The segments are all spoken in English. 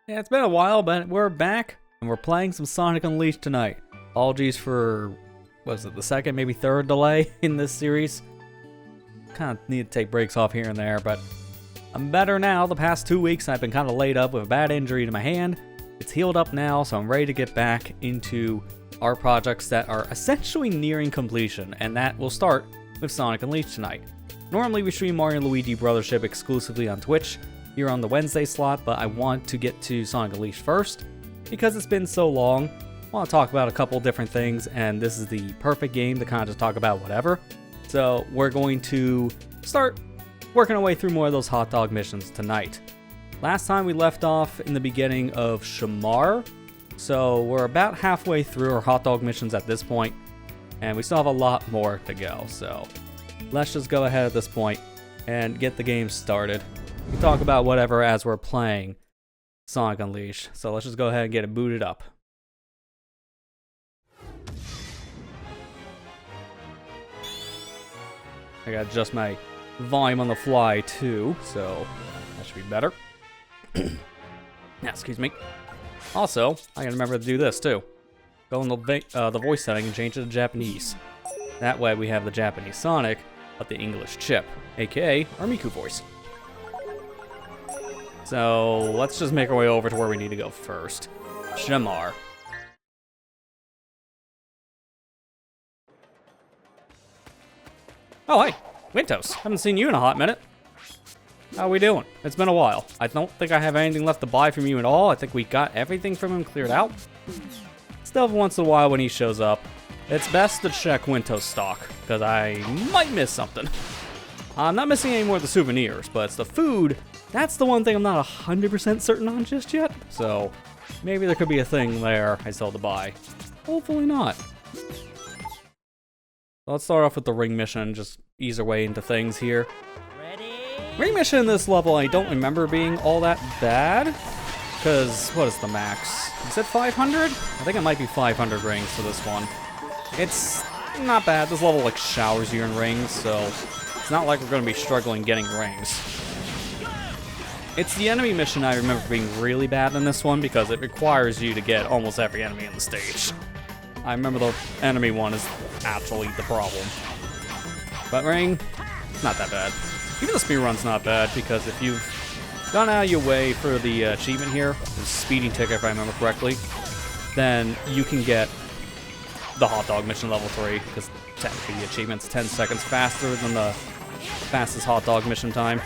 Yeah, it's been a while, but we're back, and we're playing some Sonic Unleashed tonight. Apologies for, what is it, the second, maybe third delay in this series. Kind of need to take breaks off here and there, but I'm better now. The past 2 weeks, I've been kind of laid up with a bad injury to my hand. It's healed up now, so I'm ready to get back into our projects that are essentially nearing completion, and that will start with Sonic Unleashed tonight. Normally, we stream Mario and Luigi Brothership exclusively on Twitch here on the Wednesday slot, but I want to get to Sonic Unleashed first because it's been so long. I want to talk about a couple different things, and this is the perfect game to kind of just talk about whatever. So we're going to start working our way through more of those hot dog missions tonight. Last time we left off in the beginning of Shamar, so we're about halfway through our hot dog missions at this point, and we still have a lot more to go. So let's just go ahead at this point and get the game started. We can talk about whatever as we're playing Sonic Unleashed. So let's just go ahead and get it booted up. I gotta adjust my volume on the fly too, so that should be better. Yeah, excuse me. Also, I gotta remember to do this too. Go in the voice setting and change it to Japanese. That way we have the Japanese Sonic, but the English Chip, aka our Miku voice. So let's just make our way over to where we need to go first. Shamar. Oh, hey, Wintos. Haven't seen you in a hot minute. How are we doing? It's been a while. I don't think I have anything left to buy from you at all. I think we got everything from him cleared out. Still, once in a while when he shows up, it's best to check Wintos stock, because I might miss something. I'm not missing any more of the souvenirs, but it's the food. That's the one thing I'm not 100% certain on just yet. So maybe there could be a thing there I still have to buy. Hopefully not. Let's start off with the ring mission, just ease our way into things here. Ready? Ring mission in this level I don't remember being all that bad. Because, what is the max? Is it 500? I think it might be 500 rings for this one. It's not bad. This level like showers you in rings, so it's not like we're going to be struggling getting rings. It's the enemy mission I remember being really bad in this one because it requires you to get almost every enemy in the stage. I remember the enemy one is actually the problem. But ring, not that bad. Even the speedrun's not bad because if you've gone out of your way for the achievement here, the speeding ticket if I remember correctly, then you can get the hot dog mission level 3 because technically the achievement's 10 seconds faster than the fastest hot dog mission time.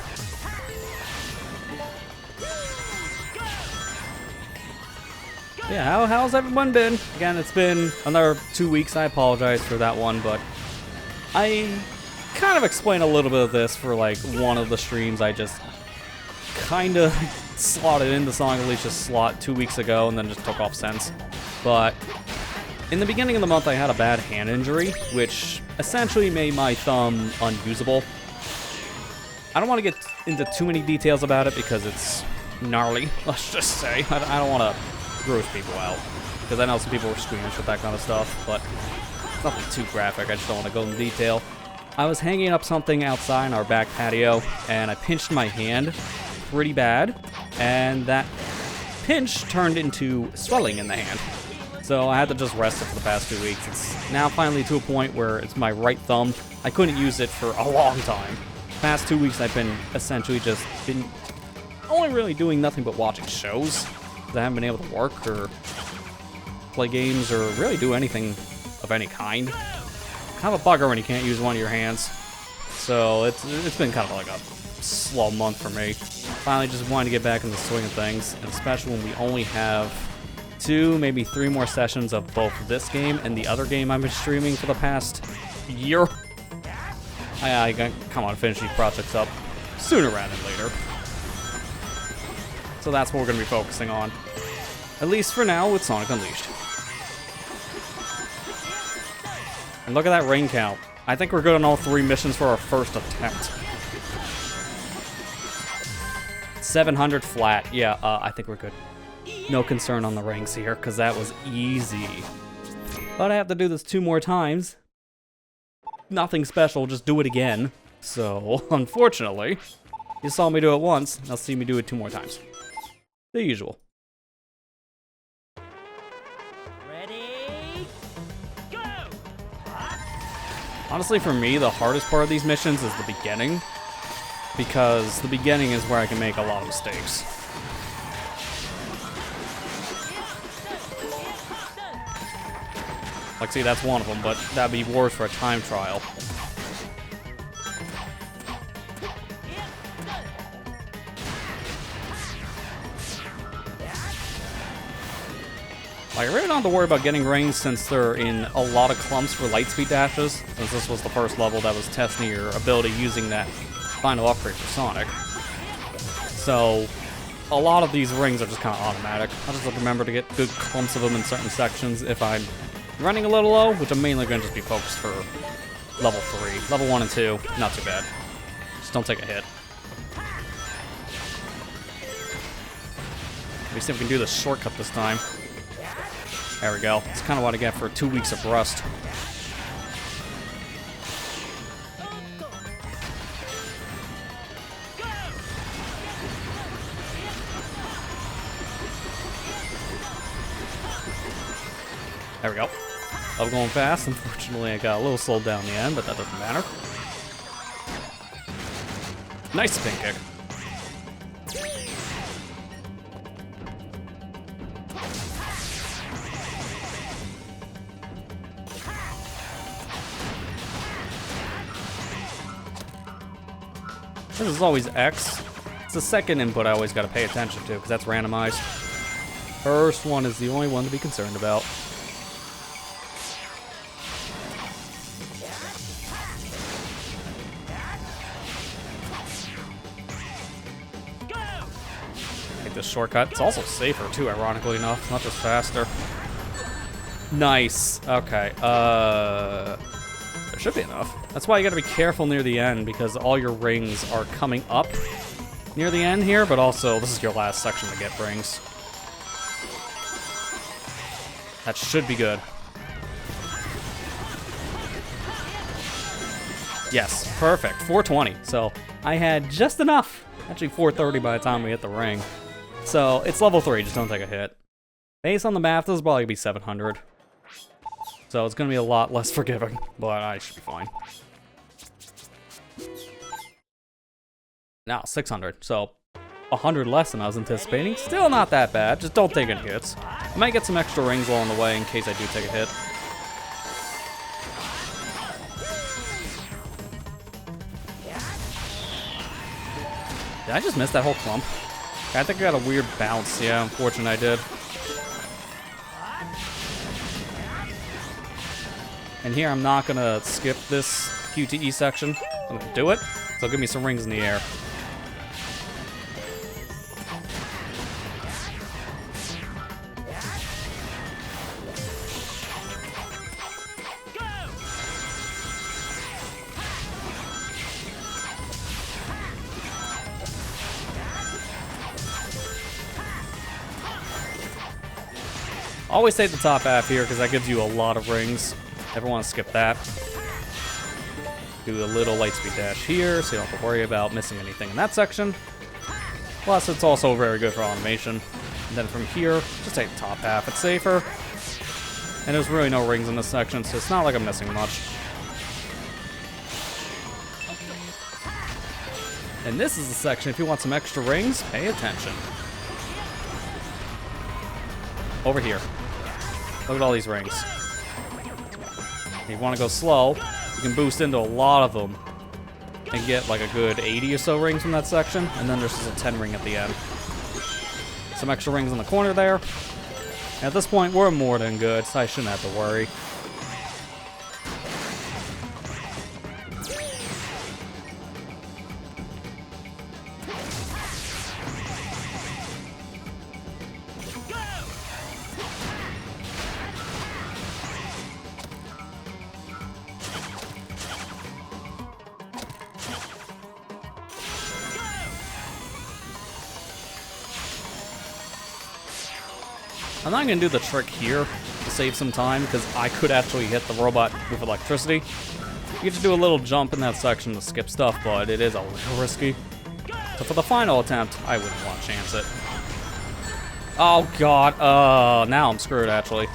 Yeah, how's everyone been? Again, it's been another 2 weeks. I apologize for that one, but I kind of explained a little bit of this for like one of the streams. I just kind of slotted into Sonic Unleashed slot 2 weeks ago and then just took off since. But in the beginning of the month, I had a bad hand injury, which essentially made my thumb unusable. I don't want to get into too many details about it because it's gnarly, let's just say. I don't want to gross people out, because I know some people were squeamish with that kind of stuff, but it's nothing too graphic. I just don't want to go into detail. I was hanging up something outside in our back patio, and I pinched my hand pretty bad, and that pinch turned into swelling in the hand. So I had to just rest it for the past 2 weeks. It's now finally to a point where it's my right thumb. I couldn't use it for a long time. Past 2 weeks I've been essentially just been only really doing nothing but watching shows. I haven't been able to work or play games or really do anything of any kind. Kind of a bugger when you can't use one of your hands. So it's been kind of like a slow month for me. Finally just wanted to get back in the swing of things, and especially when we only have 2, maybe 3 more sessions of both this game and the other game I've been streaming for the past year. I gotta come on, finish these projects up sooner rather than later. So that's what we're going to be focusing on. At least for now with Sonic Unleashed. And look at that ring count. I think we're good on all 3 missions for our first attempt. 700 flat. Yeah, I think we're good. No concern on the rings here, because that was easy. But I have to do this 2 more times. Nothing special, just do it again. So, unfortunately, you saw me do it once, now see me do it 2 more times. The usual. Honestly, for me, the hardest part of these missions is the beginning, because the beginning is where I can make a lot of mistakes. Like, see, that's one of them, but that'd be worse for a time trial. Like, I really don't have to worry about getting rings since they're in a lot of clumps for lightspeed dashes, since this was the first level that was testing your ability using that final upgrade for Sonic. So, a lot of these rings are just kind of automatic. I just have to remember to get good clumps of them in certain sections if I'm running a little low, which I'm mainly going to just be focused for level 3. Level 1 and 2, not too bad. Just don't take a hit. Let me see if we can do this shortcut this time. There we go. That's kind of what I get for 2 weeks of rust. There we go. I'm going fast. Unfortunately, I got a little slowed down in the end, but that doesn't matter. Nice spin kick. This is always X. It's the second input I always got to pay attention to, because that's randomized. First one is the only one to be concerned about. Take this shortcut. It's also safer, too, ironically enough. Not just faster. Nice. Okay. There should be enough. That's why you gotta be careful near the end, because all your rings are coming up near the end here, but also this is your last section to get rings. That should be good. Yes, perfect. 420. So I had just enough. Actually 430 by the time we hit the ring. So it's level 3, just don't take a hit. Based on the math, this is probably gonna be 700. So it's gonna be a lot less forgiving, but I should be fine. Now, 600, so 100 less than I was anticipating. Still not that bad, just don't take any hits. I might get some extra rings along the way in case I do take a hit. Did I just miss that whole clump? I think I got a weird bounce. Yeah, unfortunately I did. And here I'm not gonna skip this QTE section. I'm gonna do it, so it'll give me some rings in the air. Always take the top half here because that gives you a lot of rings. Never want to skip that. Do a little lightspeed dash here so you don't have to worry about missing anything in that section. Plus, it's also very good for automation. And then from here, just take the top half. It's safer. And there's really no rings in this section, so it's not like I'm missing much. And this is the section, if you want some extra rings, pay attention. Over here. Look at all these rings. If you want to go slow, you can boost into a lot of them and get like a good 80 or so rings from that section, and then there's just a 10 ring at the end. Some extra rings in the corner there. And at this point, we're more than good, so I shouldn't have to worry. I'm not going to do the trick here to save some time, because I could actually hit the robot with electricity. You get to do a little jump in that section to skip stuff, but it is a little risky. So for the final attempt, I wouldn't want to chance it. Oh god, now I'm screwed actually.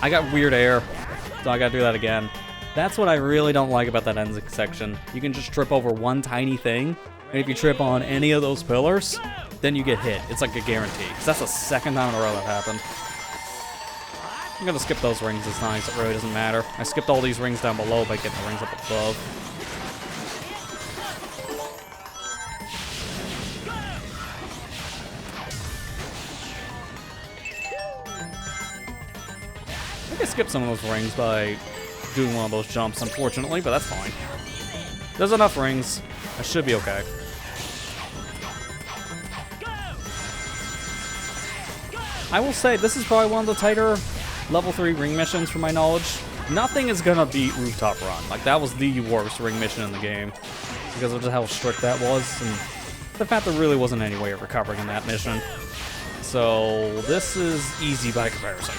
I got weird air, so I gotta do that again. That's what I really don't like about that end section. You can just trip over one tiny thing, and if you trip on any of those pillars, then you get hit. It's like a guarantee. 'Cause that's the second time in a row that happened. I'm gonna skip those rings this time, so it really doesn't matter. I skipped all these rings down below by getting the rings up above. I think I skipped some of those rings by doing one of those jumps, unfortunately, but that's fine. There's enough rings. I should be okay. I will say, this is probably one of the tighter level 3 ring missions from my knowledge. Nothing is gonna beat Rooftop Run. Like, that was the worst ring mission in the game because of just how strict that was, and the fact there really wasn't any way of recovering in that mission. So, this is easy by comparison.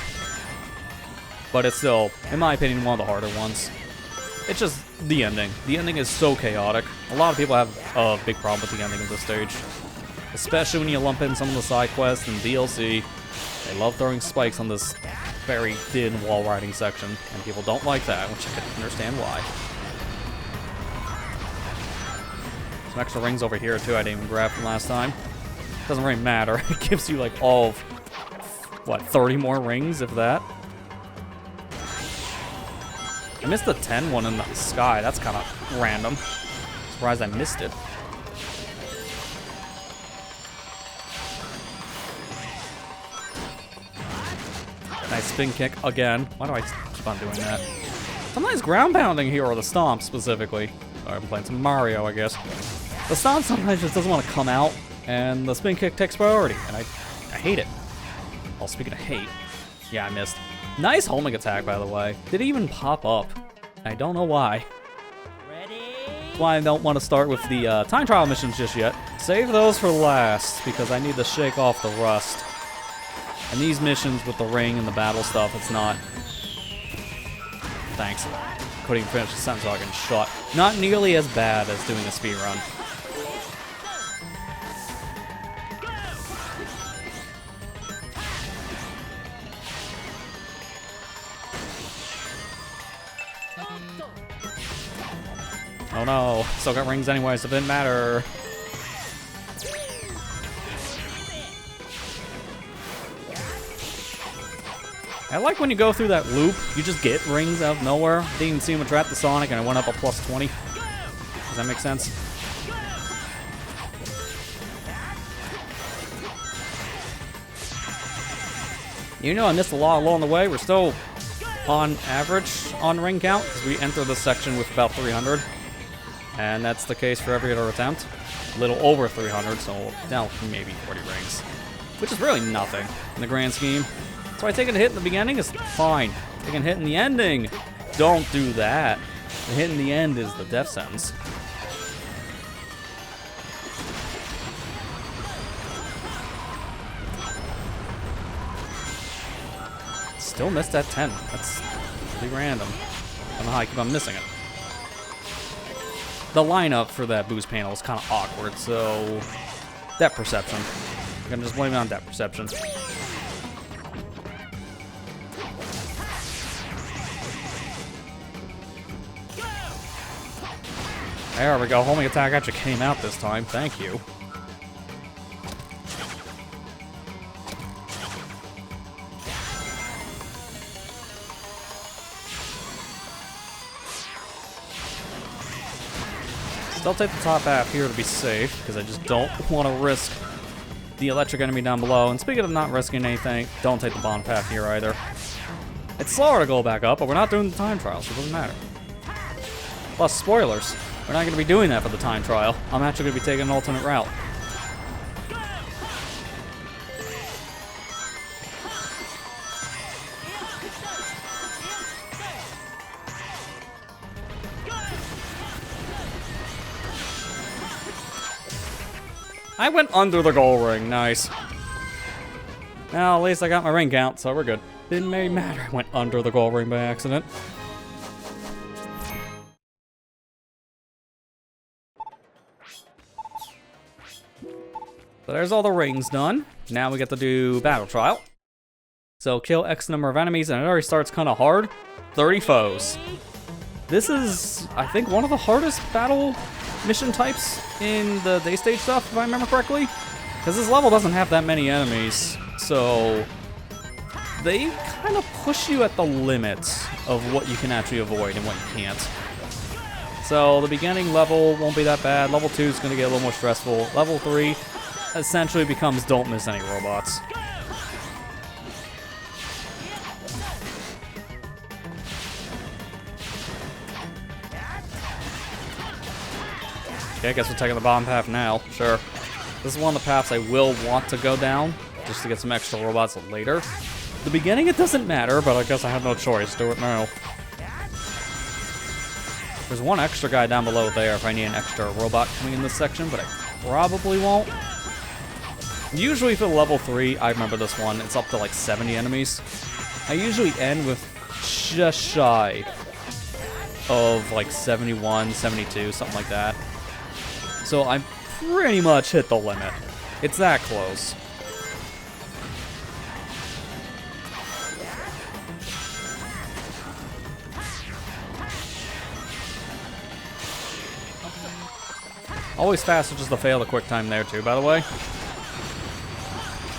But it's still, in my opinion, one of the harder ones. It's just the ending. The ending is so chaotic. A lot of people have a big problem with the ending of this stage. Especially when you lump in some of the side quests and DLC. They love throwing spikes on this very thin wall riding section, and people don't like that, which I can understand why. Some extra rings over here too I didn't even grab from last time. Doesn't really matter. It gives you like all of, what, 30 more rings, if that? I missed the 10 one in the sky. That's kind of random. Surprised I missed it. Nice spin kick again. Why do I keep on doing that? Sometimes ground pounding here, or the stomp specifically. Sorry, I'm playing some Mario, I guess. The stomp sometimes just doesn't want to come out, and the spin kick takes priority, and I hate it. Well, speaking of hate, yeah, I missed. Nice homing attack, by the way. Did it even pop up? I don't know why. That's why I don't want to start with the time trial missions just yet. Save those for last, because I need to shake off the rust. And these missions with the ring and the battle stuff, it's not... Thanks. Couldn't even finish the sentence so I can shot. Not nearly as bad as doing a speed run. Oh no, still got rings anyway, so it didn't matter. I like when you go through that loop, you just get rings out of nowhere. Didn't even see him trap the Sonic, and I went up a plus 20. Does that make sense? You know, I missed a lot along the way. We're still on average on ring count, because we enter this section with about 300. And that's the case for every other attempt. A little over 300, so down maybe 40 rings. Which is really nothing in the grand scheme. So I take a hit in the beginning is fine. Taking a hit in the ending, don't do that. The hit in the end is the death sentence. Still missed that 10. That's pretty random. I don't know how I keep on missing it. The lineup for that boost panel is kind of awkward, so depth perception. I'm gonna just blame it on depth perception. There we go. Homing attack actually came out this time. Thank you. Still take the top half here to be safe, because I just don't want to risk the electric enemy down below. And speaking of not risking anything, don't take the bottom path here either. It's slower to go back up, but we're not doing the time trial, so it doesn't matter. Plus, spoilers. We're not going to be doing that for the time trial. I'm actually going to be taking an alternate route. I went under the goal ring. Nice. Now, at least I got my ring count, so we're good. Didn't really matter. I went under the goal ring by accident. So there's all the rings done. Now we get to do battle trial. So kill X number of enemies, and it already starts kind of hard. 30 foes. This is, I think, one of the hardest battle mission types in the day stage stuff, if I remember correctly. Because this level doesn't have that many enemies, so they kind of push you at the limits of what you can actually avoid and what you can't. So the beginning level won't be that bad. Level 2 is going to get a little more stressful. Level 3 essentially becomes don't miss any robots. Okay, I guess we're taking the bottom path now. Sure. This is one of the paths I will want to go down, just to get some extra robots later. The beginning, it doesn't matter, but I guess I have no choice. Do it now. There's one extra guy down below there if I need an extra robot coming in this section, but I probably won't. Usually for level 3, I remember this one, it's up to like 70 enemies. I usually end with just shy of like 71, 72, something like that. So I pretty much hit the limit. It's that close. Always faster just to fail the quick time there too, by the way.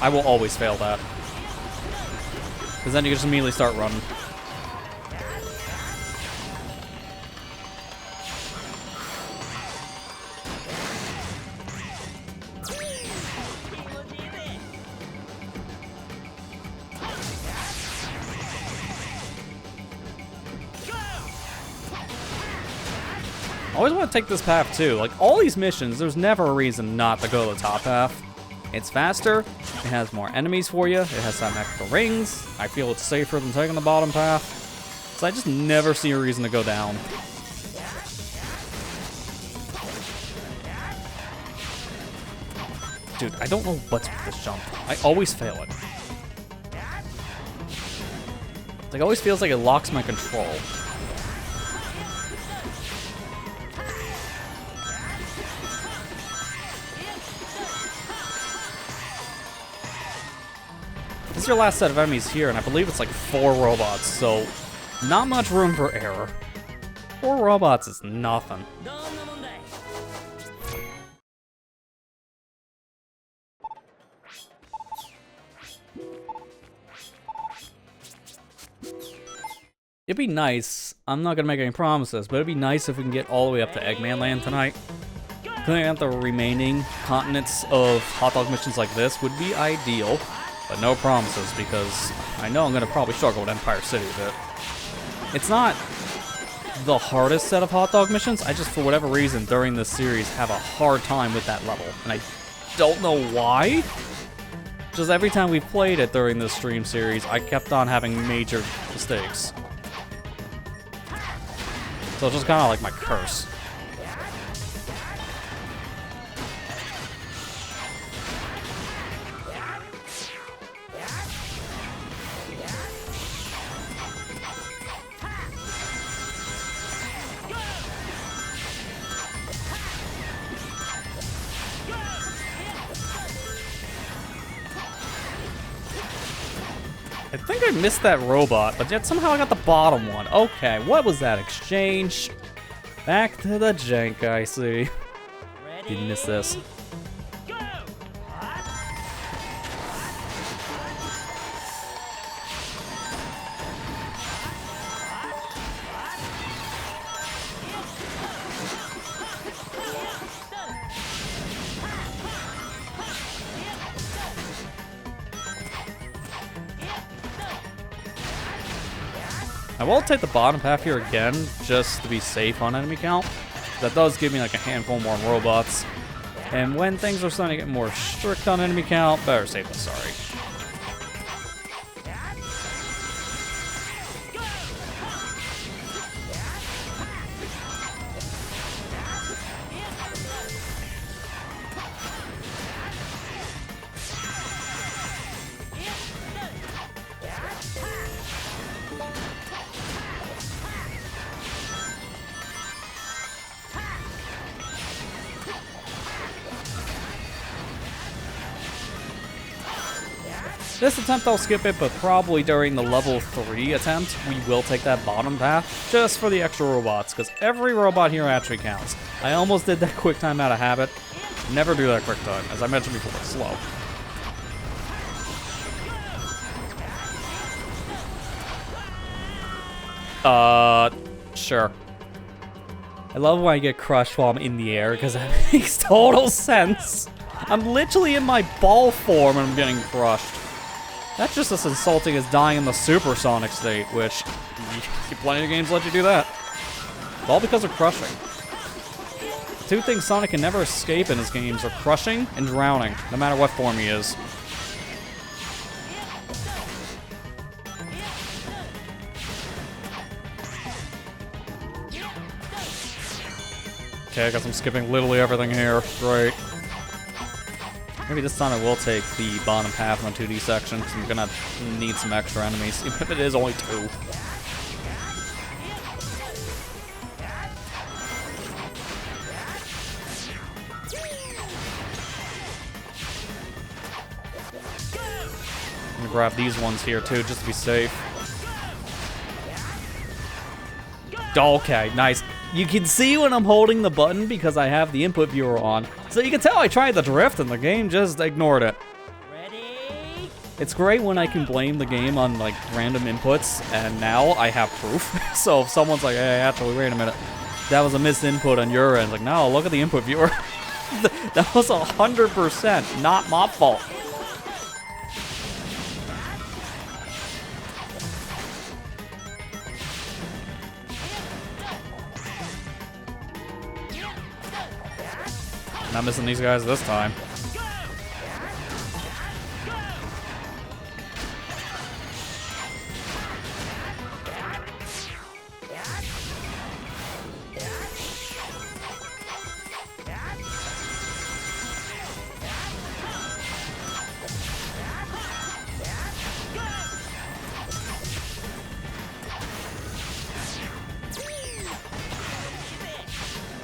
I will always fail that. Because then you can just immediately start running. I always want to take this path too. Like all these missions, there's never a reason not to go to the top path. It's faster, it has more enemies for you, it has some extra rings. I feel it's safer than taking the bottom path. So I just never see a reason to go down. Dude, I don't know what's with this jump. I always fail it. It always feels like it locks my control. This is your last set of enemies here, and I believe it's like 4 robots, so not much room for error. 4 robots is nothing. It'd be nice, I'm not gonna make any promises, but it'd be nice if we can get all the way up to Eggman Land tonight. Clearing out the remaining continents of hot dog missions like this would be ideal. But no promises, because I know I'm going to probably struggle with Empire City a bit. It's not the hardest set of hot dog missions, I just, for whatever reason, during this series, have a hard time with that level. And I don't know why. Just every time we've played it during this stream series, I kept on having major mistakes. So it's just kind of like my curse. I think I missed that robot, but yet somehow I got the bottom one. Okay, what was that exchange? Back to the jank, I see. Didn't miss this. I will take the bottom path here again, just to be safe on enemy count. That does give me like a handful more robots. And when things are starting to get more strict on enemy count, better safe than sorry. This attempt I'll skip it, but probably during the level 3 attempt, we will take that bottom path, just for the extra robots, because every robot here actually counts. I almost did that quick time out of habit. Never do that quick time, as I mentioned before, it's slow. Sure. I love when I get crushed while I'm in the air, because that makes total sense. I'm literally in my ball form and I'm getting crushed. That's just as insulting as dying in the supersonic state, which plenty of games let you do that. It's all because of crushing. The two things Sonic can never escape in his games are crushing and drowning, no matter what form he is. Okay, I guess I'm skipping literally everything here. Great. Maybe this time I will take the bottom half on the 2D section, because I'm gonna need some extra enemies, even if it is only 2. I'm gonna grab these ones here too, just to be safe. Okay, nice. You can see when I'm holding the button because I have the input viewer on. So you can tell I tried the drift and the game just ignored it. Ready? It's great when I can blame the game on like random inputs and now I have proof. So if someone's like, hey, actually, wait a minute. That was a missed input on your end. Like, no, look at the input viewer. That was 100% not my fault. Not missing these guys this time.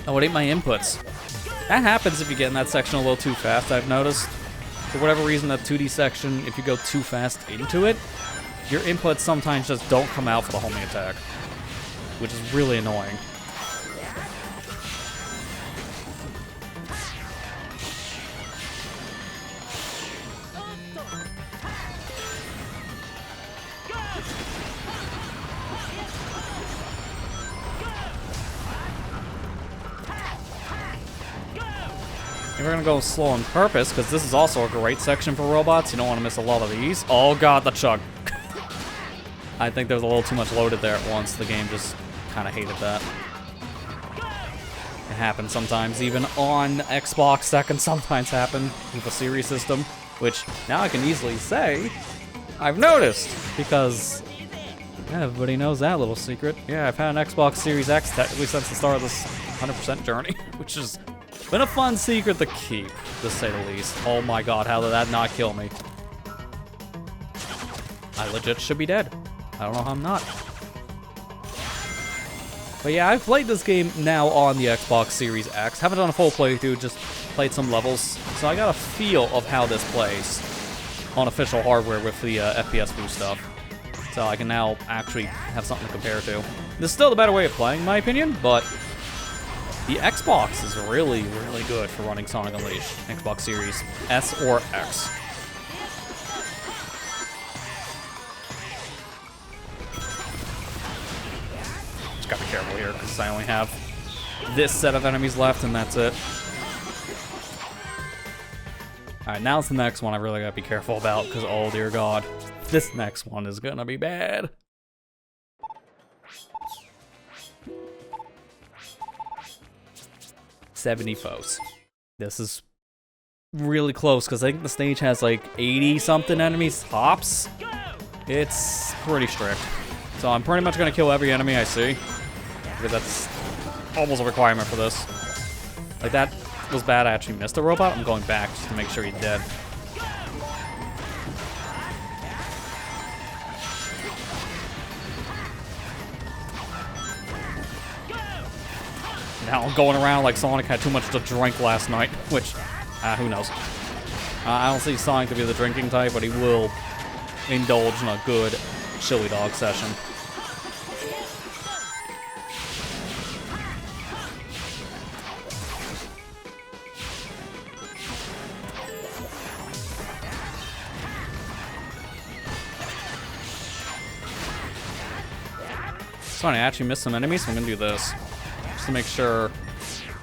Oh, it ain't my inputs. That happens if you get in that section a little too fast, I've noticed. For whatever reason, that 2D section, if you go too fast into it, your inputs sometimes just don't come out for the homing attack, which is really annoying. And we're gonna go slow on purpose, because this is also a great section for robots. You don't want to miss a lot of these. Oh god, the chug. I think there's a little too much loaded there at once. The game just kind of hated that. It happens sometimes, even on Xbox. That can sometimes happen with a series system, which now I can easily say I've noticed, because yeah, everybody knows that little secret. Yeah, I've had an Xbox Series X technically since the start of this 100% journey, which is been a fun secret to keep, to say the least. Oh my god, how did that not kill me? I legit should be dead. I don't know how I'm not. But yeah, I've played this game now on the Xbox Series X. Haven't done a full playthrough, just played some levels. So I got a feel of how this plays on official hardware with the FPS boost stuff. So I can now actually have something to compare to. This is still the better way of playing, in my opinion, but the Xbox is really, really good for running Sonic Unleashed. Xbox Series S or X. Just gotta be careful here, because I only have this set of enemies left, and that's it. Alright, now it's the next one I really gotta be careful about, because oh dear god, this next one is gonna be bad. $70 foes. This is really close because I think the stage has like 80 something enemies tops. It's pretty strict. So I'm pretty much gonna kill every enemy I see, because that's almost a requirement for this. Like that was bad, I actually missed a robot. I'm going back just to make sure he's dead. Now I'm going around like Sonic had too much to drink last night, which, who knows. I don't see Sonic to be the drinking type, but he will indulge in a good chili dog session. It's funny, I actually missed some enemies, so I'm gonna do this. Just to make sure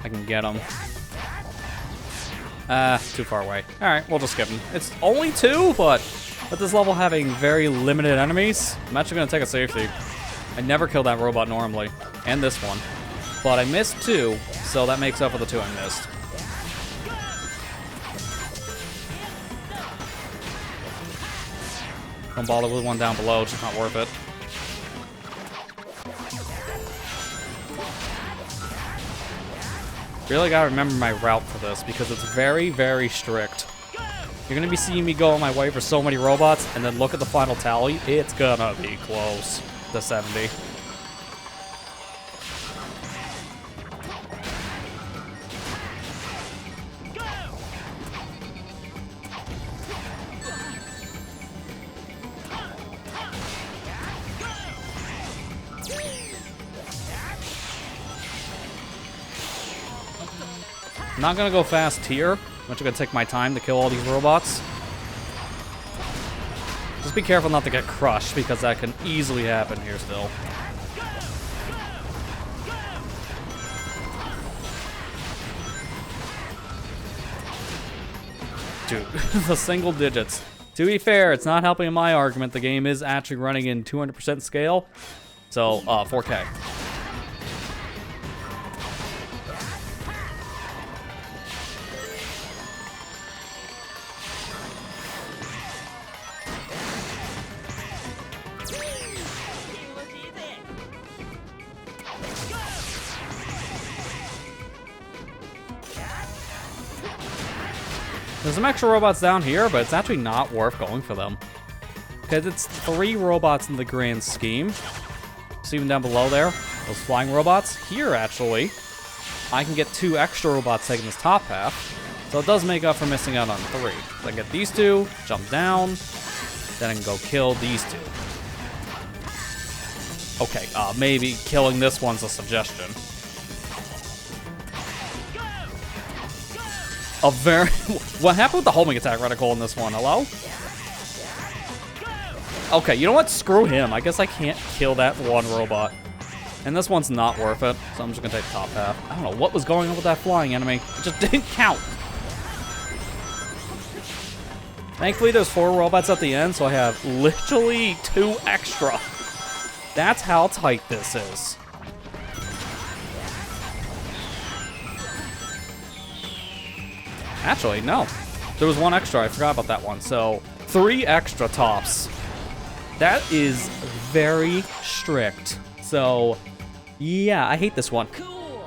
I can get them. Too far away. Alright, we'll just skip them. It's only 2, but with this level having very limited enemies, I'm actually gonna take a safety. I never killed that robot normally, and this one. But I missed 2, so that makes up for the 2 I missed. Don't bother with one down below, it's just not worth it. Really gotta remember my route for this because it's very, very strict. You're gonna be seeing me go on my way for so many robots, and then look at the final tally. It's gonna be close to 70. I'm not gonna go fast here. I'm actually gonna take my time to kill all these robots. Just be careful not to get crushed, because that can easily happen here still. Dude, the single digits. To be fair, it's not helping in my argument. The game is actually running in 200% scale. So, 4K. There's some extra robots down here, but it's actually not worth going for them. Because it's 3 robots in the grand scheme. See them down below there? Those flying robots? Here, actually, I can get 2 extra robots taking this top half. So it does make up for missing out on 3. So I get these 2, jump down, then I can go kill these 2. Okay, maybe killing this one's a suggestion. What happened with the homing attack reticle in this one? Hello? Okay, you know what? Screw him. I guess I can't kill that one robot. And this one's not worth it, so I'm just gonna take the top half. I don't know what was going on with that flying enemy. It just didn't count. Thankfully, there's 4 robots at the end, so I have literally 2 extra. That's how tight this is. Actually, no. There was 1 extra. I forgot about that one. So, 3 extra tops. That is very strict. So, yeah, I hate this one.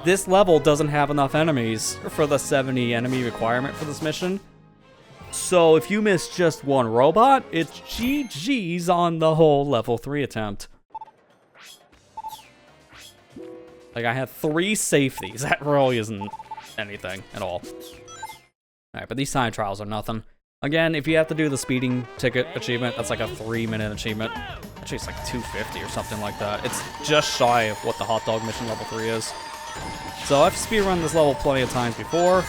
This level doesn't have enough enemies for the 70 enemy requirement for this mission. So, if you miss just 1 robot, it's GG's on the whole level 3 attempt. Like, I had 3 safeties. That really isn't anything at all. Alright, but these time trials are nothing. Again, if you have to do the speeding ticket achievement, that's like a 3-minute achievement. Actually, it's like 250 or something like that. It's just shy of what the hot dog mission level 3 is. So I've speedrun this level plenty of times before.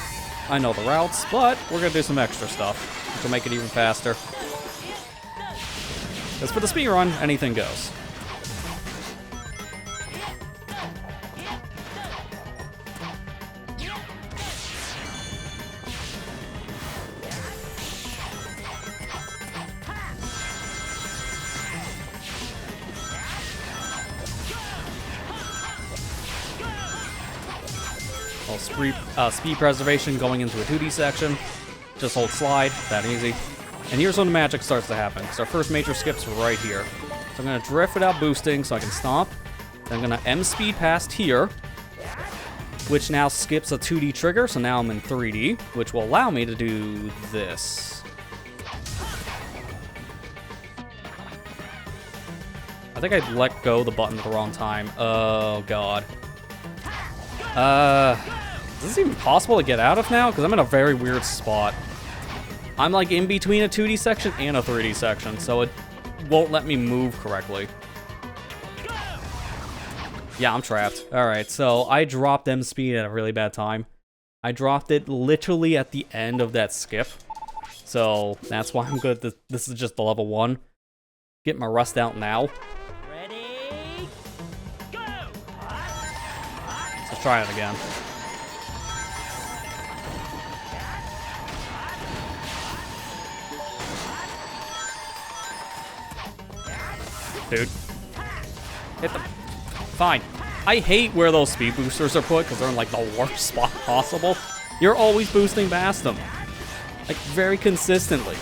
I know the routes, but we're going to do some extra stuff, which will make it even faster. Because for the speedrun, anything goes. Speed preservation going into a 2D section. Just hold slide, that easy. And here's when the magic starts to happen. So our first major skip's right here. So I'm gonna drift without boosting so I can stomp. Then I'm gonna M speed past here, which now skips a 2D trigger, so now I'm in 3D, which will allow me to do this. I think I let go the button at the wrong time. Oh god. Is this even possible to get out of now? Because I'm in a very weird spot. I'm like in between a 2D section and a 3D section, so it won't let me move correctly. Yeah, I'm trapped. Alright, so I dropped M speed at a really bad time. I dropped it literally at the end of that skip. So that's why I'm good. This is just the level 1. Get my rust out now. Ready, go! Let's try it again. Dude. Hit them. Fine. I hate where those speed boosters are put because they're in like the worst spot possible. You're always boosting past them. Like very consistently.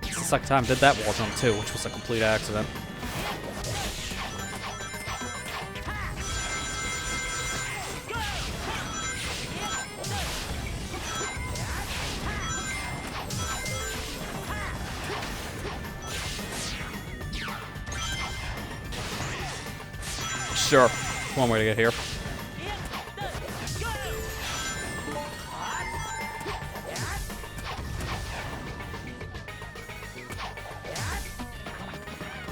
It's the second time I did that wall jump too, which was a complete accident. Sure. One way to get here.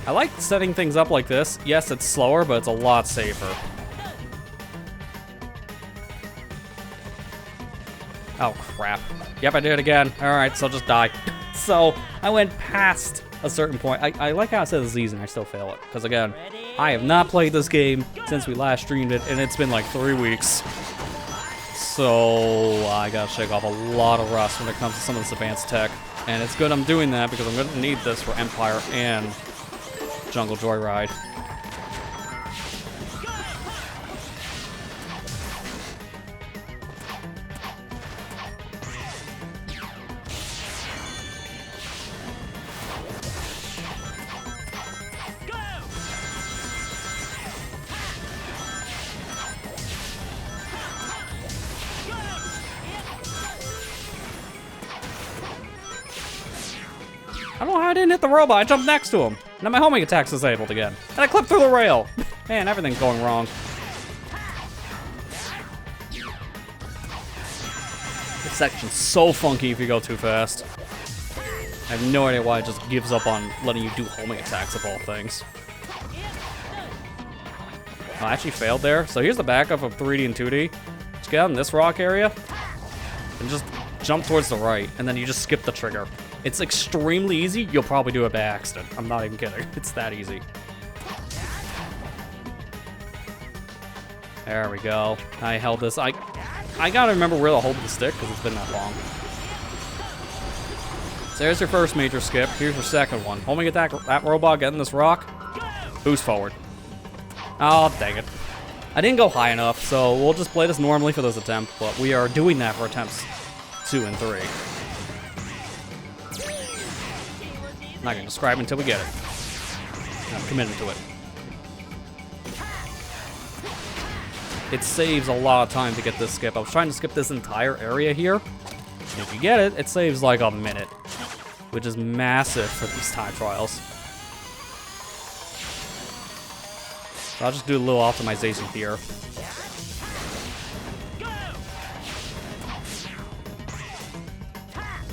I like setting things up like this. Yes, it's slower, but it's a lot safer. Oh, crap. Yep, I did it again. Alright, so I'll just die. So, I went past a certain point. I like how it says season, I still fail it. Because again, I have not played this game since we last streamed it, and it's been like 3 weeks. So, I gotta shake off a lot of rust when it comes to some of this advanced tech. And it's good I'm doing that because I'm gonna need this for Empire and Jungle Joyride. I don't know how I didn't hit the robot. I jumped next to him. Now my homing attack's disabled again. And I clipped through the rail. Man, everything's going wrong. This section's so funky if you go too fast. I have no idea why it just gives up on letting you do homing attacks of all things. Oh, I actually failed there. So here's the backup of 3D and 2D. Just get out in this rock area and just jump towards the right, and then you just skip the trigger. It's extremely easy. You'll probably do it by accident. I'm not even kidding. It's that easy. There we go. I held this. I gotta remember where to hold the stick because it's been that long. So there's your first major skip. Here's your second one. Homing attack that robot, get in this rock. Boost forward. Oh, dang it. I didn't go high enough, so we'll just play this normally for this attempt, but we are doing that for attempts 2 and 3. I'm not gonna describe it until we get it. I'm committed to it. It saves a lot of time to get this skip. I was trying to skip this entire area here. And if you get it, it saves like a minute, which is massive for these time trials. So I'll just do a little optimization here.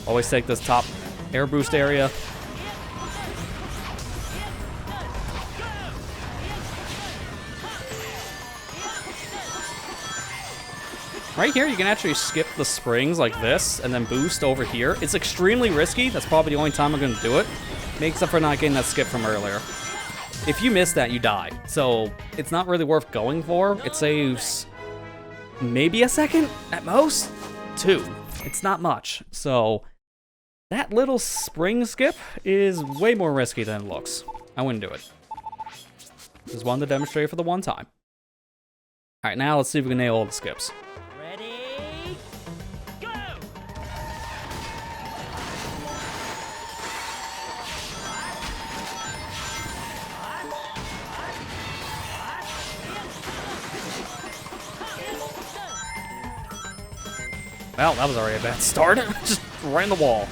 Always take this top air boost area. Right here, you can actually skip the springs like this and then boost over here. It's extremely risky. That's probably the only time I'm going to do it. Makes up for not getting that skip from earlier. If you miss that, you die. So it's not really worth going for. It saves maybe a second at most. 2. It's not much. So that little spring skip is way more risky than it looks. I wouldn't do it. Just wanted to demonstrate for the one time. All right, now let's see if we can nail all the skips. Well, that was already a bad start. Just right in the wall.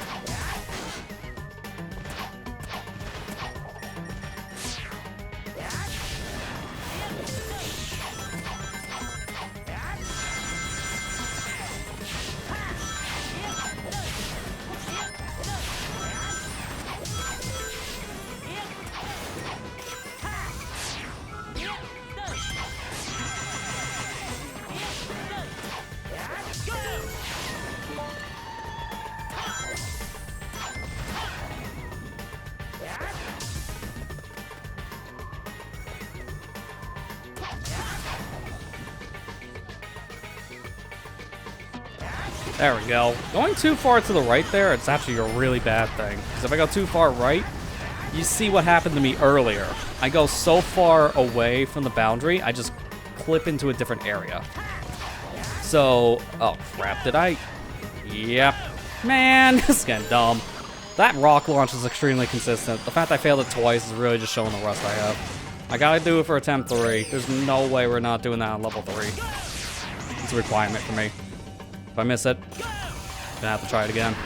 There we go. Going too far to the right there, it's actually a really bad thing. Because if I go too far right, you see what happened to me earlier. I go so far away from the boundary, I just clip into a different area. So, oh crap, did I? Yep. Man, this is getting dumb. That rock launch is extremely consistent. The fact I failed it twice is really just showing the rust I have. I gotta do it for attempt 3. There's no way we're not doing that on level 3. It's a requirement for me. If I miss it, I'm gonna have to try it again.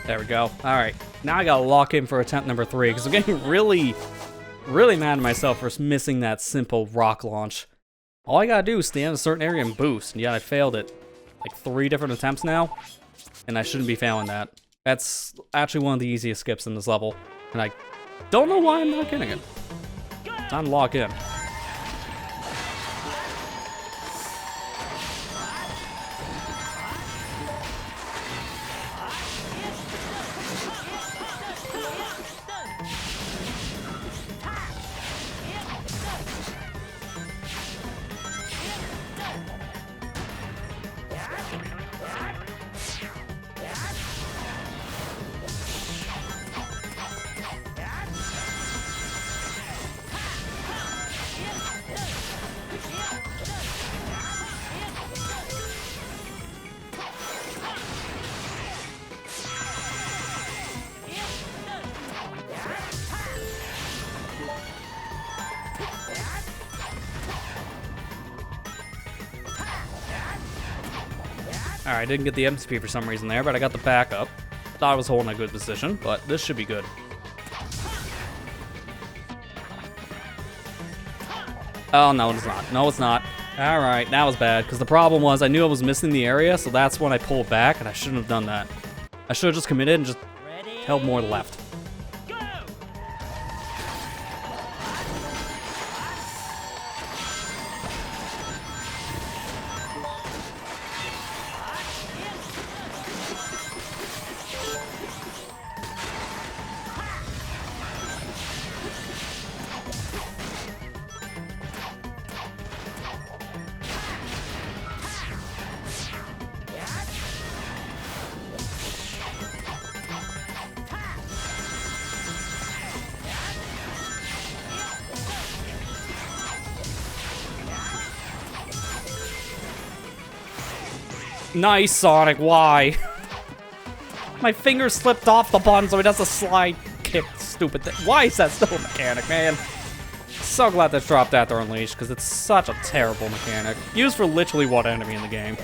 There we go. Alright, now I gotta lock in for attempt number 3, because I'm getting really mad at myself for missing that simple rock launch. All I gotta do is stand in a certain area and boost, and yet I failed it like 3 different attempts now, and I shouldn't be failing that. That's actually one of the easiest skips in this level, and I don't know why I'm not getting it. Time to lock in. Alright, I didn't get the MP for some reason there, but I got the backup. Thought I was holding a good position, but this should be good. Oh, no, it's not. No, it's not. Alright, that was bad, because the problem was I knew I was missing the area, so that's when I pulled back, and I shouldn't have done that. I should have just committed and just held more left. Nice, Sonic, why? My finger slipped off the button so it does a slide kick, stupid thing. Why is that still a mechanic, man? So glad that's dropped after Unleashed, because it's such a terrible mechanic. Used for literally one enemy in the game.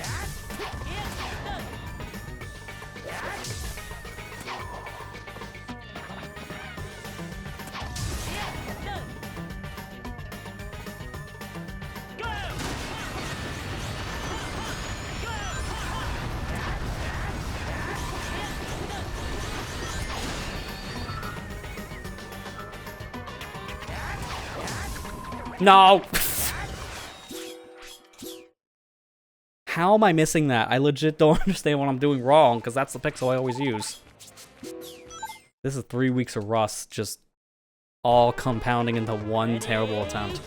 No! How am I missing that? I legit don't understand what I'm doing wrong, because that's the pixel I always use. This is 3 weeks of rust, just all compounding into one terrible attempt.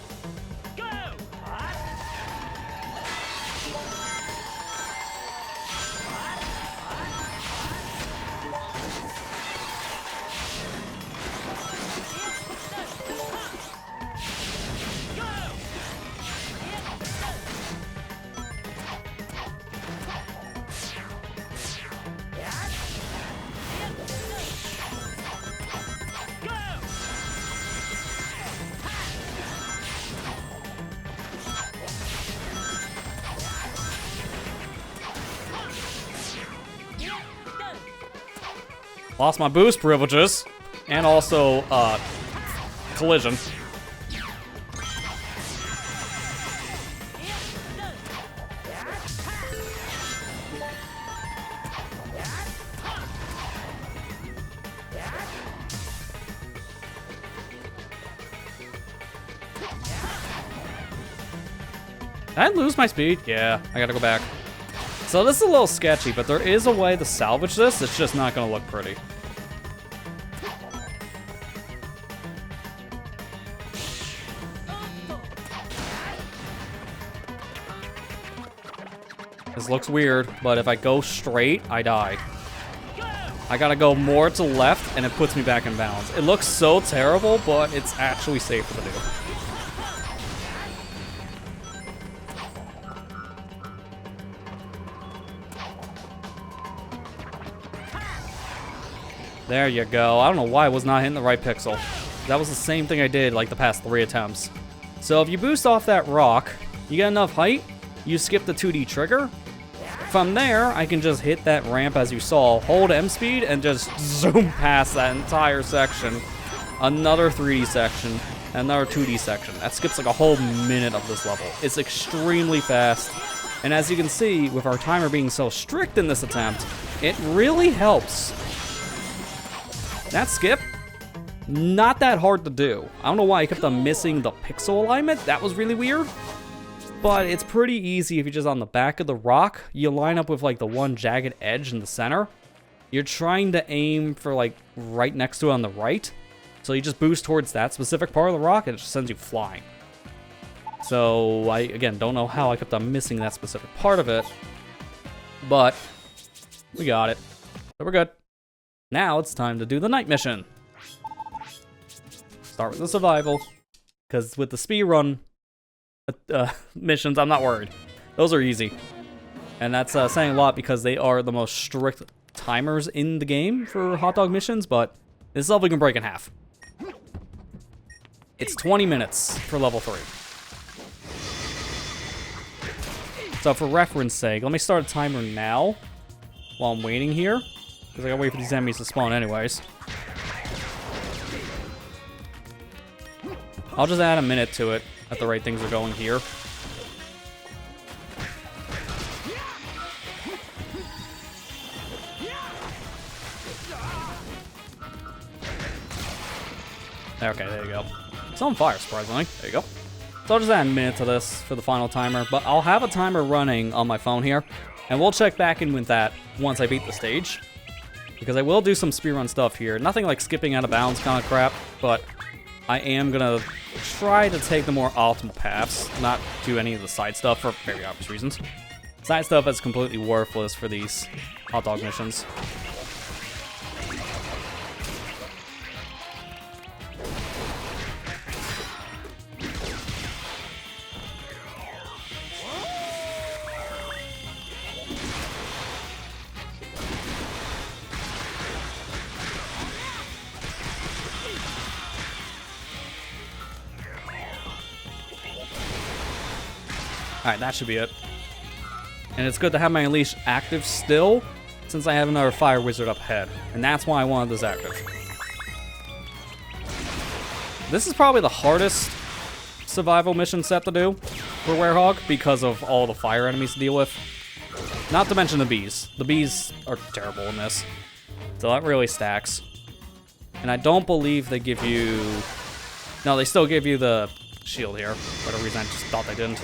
Lost my boost privileges. And also, collision. Did I lose my speed? Yeah, I gotta go back. So this is a little sketchy, but there is a way to salvage this. It's just not gonna look pretty. This looks weird, but if I go straight, I die. I gotta go more to the left, and it puts me back in bounds. It looks so terrible, but it's actually safer to do. There you go. I don't know why I was not hitting the right pixel. That was the same thing I did like the past 3 attempts. So if you boost off that rock, you get enough height, you skip the 2D trigger. From there, I can just hit that ramp as you saw, hold M speed, and just zoom past that entire section. Another 3D section, another 2D section. That skips like a whole minute of this level. It's extremely fast. And as you can see, with our timer being so strict in this attempt, it really helps. That skip, not that hard to do. I don't know why I kept on missing the pixel alignment. That was really weird. But it's pretty easy if you're just on the back of the rock. You line up with like the one jagged edge in the center. You're trying to aim for like right next to it on the right. So you just boost towards that specific part of the rock and it just sends you flying. So I, again, don't know how I kept on missing that specific part of it. But we got it. So we're good. Now it's time to do the night mission. Start with the survival, because with the speedrun missions, I'm not worried. Those are easy. And that's saying a lot because they are the most strict timers in the game for hot dog missions, but this level you can break in half. It's 20 minutes for level 3. So for reference sake, let me start a timer now while I'm waiting here. Because I gotta wait for these enemies to spawn anyways. I'll just add a minute to it if the right things are going here. Okay, there you go. It's on fire, surprisingly. There you go. So I'll just add a minute to this for the final timer, but I'll have a timer running on my phone here, and we'll check back in with that once I beat the stage. Because I will do some speedrun stuff here. Nothing like skipping out of bounds kind of crap, but I am gonna try to take the more optimal paths, not do any of the side stuff for very obvious reasons. Side stuff is completely worthless for these hot dog missions. Alright, that should be it. And it's good to have my Unleash active still, since I have another Fire Wizard up ahead. And that's why I wanted this active. This is probably the hardest survival mission set to do for Werehog, because of all the fire enemies to deal with. Not to mention the bees. The bees are terrible in this. So that really stacks. And I don't believe they give you... No, they still give you the shield here. For whatever reason, I just thought they didn't.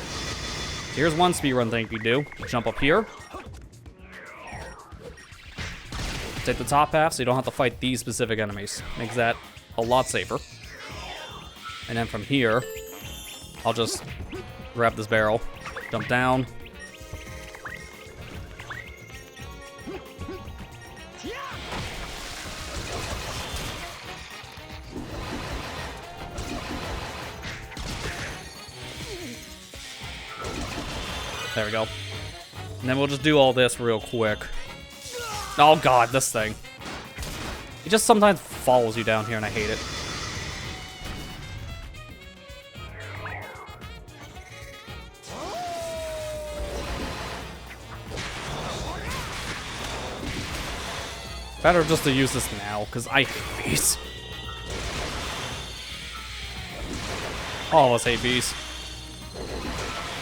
Here's one speedrun thing you do. Jump up here. Take the top half so you don't have to fight these specific enemies. Makes that a lot safer. And then from here, I'll just grab this barrel, jump down. There we go. And then we'll just do all this real quick. Oh god, this thing. It just sometimes follows you down here and I hate it. Better just to use this now, because I hate these. All of us hate bees.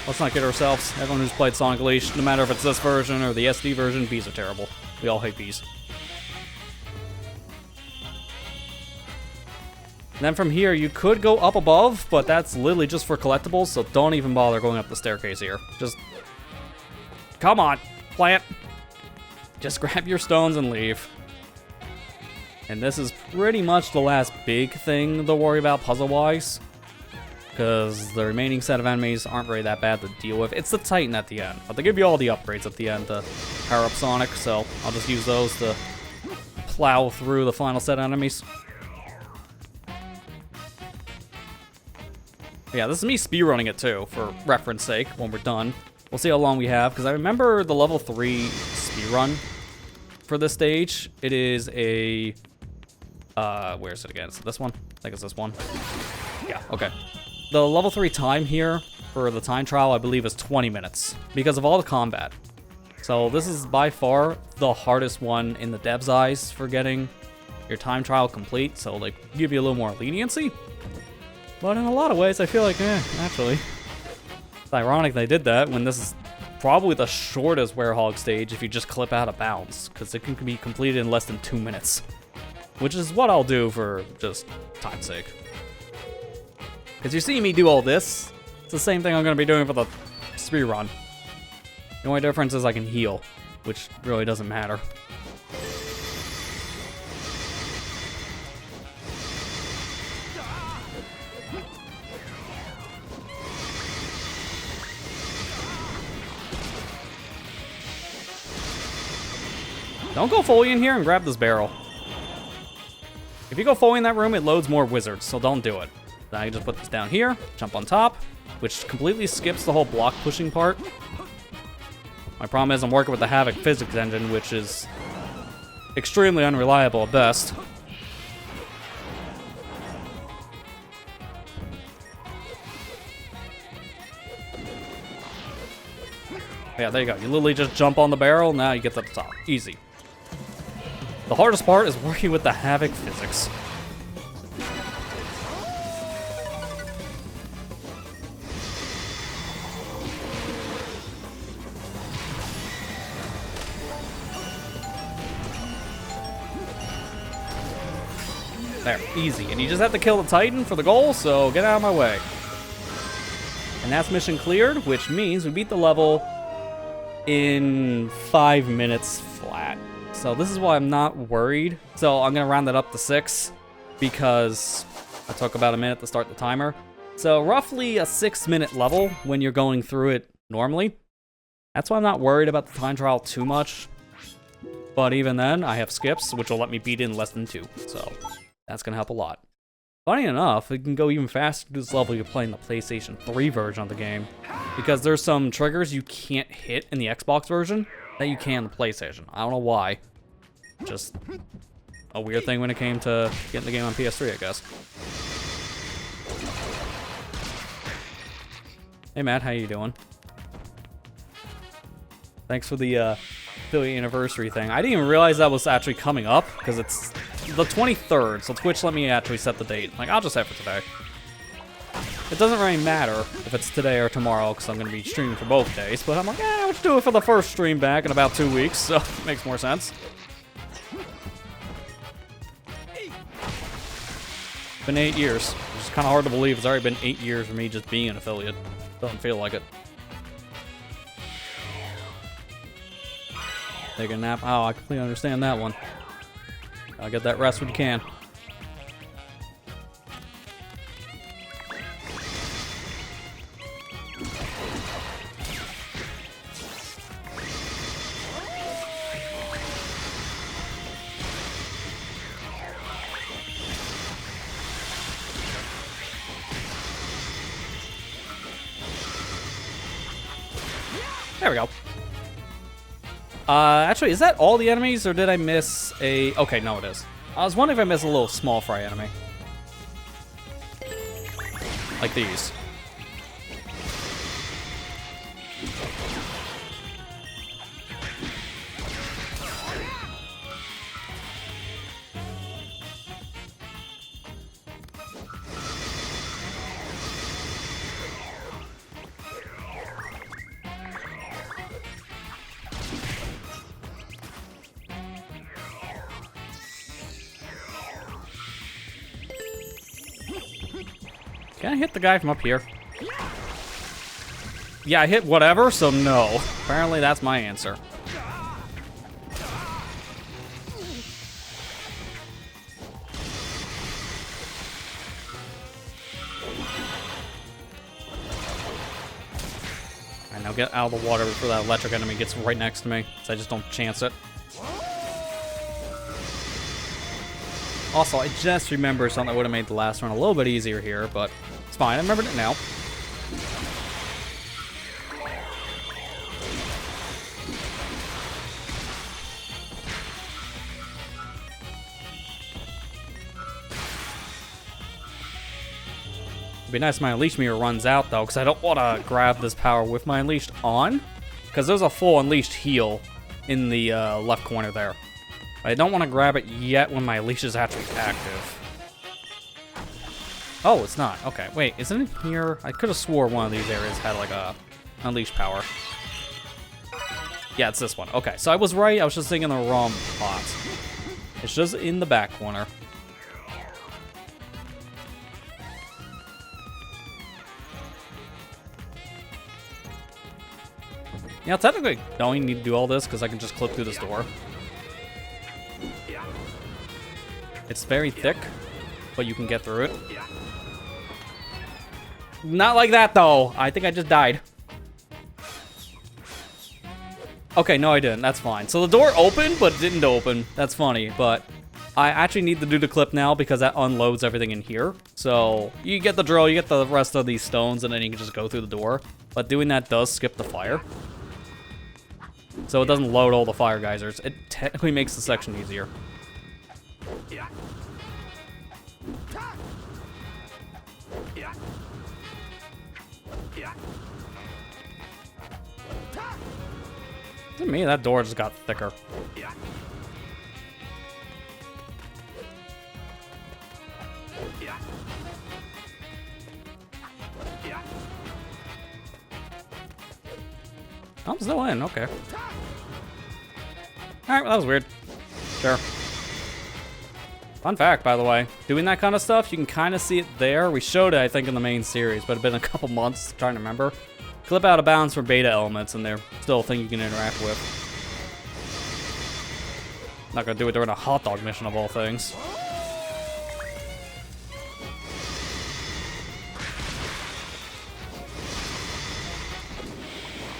Let's not kid ourselves. Everyone who's played Sonic Unleashed, no matter if it's this version or the SD version, bees are terrible. We all hate bees. And then from here, you could go up above, but that's literally just for collectibles, so don't even bother going up the staircase here. Just... come on, plant. Just grab your stones and leave. And this is pretty much the last big thing to worry about puzzle-wise, because the remaining set of enemies aren't really that bad to deal with. It's the Titan at the end, but they give you all the upgrades at the end to power up Sonic, so I'll just use those to plow through the final set of enemies. Yeah, this is me speedrunning it too, for reference sake, when we're done. We'll see how long we have, because I remember the level 3 speedrun for this stage. It is a... where is it again? Is it this one? I think it's this one. Yeah, okay. The level 3 time here for the time trial, I believe, is 20 minutes, because of all the combat. So this is by far the hardest one in the dev's eyes for getting your time trial complete, so they give you a little more leniency. But in a lot of ways, I feel like, actually, it's ironic they did that when this is probably the shortest Werehog stage if you just clip out of bounds, because it can be completed in less than 2 minutes. Which is what I'll do for just time's sake. Because you see me do all this, it's the same thing I'm going to be doing for the speedrun. The only difference is I can heal, which really doesn't matter. Don't go fully in here and grab this barrel. If you go fully in that room, it loads more wizards, so don't do it. Then I can just put this down here, jump on top, which completely skips the whole block pushing part. My problem is I'm working with the Havoc physics engine, which is extremely unreliable at best. Yeah, there you go. You literally just jump on the barrel, now you get to the top. Easy. The hardest part is working with the Havoc physics. There, easy. And you just have to kill the Titan for the goal, so get out of my way. And that's mission cleared, which means we beat the level in 5 minutes flat. So this is why I'm not worried. So I'm going to round that up to 6 because I took about a minute to start the timer. So roughly a 6-minute level when you're going through it normally. That's why I'm not worried about the time trial too much. But even then, I have skips, which will let me beat it in less than 2. So that's going to help a lot. Funny enough, it can go even faster to this level if you're playing the PlayStation 3 version of the game. Because there's some triggers you can't hit in the Xbox version that you can in the PlayStation. I don't know why. Just a weird thing when it came to getting the game on PS3, I guess. Hey Matt, how you doing? Thanks for the affiliate anniversary thing. I didn't even realize that was actually coming up, because it's the 23rd, so Twitch let me actually set the date. Like, I'll just have it today. It doesn't really matter if it's today or tomorrow, because I'm going to be streaming for both days, but I'm like, let's do it for the first stream back in about 2 weeks, so it makes more sense. Been 8 years, which is kind of hard to believe. It's already been 8 years for me just being an affiliate. Doesn't feel like it. Take a nap. Oh, I completely understand that one. I'll get that rest when you can. There we go. Actually, is that all the enemies, or did I miss a... Okay, no, it is. I was wondering if I missed a little small fry enemy. Like these. Can I hit the guy from up here? Yeah, I hit whatever, so no. Apparently that's my answer. Alright, now get out of the water before that electric enemy gets right next to me, so I just don't chance it. Also, I just remembered something that would have made the last run a little bit easier here, but it's fine. I remembered it now. It'd be nice if my Unleash meter runs out, though, because I don't want to grab this power with my Unleashed on, because there's a full Unleashed heal in the left corner there. I don't want to grab it yet when my leash is actually active. Oh, it's not. Okay, wait, isn't it here? I could have swore one of these areas had like a unleash power. Yeah, it's this one. Okay, so I was right. I was just thinking the wrong spot. It's just in the back corner. Yeah, technically, I don't even need to do all this because I can just clip through this door. It's very thick, but you can get through it. Not like that, though. I think I just died. Okay, no, I didn't. That's fine. So the door opened, but it didn't open. That's funny, but I actually need to do the clip now because that unloads everything in here. So you get the drill, you get the rest of these stones, and then you can just go through the door. But doing that does skip the fire. So it doesn't load all the fire geysers. It technically makes the section easier. To me, that door just got thicker. I'm still in, okay. Alright, well, that was weird. Sure. Fun fact, by the way, doing that kind of stuff, you can kind of see it there. We showed it, I think, in the main series, but it's been a couple months trying to remember. Clip out of bounds for beta elements, and they're still a thing you can interact with. Not gonna do it during a hot dog mission of all things.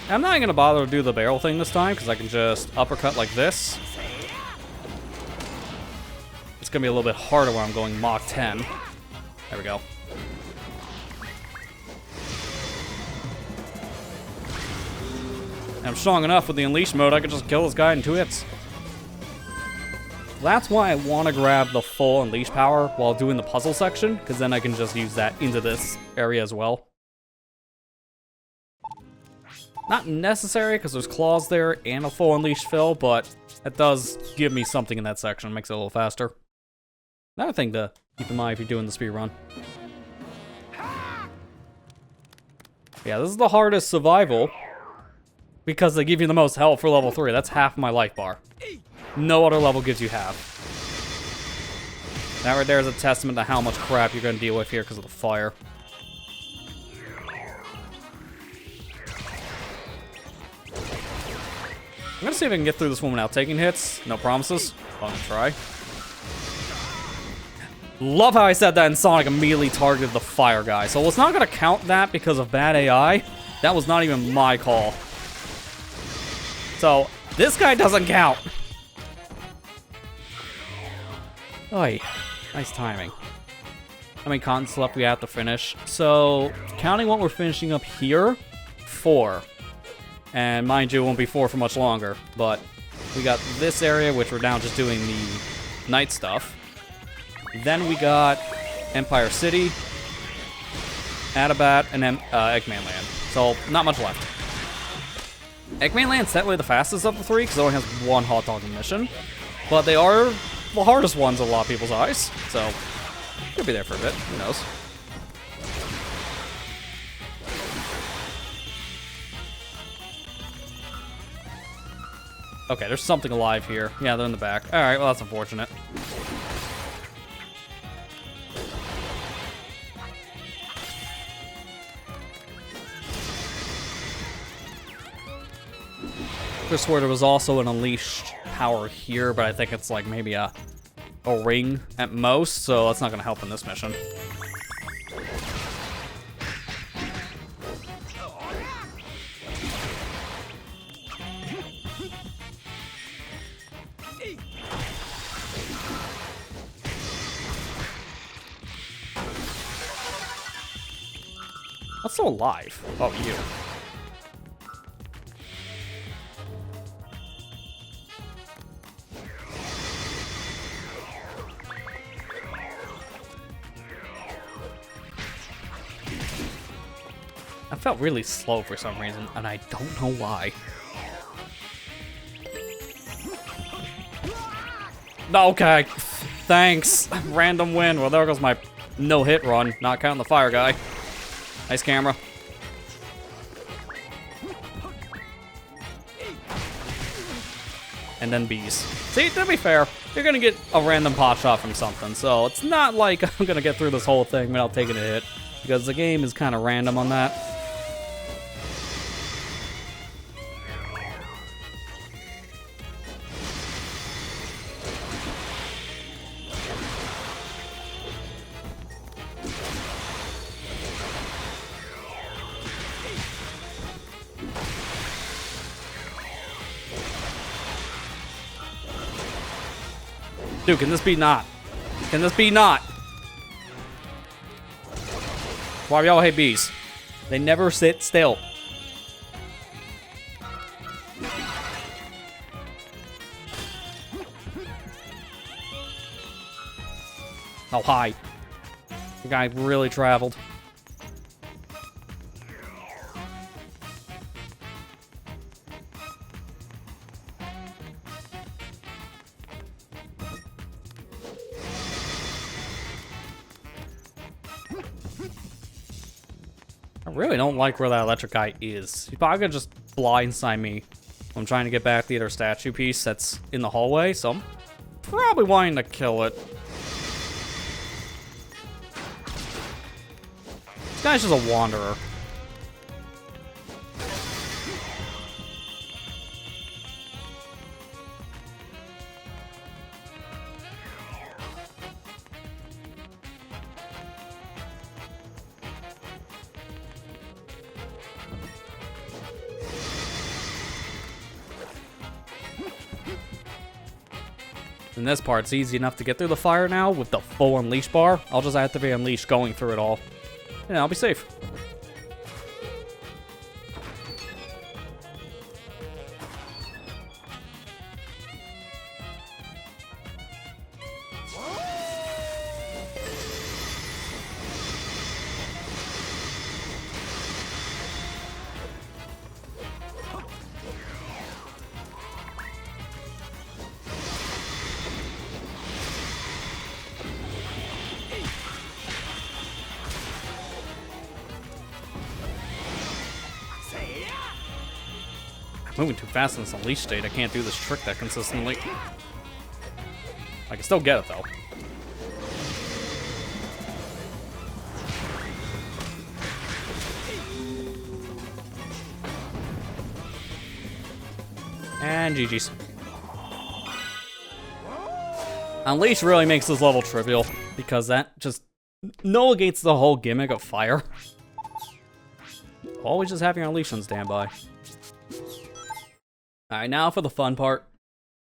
I'm not gonna bother to do the barrel thing this time, because I can just uppercut like this. It's gonna be a little bit harder when I'm going Mach 10. There we go. And I'm strong enough with the Unleash mode, I could just kill this guy in 2 hits. That's why I want to grab the full Unleash power while doing the puzzle section, because then I can just use that into this area as well. Not necessary, because there's claws there and a full Unleash fill, but it does give me something in that section. It makes it a little faster. Another thing to keep in mind if you're doing the speed run. Yeah, this is the hardest survival, because they give you the most health for level 3. That's half my life bar. No other level gives you half. That right there is a testament to how much crap you're going to deal with here because of the fire. I'm going to see if I can get through this one without taking hits. No promises. I'm going to try. Love how I said that and Sonic immediately targeted the fire guy. So it's not going to count that because of bad AI. That was not even my call. So this guy doesn't count. Oy, nice timing. How many continents left we have to finish? So, counting what we're finishing up here, 4. And mind you, it won't be 4 for much longer. But we got this area, which we're now just doing the night stuff. Then we got Empire City, Adabat, and then Eggman Land. So, not much left. Eggman Land's technically the fastest of the 3, because it only has 1 hot dog mission. But they are the hardest ones in a lot of people's eyes, so could be there for a bit, who knows. Okay, there's something alive here. Yeah, they're in the back. Alright, well that's unfortunate. could have swore there was also an unleashed power here, but I think it's like maybe a ring at most, so that's not going to help in this mission. That's still alive. Oh, you. I felt really slow for some reason, and I don't know why. Okay, thanks. Random win. Well, there goes my no-hit run, not counting the fire guy. Nice camera. And then bees. See, to be fair, you're gonna get a random pot shot from something, so it's not like I'm gonna get through this whole thing without taking a hit, because the game is kind of random on that. Dude, can this be not? Can this be not? Why do y'all hate bees? They never sit still. Oh, hi. The guy really traveled. I really don't like where that electric guy is. He's probably gonna just blindside me when I'm trying to get back the other statue piece that's in the hallway, so I'm probably wanting to kill it. This guy's just a wanderer. In this part, it's easy enough to get through the fire now with the full unleash bar. I'll just activate unleash going through it all. Yeah, I'll be safe. Moving too fast in this unleash state, I can't do this trick that consistently. I can still get it, though. And GG's. Unleash really makes this level trivial, because that just negates the whole gimmick of fire. Always just have your unleash on standby. Alright, now for the fun part.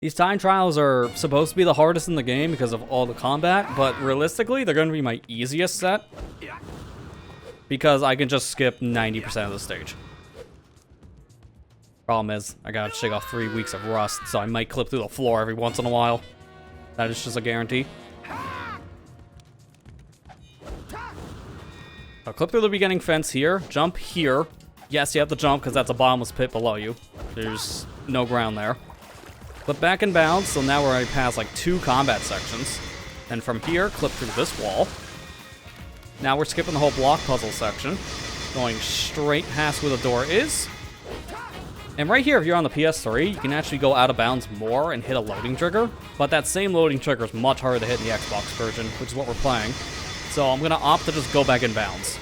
These time trials are supposed to be the hardest in the game because of all the combat, but realistically, they're going to be my easiest set. Because I can just skip 90% of the stage. Problem is, I gotta shake off 3 weeks of rust, so I might clip through the floor every once in a while. That is just a guarantee. I'll clip through the beginning fence here, jump here. Yes, you have to jump because that's a bottomless pit below you. There's no ground there. Clip back and bounce, so now we're already past like 2 combat sections. Then from here, clip through this wall. Now we're skipping the whole block puzzle section. Going straight past where the door is. And right here, if you're on the PS3, you can actually go out of bounds more and hit a loading trigger. But that same loading trigger is much harder to hit in the Xbox version, which is what we're playing. So I'm gonna opt to just go back in bounds.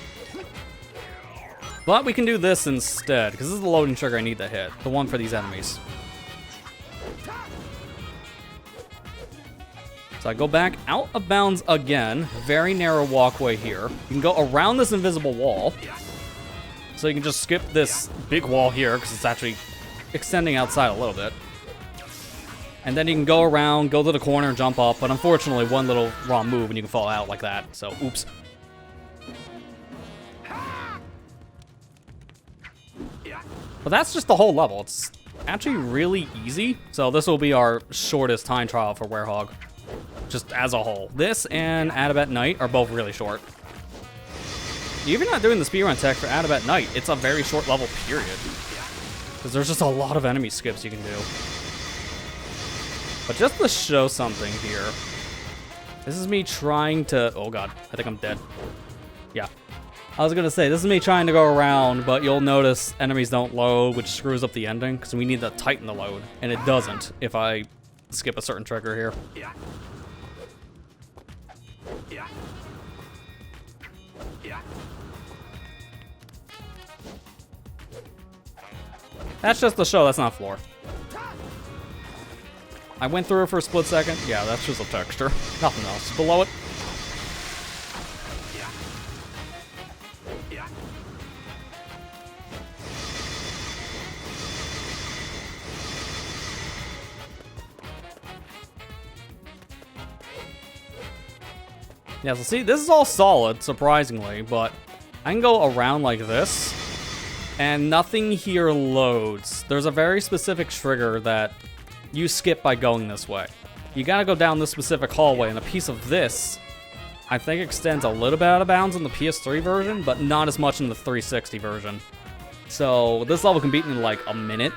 But we can do this instead, because this is the loading trigger I need to hit. The one for these enemies. So I go back out of bounds again. Very narrow walkway here. You can go around this invisible wall. So you can just skip this big wall here because it's actually extending outside a little bit. And then you can go around, go to the corner, and jump up. But unfortunately, one little wrong move and you can fall out like that. So, oops. But that's just the whole level. It's actually really easy. So this will be our shortest time trial for Werehog. Just as a whole. This and Adabat Night are both really short. Even not doing the speedrun tech for Adabat Night, it's a very short level period. Because there's just a lot of enemy skips you can do. But just to show something here, this is me trying to... Oh god, I think I'm dead. Yeah. I was gonna say, this is me trying to go around, but you'll notice enemies don't load, which screws up the ending, because we need to tighten the load, and it doesn't if I skip a certain trigger here. That's just the show, that's not floor. I went through it for a split second. Yeah, that's just a texture. Nothing else. Below it. Yeah, so see, this is all solid, surprisingly, but I can go around like this, and nothing here loads. There's a very specific trigger that you skip by going this way. You gotta go down this specific hallway, and a piece of this, I think, extends a little bit out of bounds in the PS3 version, but not as much in the 360 version. So this level can beat in like a minute,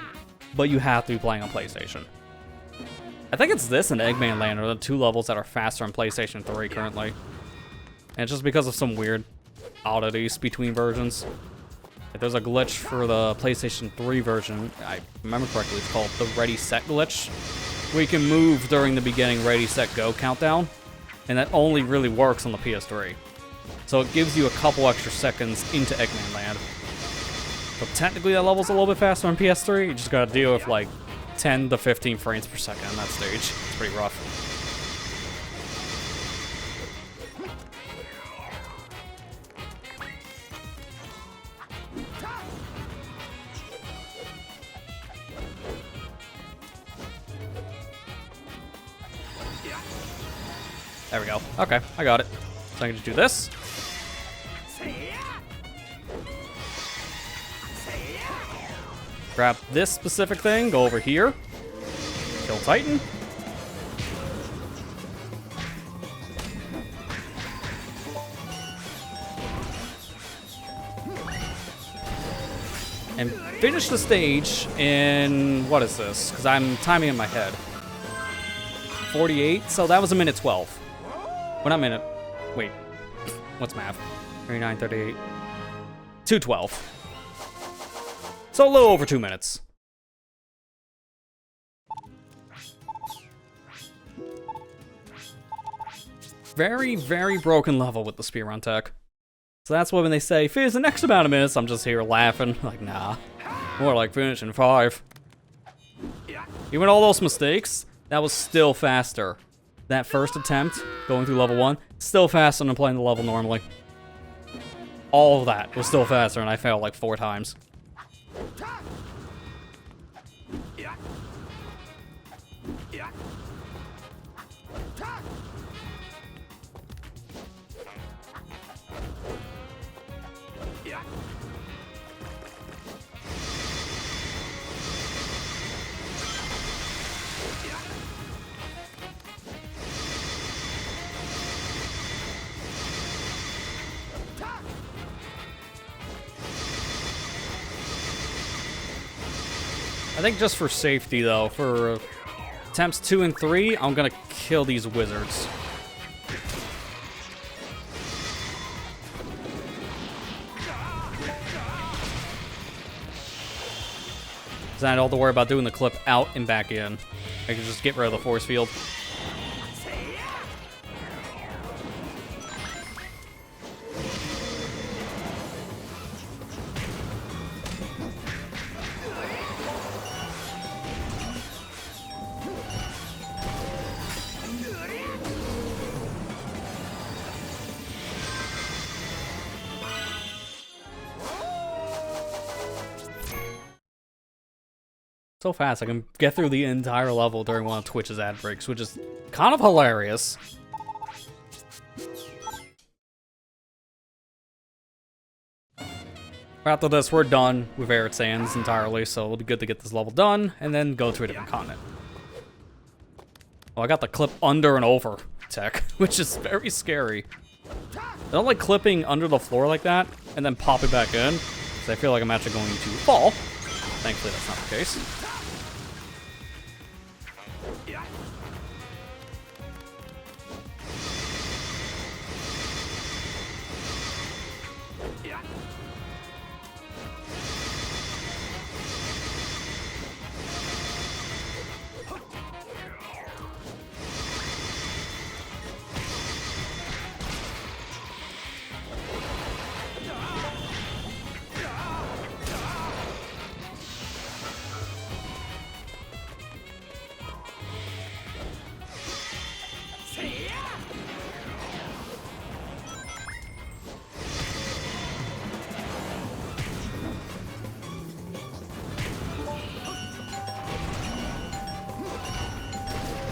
but you have to be playing on PlayStation. I think it's this and Eggman Land are the two levels that are faster on PlayStation 3 currently. And it's just because of some weird oddities between versions. If there's a glitch for the PlayStation 3 version, I remember correctly, it's called the Ready Set glitch, where you can move during the beginning Ready Set Go countdown, and that only really works on the PS3. So it gives you a couple extra seconds into Eggman Land. So technically that level's a little bit faster on PS3, you just gotta deal with like 10 to 15 frames per second on that stage. It's pretty rough. There we go. Okay, I got it. So I can just do this. Grab this specific thing, go over here. Kill Titan. And finish the stage in, what is this? Because I'm timing in my head. 48, so that was a minute 12. Well, not minute. Wait. What's math? 39, 38. 2:12. So a little over 2 minutes. Very, very broken level with the speedrun tech. So that's why when they say, finish the next amount of minutes, I'm just here laughing. Like, nah. More like finish in 5. Even all those mistakes, that was still faster. That first attempt, going through level 1, still faster than playing the level normally. All of that was still faster, and I failed like 4 times. I think just for safety, though, for attempts 2 and 3, I'm gonna kill these wizards. Because I don't have to worry about doing the clip out and back in. I can just get rid of the force field. So fast, I can get through the entire level during one of Twitch's ad breaks, which is kind of hilarious. After this, we're done with Arid Sands entirely, so it'll be good to get this level done, and then go to a different continent. Oh, I got the clip under and over tech, which is very scary. I don't like clipping under the floor like that, and then popping back in, because I feel like I'm actually going to fall. Thankfully, that's not the case.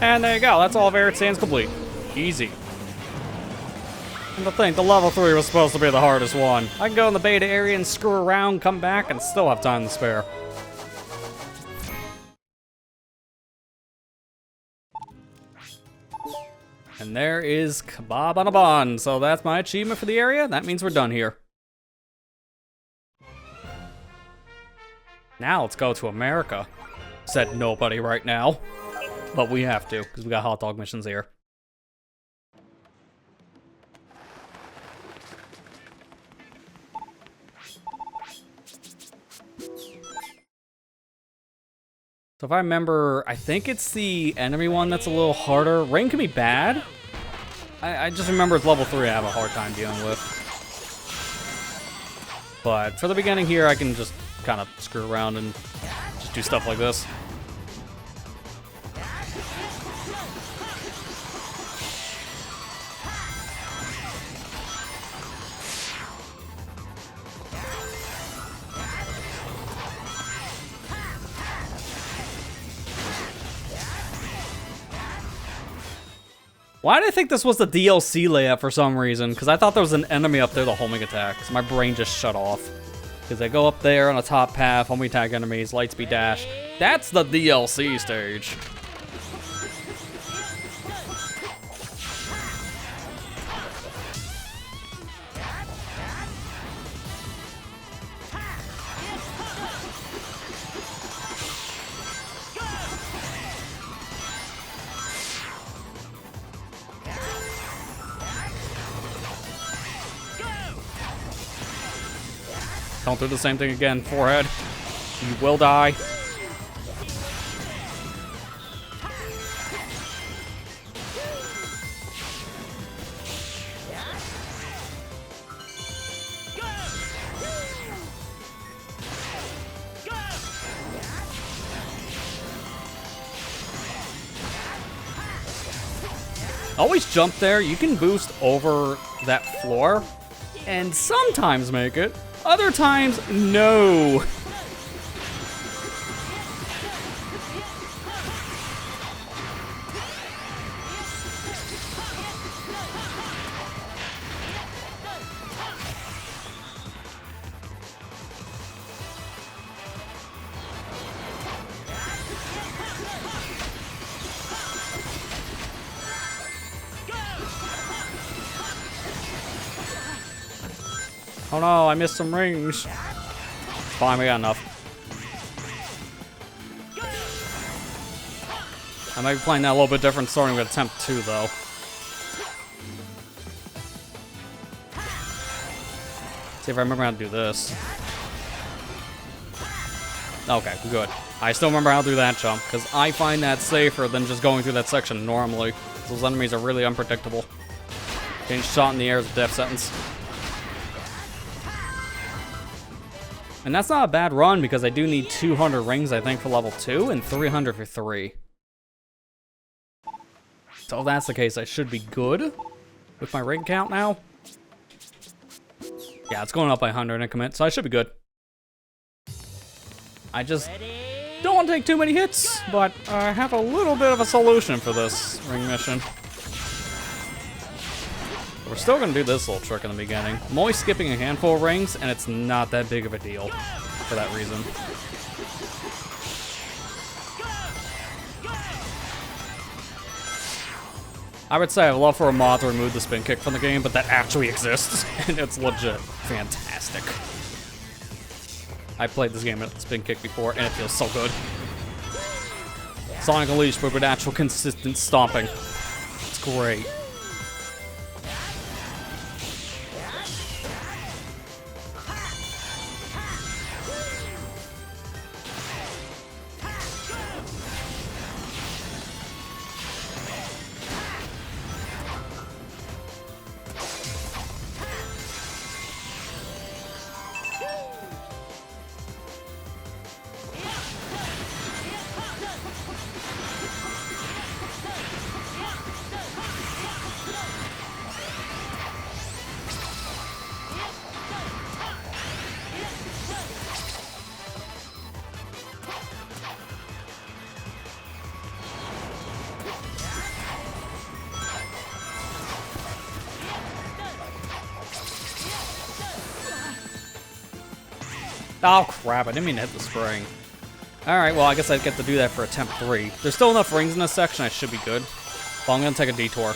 And there you go, that's all of Arid Sands complete. Easy. And to think, the level 3 was supposed to be the hardest one. I can go in the beta area and screw around, come back, and still have time to spare. And there is Kebab on a Bun. So that's my achievement for the area. That means we're done here. Now let's go to America. Said nobody right now. But we have to, because we got hot dog missions here. So if I remember, I think it's the enemy one that's a little harder. Rain can be bad. I just remember it's level 3 I have a hard time dealing with. But for the beginning here, I can just kind of screw around and just do stuff like this. Why did I think this was the DLC layout for some reason? Because I thought there was an enemy up there, the homing attack. So my brain just shut off. Because I go up there on a top path, homing attack enemies, light speed dash. That's the DLC stage. Don't do the same thing again, forehead. You will die. Always jump there. You can boost over that floor and sometimes make it. Other times, no. Oh no, I missed some rings. Fine, we got enough. I might be playing that a little bit different starting with attempt 2 though. See if I remember how to do this. Okay, good. I still remember how to do that jump, because I find that safer than just going through that section normally. Those enemies are really unpredictable. Getting shot in the air is a death sentence. And that's not a bad run, because I do need 200 rings, I think, for level 2, and 300 for 3. So if that's the case, I should be good with my ring count now. Yeah, it's going up by 100 in a commit, so I should be good. I just Don't want to take too many hits, but I have a little bit of a solution for this ring mission. We're still gonna do this little trick in the beginning. I'm only skipping a handful of rings, and it's not that big of a deal for that reason. I would say I would love for a mod to remove the spin kick from the game, but that actually exists, and it's legit fantastic. I played this game with the spin kick before, and it feels so good. Sonic Unleashed, but with actual consistent stomping. It's great. Oh crap, I didn't mean to hit the spring. Alright, well I guess I'd get to do that for attempt 3. There's still enough rings in this section, I should be good. Well, I'm gonna take a detour.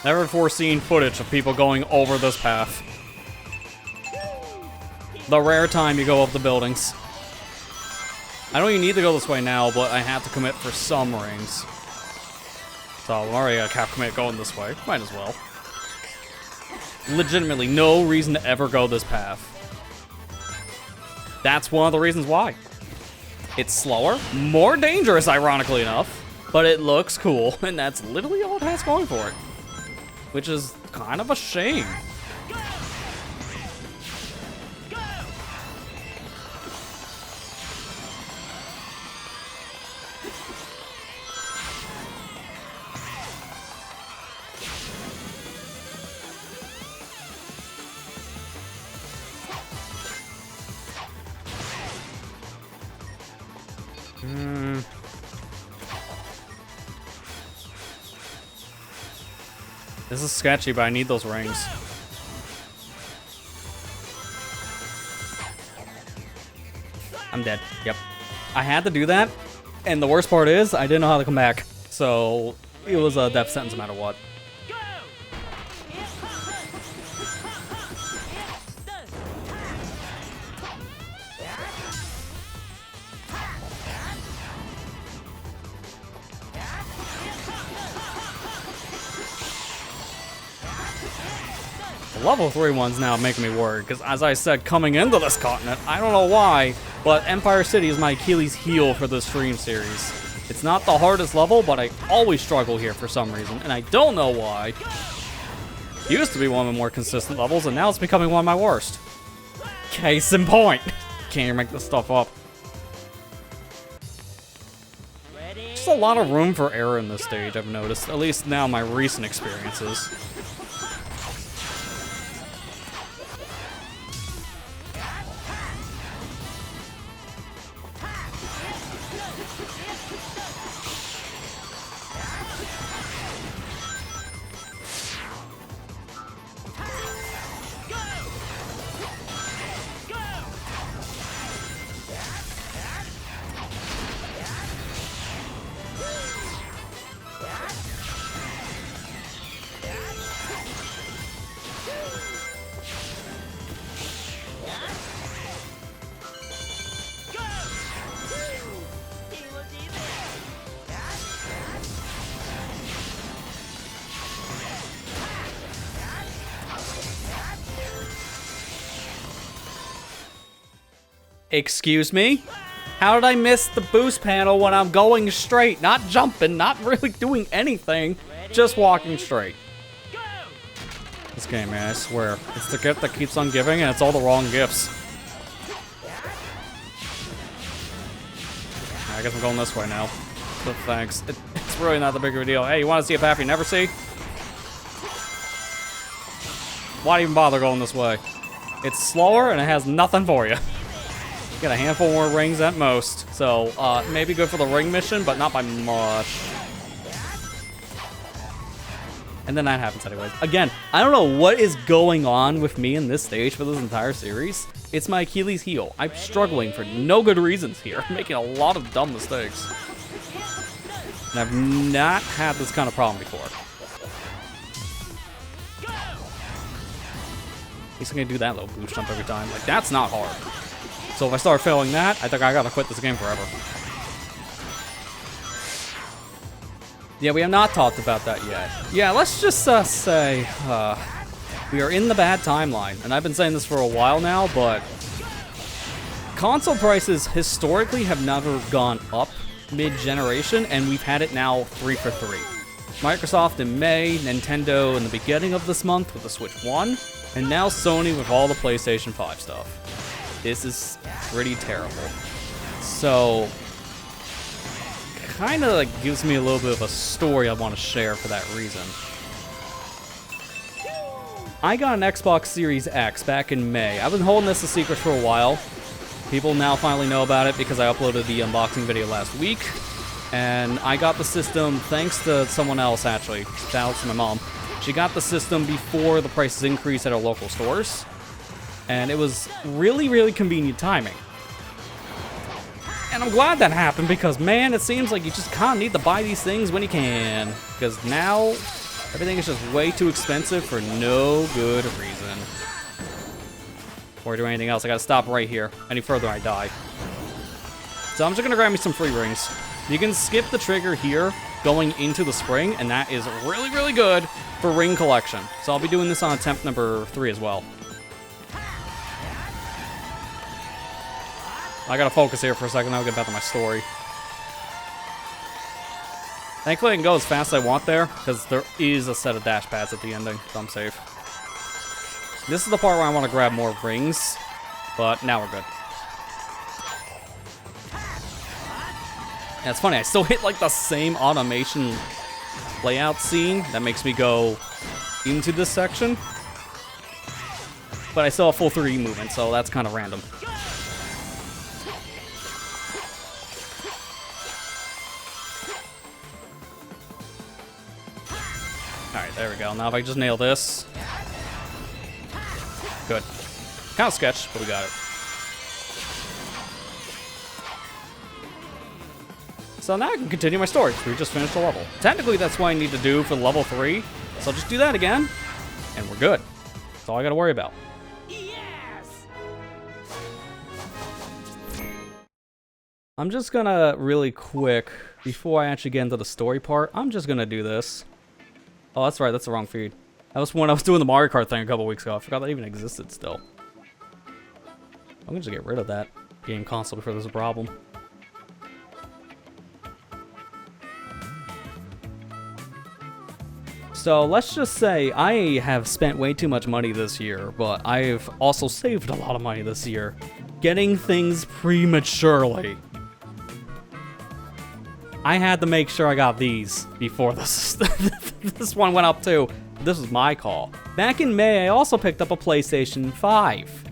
Never foreseen footage of people going over this path. The rare time you go up the buildings. I don't even need to go this way now, but I have to commit for some rings. So I'm already gonna cap commit going this way. Might as well. Legitimately, no reason to ever go this path. That's one of the reasons why. It's slower, more dangerous, ironically enough, but it looks cool, and that's literally all it has going for it. Which is kind of a shame. This is sketchy, but I need those rings. I'm dead. Yep. I had to do that, and the worst part is, I didn't know how to come back. So, it was a death sentence no matter what. Level 3 one's now making me worried, because as I said, coming into this continent, I don't know why, but Empire City is my Achilles heel for this stream series. It's not the hardest level, but I always struggle here for some reason, and I don't know why. It used to be one of the more consistent levels, and now it's becoming one of my worst. Case in point. Can't even make this stuff up. Just a lot of room for error in this stage, I've noticed, at least now in my recent experiences. Excuse me? How did I miss the boost panel when I'm going straight? Not jumping, not really doing anything, just walking straight. This game, man, I swear. It's the gift that keeps on giving, and it's all the wrong gifts. I guess I'm going this way now. So thanks. It's really not that big of a deal. Hey, you want to see a path you never see? Why even bother going this way? It's slower and it has nothing for you. Get a handful more rings at most. So, maybe good for the ring mission, but not by much. And then that happens anyways. Again, I don't know what is going on with me in this stage for this entire series. It's my Achilles heel. I'm struggling for no good reasons here. I'm making a lot of dumb mistakes. And I've not had this kind of problem before. He's gonna do that little boost jump every time. Like, that's not hard. So if I start failing that, I think I gotta quit this game forever. Yeah, we have not talked about that yet. Yeah, let's just say we are in the bad timeline. And I've been saying this for a while now, but console prices historically have never gone up mid-generation, and we've had it now 3 for 3. Microsoft in May, Nintendo in the beginning of this month with the Switch 1, and now Sony with all the PlayStation 5 stuff. This is pretty terrible. So, kind of like gives me a little bit of a story I want to share for that reason. I got an Xbox Series X back in May. I've been holding this a secret for a while. People now finally know about it because I uploaded the unboxing video last week. And I got the system thanks to someone else, actually. Shout out to my mom. She got the system before the prices increased at our local stores. And it was really, really convenient timing. And I'm glad that happened because, man, it seems like you just kind of need to buy these things when you can. Because now, everything is just way too expensive for no good reason. Or do anything else. I gotta stop right here. Any further, I die. So I'm just gonna grab me some free rings. You can skip the trigger here going into the spring, and that is really, really good for ring collection. So I'll be doing this on attempt number 3 as well. I gotta focus here for a second, I'll get back to my story. Thankfully I can go as fast as I want there, because there is a set of dash pads at the ending, so I'm safe. This is the part where I want to grab more rings, but now we're good. Yeah, it's funny, I still hit like the same automation layout scene that makes me go into this section. But I still have full 3D movement, so that's kind of random. Alright, there we go. Now if I just nail this. Good. Kind of sketch, but we got it. So now I can continue my story. We just finished the level. Technically, that's what I need to do for level 3. So I'll just do that again, and we're good. That's all I gotta worry about. Yes! I'm just gonna really quick, before I actually get into the story part, I'm just gonna do this. Oh, that's right, that's the wrong feed. That was when I was doing the Mario Kart thing a couple weeks ago. I forgot that even existed still. I'm gonna just get rid of that game console before there's a problem. So let's just say I have spent way too much money this year, but I've also saved a lot of money this year. Getting things prematurely. I had to make sure I got these before this, this one went up too. This was my call. Back in May, I also picked up a PlayStation 5.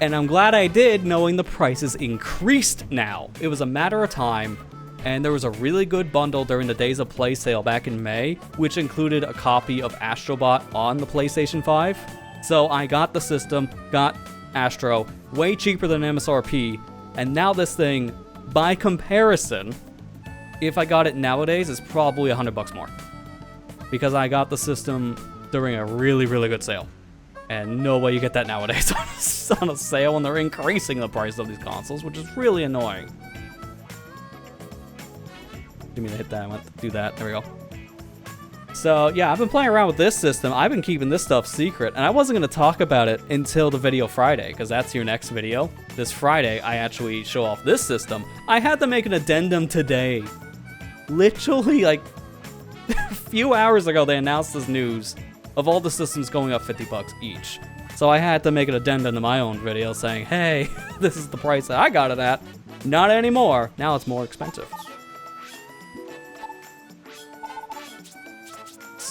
And I'm glad I did, knowing the prices increased now. It was a matter of time, and there was a really good bundle during the Days of Play sale back in May, which included a copy of Astrobot on the PlayStation 5. So I got the system, got Astro, way cheaper than MSRP, and now this thing, by comparison, if I got it nowadays, is probably $100 more. Because I got the system during a really, really good sale. And no way you get that nowadays on a sale, and they're increasing the price of these consoles, which is really annoying. Didn't mean to hit that, I went to do that, there we go. So yeah, I've been playing around with this system. I've been keeping this stuff secret, and I wasn't going to talk about it until the video Friday, because that's your next video. This Friday, I actually show off this system. I had to make an addendum today. Literally, like, a few hours ago, they announced this news of all the systems going up $50 each. So I had to make an addendum to my own video saying, hey, this is the price that I got it at. Not anymore. Now it's more expensive.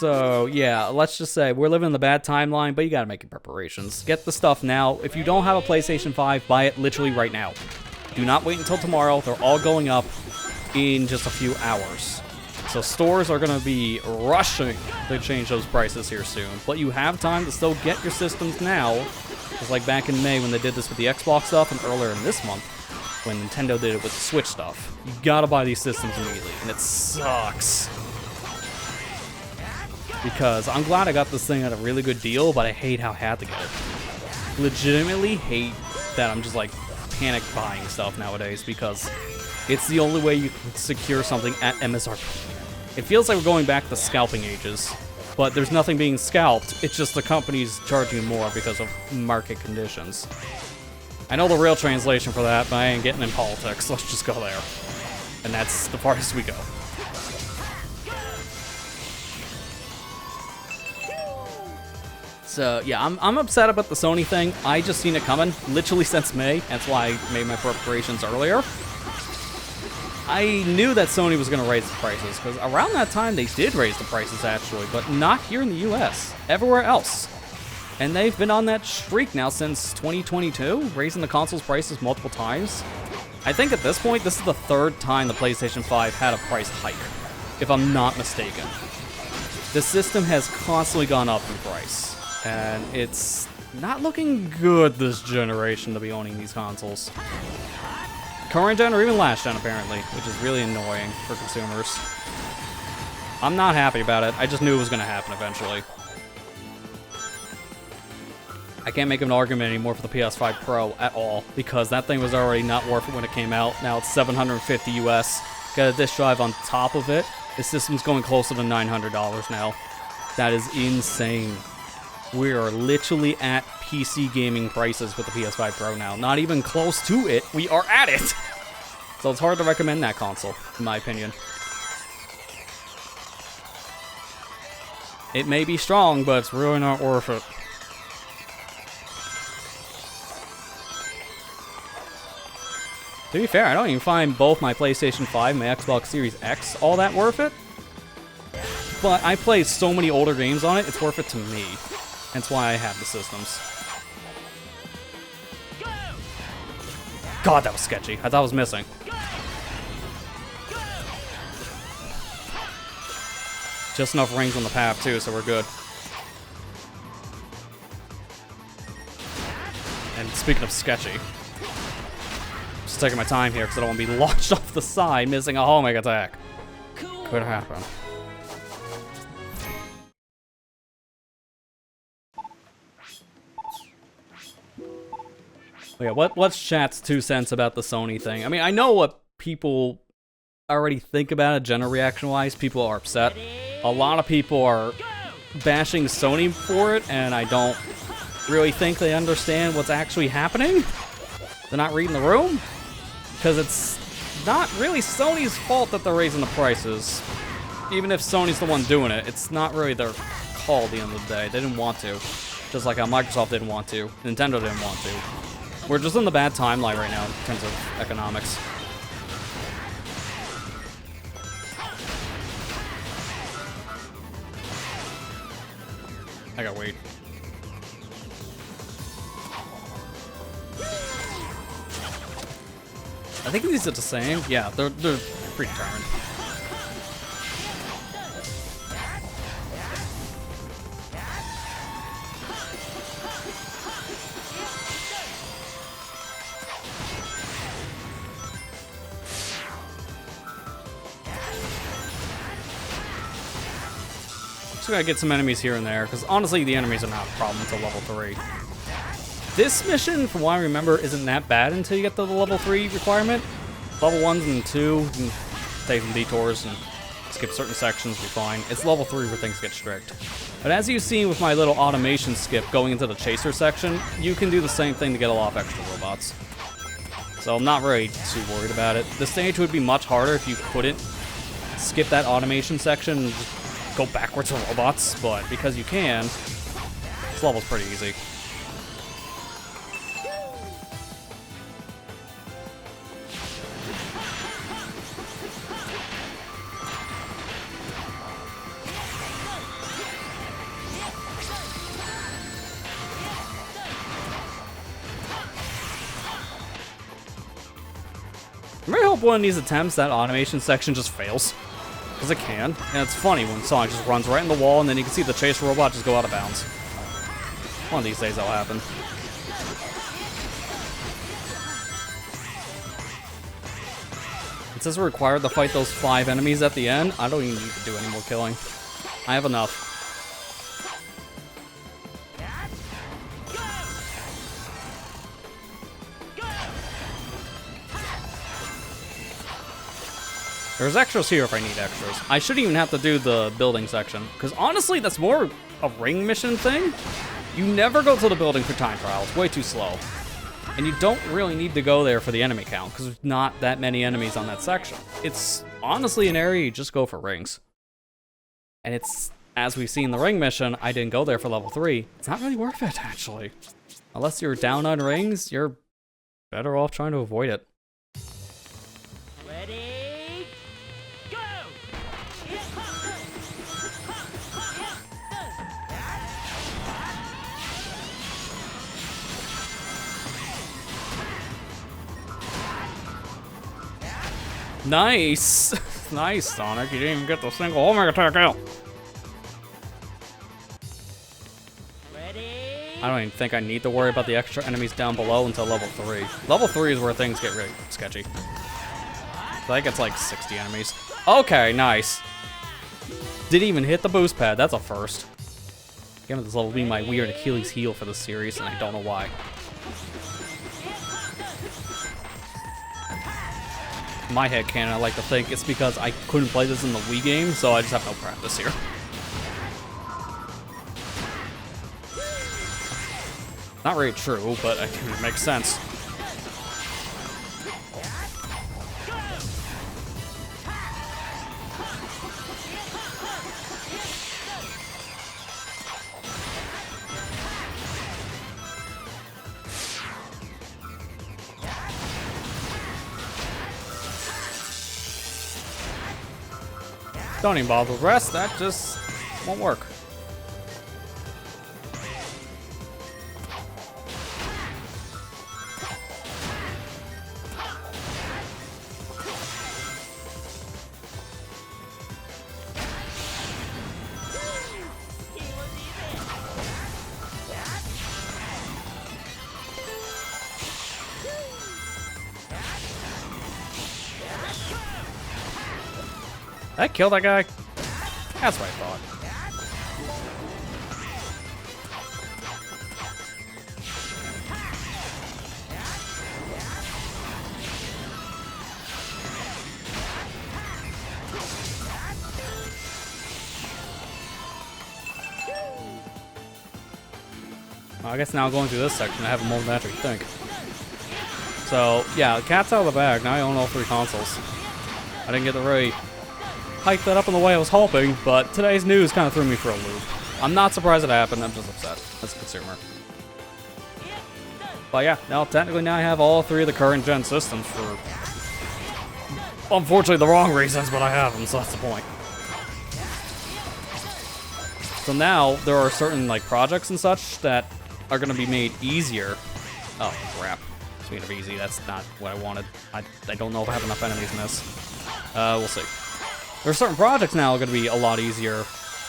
So, yeah, let's just say we're living in the bad timeline, but you gotta make your preparations. Get the stuff now. If you don't have a PlayStation 5, buy it literally right now. Do not wait until tomorrow. They're all going up in just a few hours. So stores are gonna be rushing to change those prices here soon. But you have time to still get your systems now. Just like back in May when they did this with the Xbox stuff, and earlier in this month when Nintendo did it with the Switch stuff. You gotta buy these systems immediately, and it sucks. Because I'm glad I got this thing at a really good deal, but I hate how I had to get it. Legitimately hate that I'm just like panic buying stuff nowadays, because it's the only way you can secure something at MSRP. It feels like we're going back to scalping ages, but there's nothing being scalped, it's just the companies charging more because of market conditions. I know the real translation for that, but I ain't getting in politics, let's just go there. And that's the farthest we go. So, yeah, I'm upset about the Sony thing. I just seen it coming, literally since May. That's why I made my preparations earlier. I knew that Sony was going to raise the prices, because around that time they did raise the prices, actually, but not here in the US. Everywhere else. And they've been on that streak now since 2022, raising the console's prices multiple times. I think at this point, this is the third time the PlayStation 5 had a price hike, if I'm not mistaken. The system has constantly gone up in price. And it's not looking good this generation to be owning these consoles. Current gen or even last gen, apparently, which is really annoying for consumers. I'm not happy about it. I just knew it was going to happen eventually. I can't make an argument anymore for the PS5 Pro at all, because that thing was already not worth it when it came out. Now it's $750 US. Got a disk drive on top of it. The system's going closer to $900 now. That is insane. We are literally at PC gaming prices with the PS5 Pro now. Not even close to it. We are at it. So it's hard to recommend that console, in my opinion. It may be strong, but it's really not worth it. To be fair, I don't even find both my PlayStation 5 and my Xbox Series X all that worth it. But I play so many older games on it, it's worth it to me. That's why I have the systems. God, that was sketchy. I thought I was missing. Just enough rings on the path, too, so we're good. And speaking of sketchy, just taking my time here because I don't want to be launched off the side, missing a homing attack. Could happen. Yeah, what's chat's 2 cents about the Sony thing? I mean, I know what people already think about it, general reaction-wise. People are upset. A lot of people are bashing Sony for it, and I don't really think they understand what's actually happening. They're not reading the room, because it's not really Sony's fault that they're raising the prices. Even if Sony's the one doing it, it's not really their call at the end of the day. They didn't want to. Just like how Microsoft didn't want to. Nintendo didn't want to. We're just in the bad timeline right now in terms of economics. I gotta wait. I think these are the same. Yeah, they're predetermined. Gotta get some enemies here and there, because honestly the enemies are not a problem until level 3. This mission, from what I remember, isn't that bad until you get to the level 3 requirement. Level 1 and 2, you can take some detours and skip certain sections, be fine. It's level 3 where things get strict. But as you've seen with my little automation skip going into the chaser section, you can do the same thing to get a lot of extra robots. So I'm not really too worried about it. The stage would be much harder if you couldn't skip that automation section and just go backwards on robots, but because you can, this level's pretty easy. I really hope one of these attempts, that automation section just fails. Because it can. And it's funny when Sonic just runs right in the wall and then you can see the chase robot just go out of bounds. One of these days that'll happen. It says we're required to fight those 5 enemies at the end. I don't even need to do any more killing. I have enough. There's extras here if I need extras. I shouldn't even have to do the building section, because honestly, that's more a ring mission thing. You never go to the building for time trial. It's way too slow. And you don't really need to go there for the enemy count, because there's not that many enemies on that section. It's honestly an area you just go for rings. And it's, as we've seen in the ring mission, I didn't go there for level 3. It's not really worth it, actually. Unless you're down on rings, you're better off trying to avoid it. Ready? Go! Nice! Nice, Sonic. You didn't even get the single Omega attack out. I don't even think I need to worry about the extra enemies down below until level 3. Level 3 is where things get really sketchy. I think it's like 60 enemies. Okay, nice. Didn't even hit the boost pad. That's a first. Again, this level being my weird Achilles heel for this series, and I don't know why. In my head canon, I like to think it's because I couldn't play this in the Wii game, so I just have no practice here. Not really true, but I think it makes sense. Don't even bother with the rest, that just won't work. Did I kill that guy? That's what I thought. Well, I guess now going through this section, I have more than I actually think. So, yeah, the cat's out of the bag. Now I own all 3 consoles. I didn't get to really hype that up in the way I was hoping, but today's news kind of threw me for a loop. I'm not surprised it happened, I'm just upset as a consumer. But yeah, now technically now I have all 3 of the current gen systems for, unfortunately, the wrong reasons, but I have them, so that's the point. So now there are certain like projects and such that are going to be made easier. Oh crap! Speaking of easy, that's not what I wanted. I don't know if I have enough enemies in this. We'll see. There are certain projects now going to be a lot easier,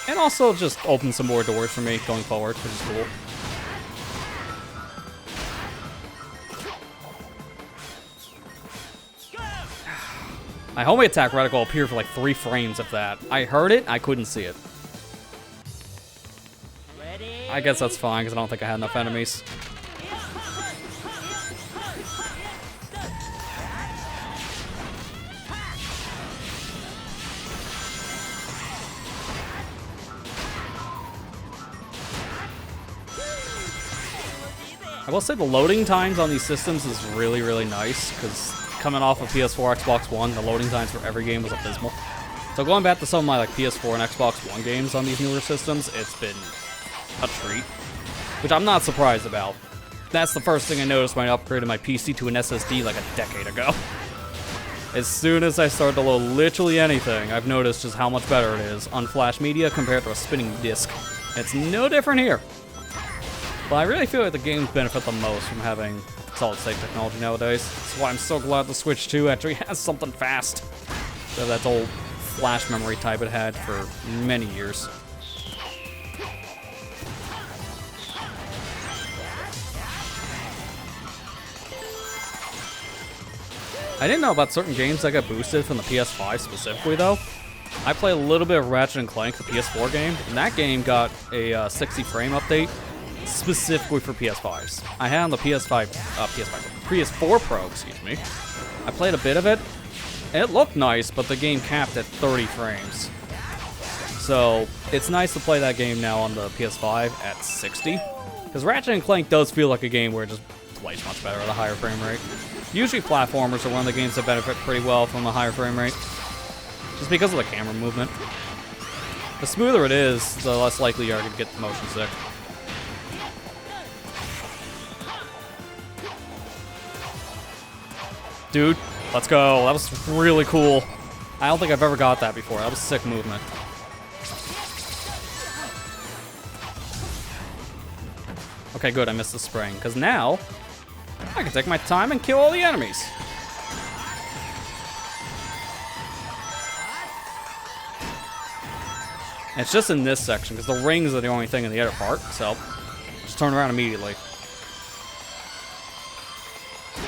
and also just open some more doors for me going forward, which is cool. My homing attack reticle appeared for like 3 frames of that. I heard it, I couldn't see it. I guess that's fine, because I don't think I had enough enemies. I will say the loading times on these systems is really, really nice, because coming off of PS4, Xbox One, the loading times for every game was abysmal. So going back to some of my like PS4 and Xbox One games on these newer systems, it's been a treat, which I'm not surprised about. That's the first thing I noticed when I upgraded my PC to an SSD like a decade ago. As soon as I started to load literally anything, I've noticed just how much better it is on flash media compared to a spinning disc. It's no different here. But I really feel like the games benefit the most from having solid state technology nowadays. That's why I'm so glad the Switch 2 actually has something fast. So that old flash memory type it had for many years. I didn't know about certain games that got boosted from the PS5 specifically, though. I played a little bit of Ratchet & Clank, the PS4 game, and that game got a 60 frame update specifically for PS5s. I had on the PS4 Pro, excuse me. I played a bit of it, and it looked nice, but the game capped at 30 frames. So it's nice to play that game now on the PS5 at 60, because Ratchet & Clank does feel like a game where it just plays much better at a higher frame rate. Usually platformers are one of the games that benefit pretty well from a higher frame rate, just because of the camera movement. The smoother it is, the less likely you are to get motion sick. Dude, let's go. That was really cool. I don't think I've ever got that before. That was sick movement. Okay, good. I missed the spring, because now I can take my time and kill all the enemies. And it's just in this section, because the rings are the only thing in the other part, so just turn around immediately.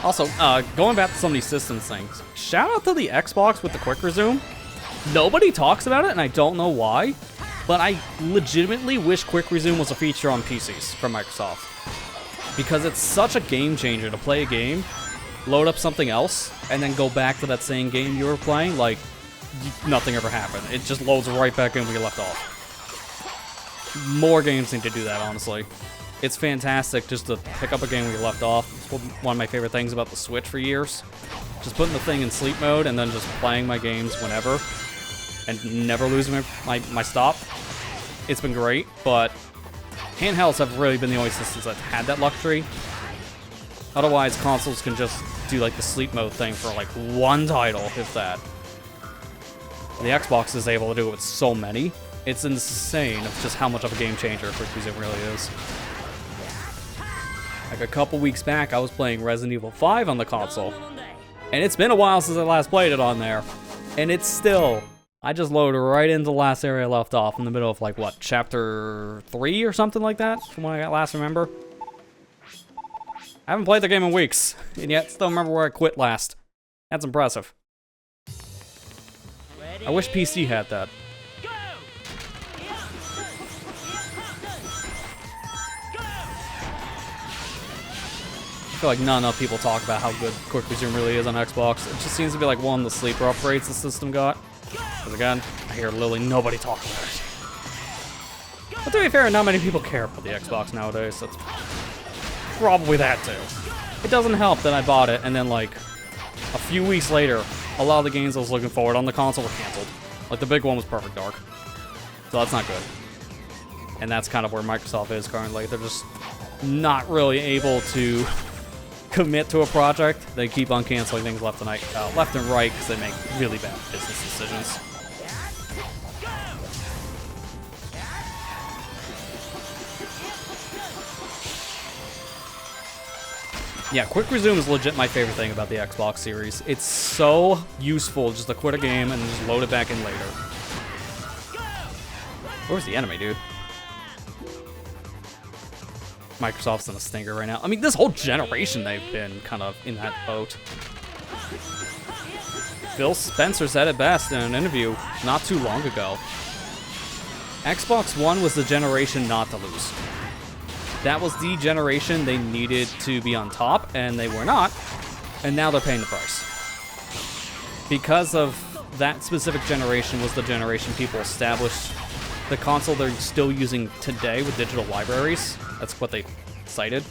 Also, going back to some of these systems things, shout out to the Xbox with the quick resume. Nobody talks about it, and I don't know why, but I legitimately wish quick resume was a feature on PCs from Microsoft. Because it's such a game changer to play a game, load up something else, and then go back to that same game you were playing like nothing ever happened. It just loads right back in where you left off. More games need to do that, honestly. It's fantastic just to pick up a game where you left off. It's one of my favorite things about the Switch for years. Just putting the thing in sleep mode and then just playing my games whenever and never losing my stop. It's been great, but handhelds have really been the only systems that had that luxury. Otherwise, consoles can just do like the sleep mode thing for like one title, if that. The Xbox is able to do it with so many. It's insane of just how much of a game changer Quick Resume really is. Like a couple weeks back, I was playing Resident Evil 5 on the console. And it's been a while since I last played it on there. And it's still, I just loaded right into the last area I left off in the middle of like, what, chapter 3 or something like that? From when I last remember. I haven't played the game in weeks, and yet still remember where I quit last. That's impressive. I wish PC had that. I feel like not enough people talk about how good Quick Resume really is on Xbox. It just seems to be like one of the sleeper upgrades the system got. Because again, I hear literally nobody talk about it. But to be fair, not many people care about the Xbox nowadays. So that's probably that too. It doesn't help that I bought it and then like a few weeks later, a lot of the games I was looking forward on the console were canceled. Like the big one was Perfect Dark. So that's not good. And that's kind of where Microsoft is currently. They're just not really able to commit to a project. They keep on canceling things left and right because they make really bad business decisions. Yeah, Quick Resume is legit my favorite thing about the Xbox series. It's so useful just to quit a game and just load it back in later. Where's the enemy, dude? Microsoft's in a stinker right now. I mean, this whole generation they've been kind of in that boat. Phil Spencer said it best in an interview not too long ago. Xbox One was the generation not to lose. That was the generation they needed to be on top, and they were not, and now they're paying the price. Because of that specific generation was the generation people established the console they're still using today with digital libraries. That's what they cited.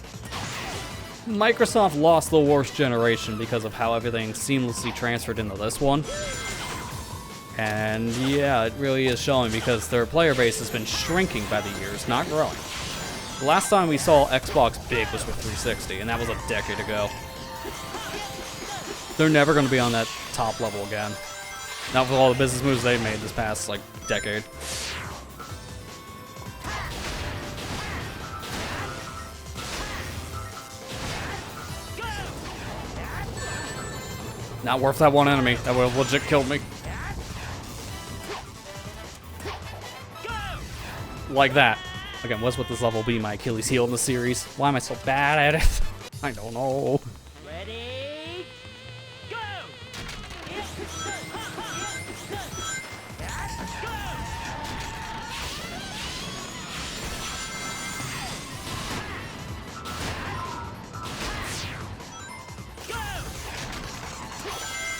Microsoft lost the worst generation because of how everything seamlessly transferred into this one. And yeah, it really is showing because their player base has been shrinking by the years, not growing. The last time we saw Xbox big was with 360, and that was a decade ago. They're never going to be on that top level again. Not with all the business moves they've made this past, like, decade. Not worth that one enemy. That would have legit killed me. Like that. Again, what's with this level be my Achilles heel in the series? Why am I so bad at it? I don't know. Ready, go!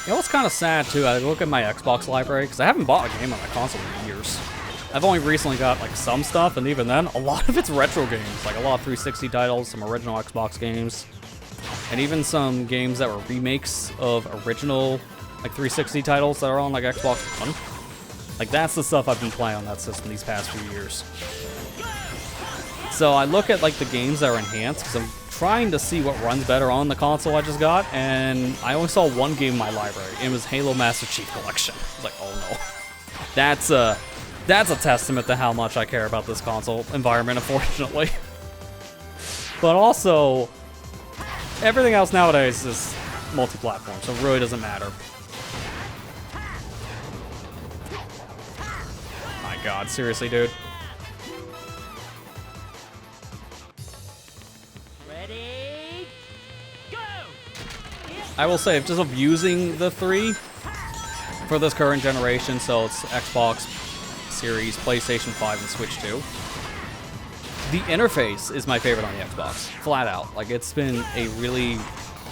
You know what's kind of sad too? I look at my Xbox library because I haven't bought a game on my console in years. I've only recently got like some stuff, and even then, a lot of it's retro games. Like a lot of 360 titles, some original Xbox games, and even some games that were remakes of original like 360 titles that are on like Xbox One. Like that's the stuff I've been playing on that system these past few years. So I look at like the games that are enhanced because I'm trying to see what runs better on the console I just got, and I only saw one game in my library. It was Halo Master Chief Collection. I was like, oh no. That's a testament to how much I care about this console environment, unfortunately. But also, everything else nowadays is multi-platform, so it really doesn't matter. My god, seriously, dude. Ready, go! I will say, just of using the 3 for this current generation, so it's Xbox Series, PlayStation 5, and Switch 2. The interface is my favorite on the Xbox, flat out. Like, it's been a really,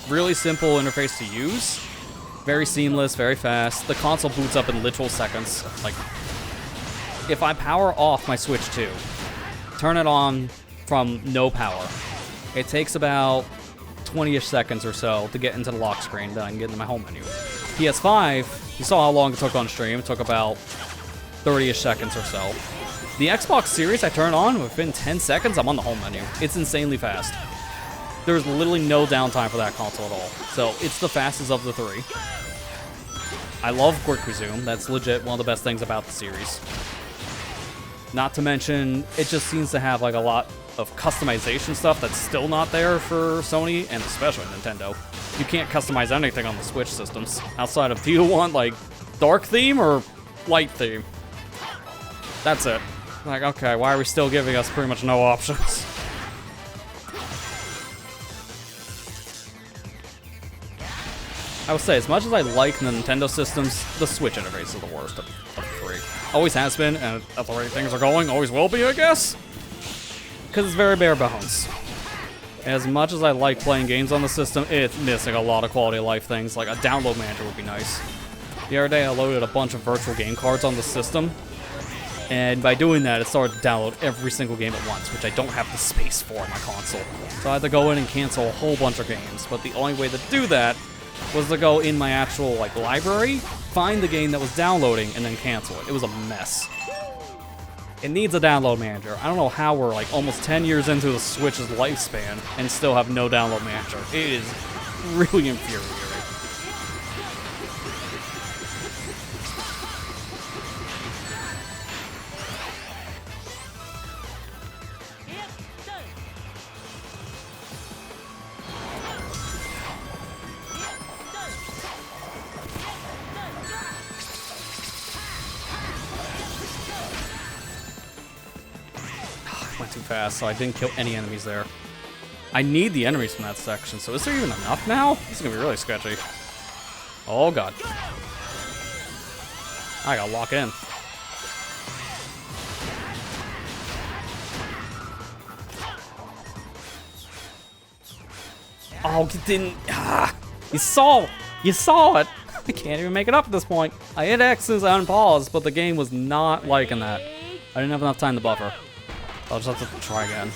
really simple interface to use. Very seamless, very fast. The console boots up in literal seconds. Like, if I power off my Switch 2, turn it on from no power, it takes about 20-ish seconds or so to get into the lock screen, then I can get into my home menu. PS5, you saw how long it took on stream. It took about 30-ish seconds or so. The Xbox Series, I turn on, within 10 seconds, I'm on the home menu. It's insanely fast. There's literally no downtime for that console at all. So, it's the fastest of the 3. I love Quick Resume. That's legit one of the best things about the series. Not to mention, it just seems to have like a lot of customization stuff that's still not there for Sony, and especially Nintendo. You can't customize anything on the Switch systems, outside of, do you want like dark theme or light theme? That's it. Like, okay, why are we still giving us pretty much no options? I would say, as much as I like the Nintendo systems, the Switch interface is the worst of the 3. Always has been, and that's the way things are going, always will be, I guess. Because it's very bare bones. As much as I like playing games on the system, it's missing a lot of quality of life things. Like, a download manager would be nice. The other day, I loaded a bunch of virtual game cards on the system, and by doing that, it started to download every single game at once, which I don't have the space for on my console. So I had to go in and cancel a whole bunch of games, but the only way to do that was to go in my actual like library, find the game that was downloading, and then cancel it. It was a mess. It needs a download manager. I don't know how we're like almost 10 years into the Switch's lifespan and still have no download manager. It is really infuriating. Went too fast, so I didn't kill any enemies there. I need the enemies from that section, so is there even enough now? This is gonna be really sketchy. Oh god. I gotta lock in. Oh, you didn't. Ah, you saw it. I can't even make it up at this point. I hit X's and unpaused, but the game was not liking that. I didn't have enough time to buffer. I'll just have to try again.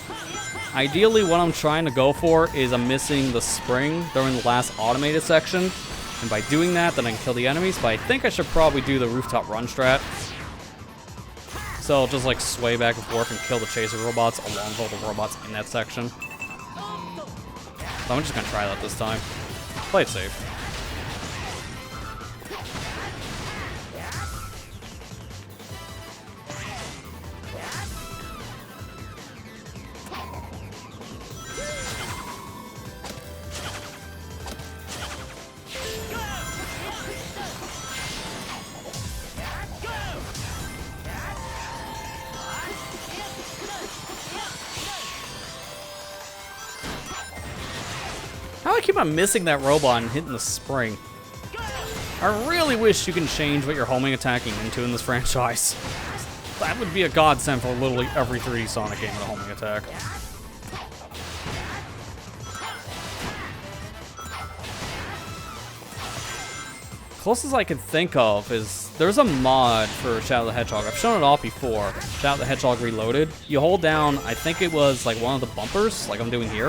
Ideally, what I'm trying to go for is I'm missing the spring during the last automated section. And by doing that, then I can kill the enemies. But I think I should probably do the rooftop run strat. So I'll just like sway back and forth and kill the chaser robots along with all the robots in that section. So I'm just gonna try that this time. Play it safe. keep on missing that robot and hitting the spring. I really wish you can change what you're homing attacking into in this franchise. That would be a godsend for literally every 3D Sonic game with a homing attack. Closest I can think of is there's a mod for Shadow the Hedgehog. I've shown it off before. Shadow the Hedgehog Reloaded. You hold down, I think it was like one of the bumpers, like I'm doing here,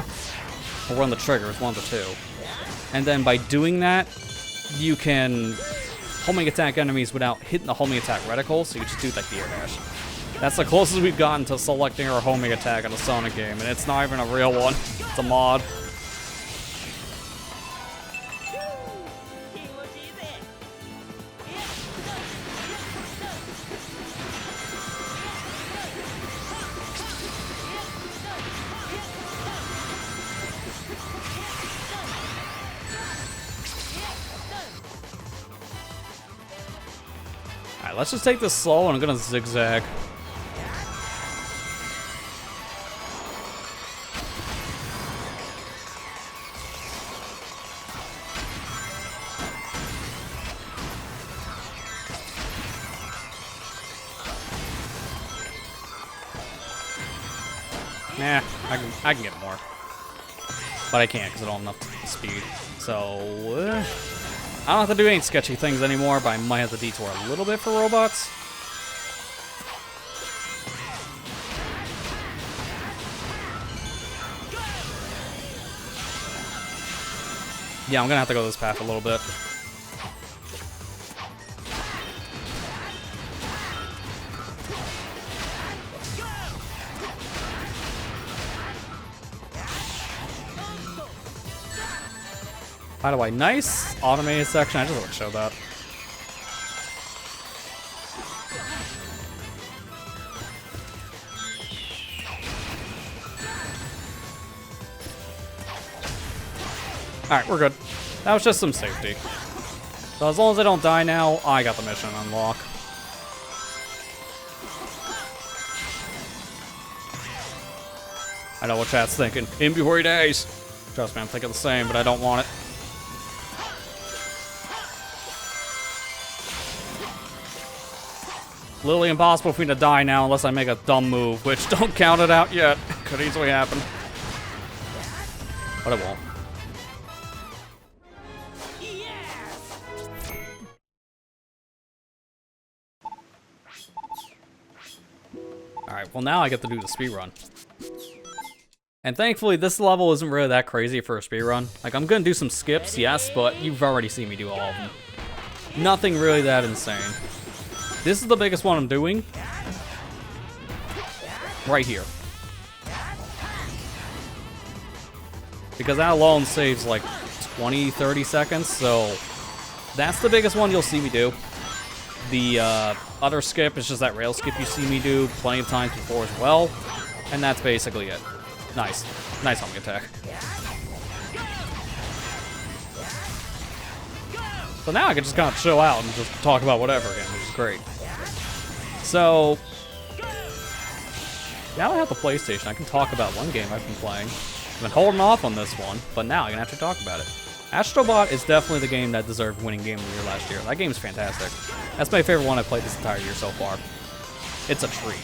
or one of the triggers, one of the two. And then by doing that, you can homing attack enemies without hitting the homing attack reticle, so you just do like the air dash. That's the closest we've gotten to selecting our homing attack in a Sonic game, and it's not even a real one. It's a mod. Alright, let's just take this slow, and I'm gonna zigzag. Nah, I can get more. But I can't because I don't have enough speed. So, I don't have to do any sketchy things anymore, but I might have to detour a little bit for robots. Yeah, I'm gonna have to go this path a little bit. By the way, nice automated section. I just want to show that. Alright, we're good. That was just some safety. So as long as I don't die now, I got the mission unlock. I know what chat's thinking. In before he dies. Trust me, I'm thinking the same, but I don't want it. Literally impossible for me to die now unless I make a dumb move, which don't count it out yet. Could easily happen. But it won't. Alright, well now I get to do the speedrun. And thankfully this level isn't really that crazy for a speedrun. Like, I'm gonna do some skips, yes, but you've already seen me do all of them. Nothing really that insane. This is the biggest one I'm doing. Right here. Because that alone saves like 20, 30 seconds, so that's the biggest one you'll see me do. The other skip is just that rail skip you see me do plenty of times before as well. And that's basically it. Nice. Nice homing attack. So now I can just kind of chill out and just talk about whatever again, which is great. So, now I have the PlayStation, I can talk about one game I've been playing. I've been holding off on this one, but now I can actually talk about it. Astrobot is definitely the game that deserved winning Game of the Year last year. That game's fantastic. That's my favorite one I've played this entire year so far. It's a treat.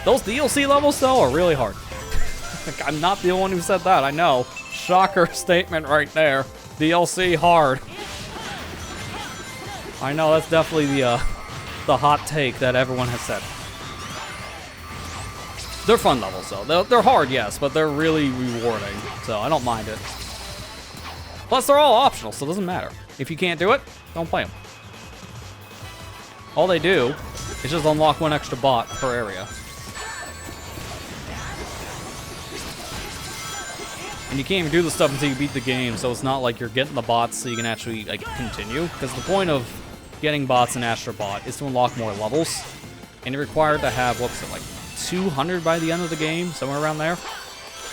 Those DLC levels, though, are really hard. I'm not the only one who said that, I know. Shocker statement right there. DLC hard. I know, that's definitely the hot take that everyone has said. They're fun levels, though. They're hard, yes, but they're really rewarding, so I don't mind it. Plus, they're all optional, so it doesn't matter. If you can't do it, don't play them. All they do is just unlock one extra bot per area. And you can't even do the stuff until you beat the game, so it's not like you're getting the bots so you can actually like continue. Because the point of getting bots in Astrobot is to unlock more levels. And you're required to have, what's it, like 200 by the end of the game, somewhere around there.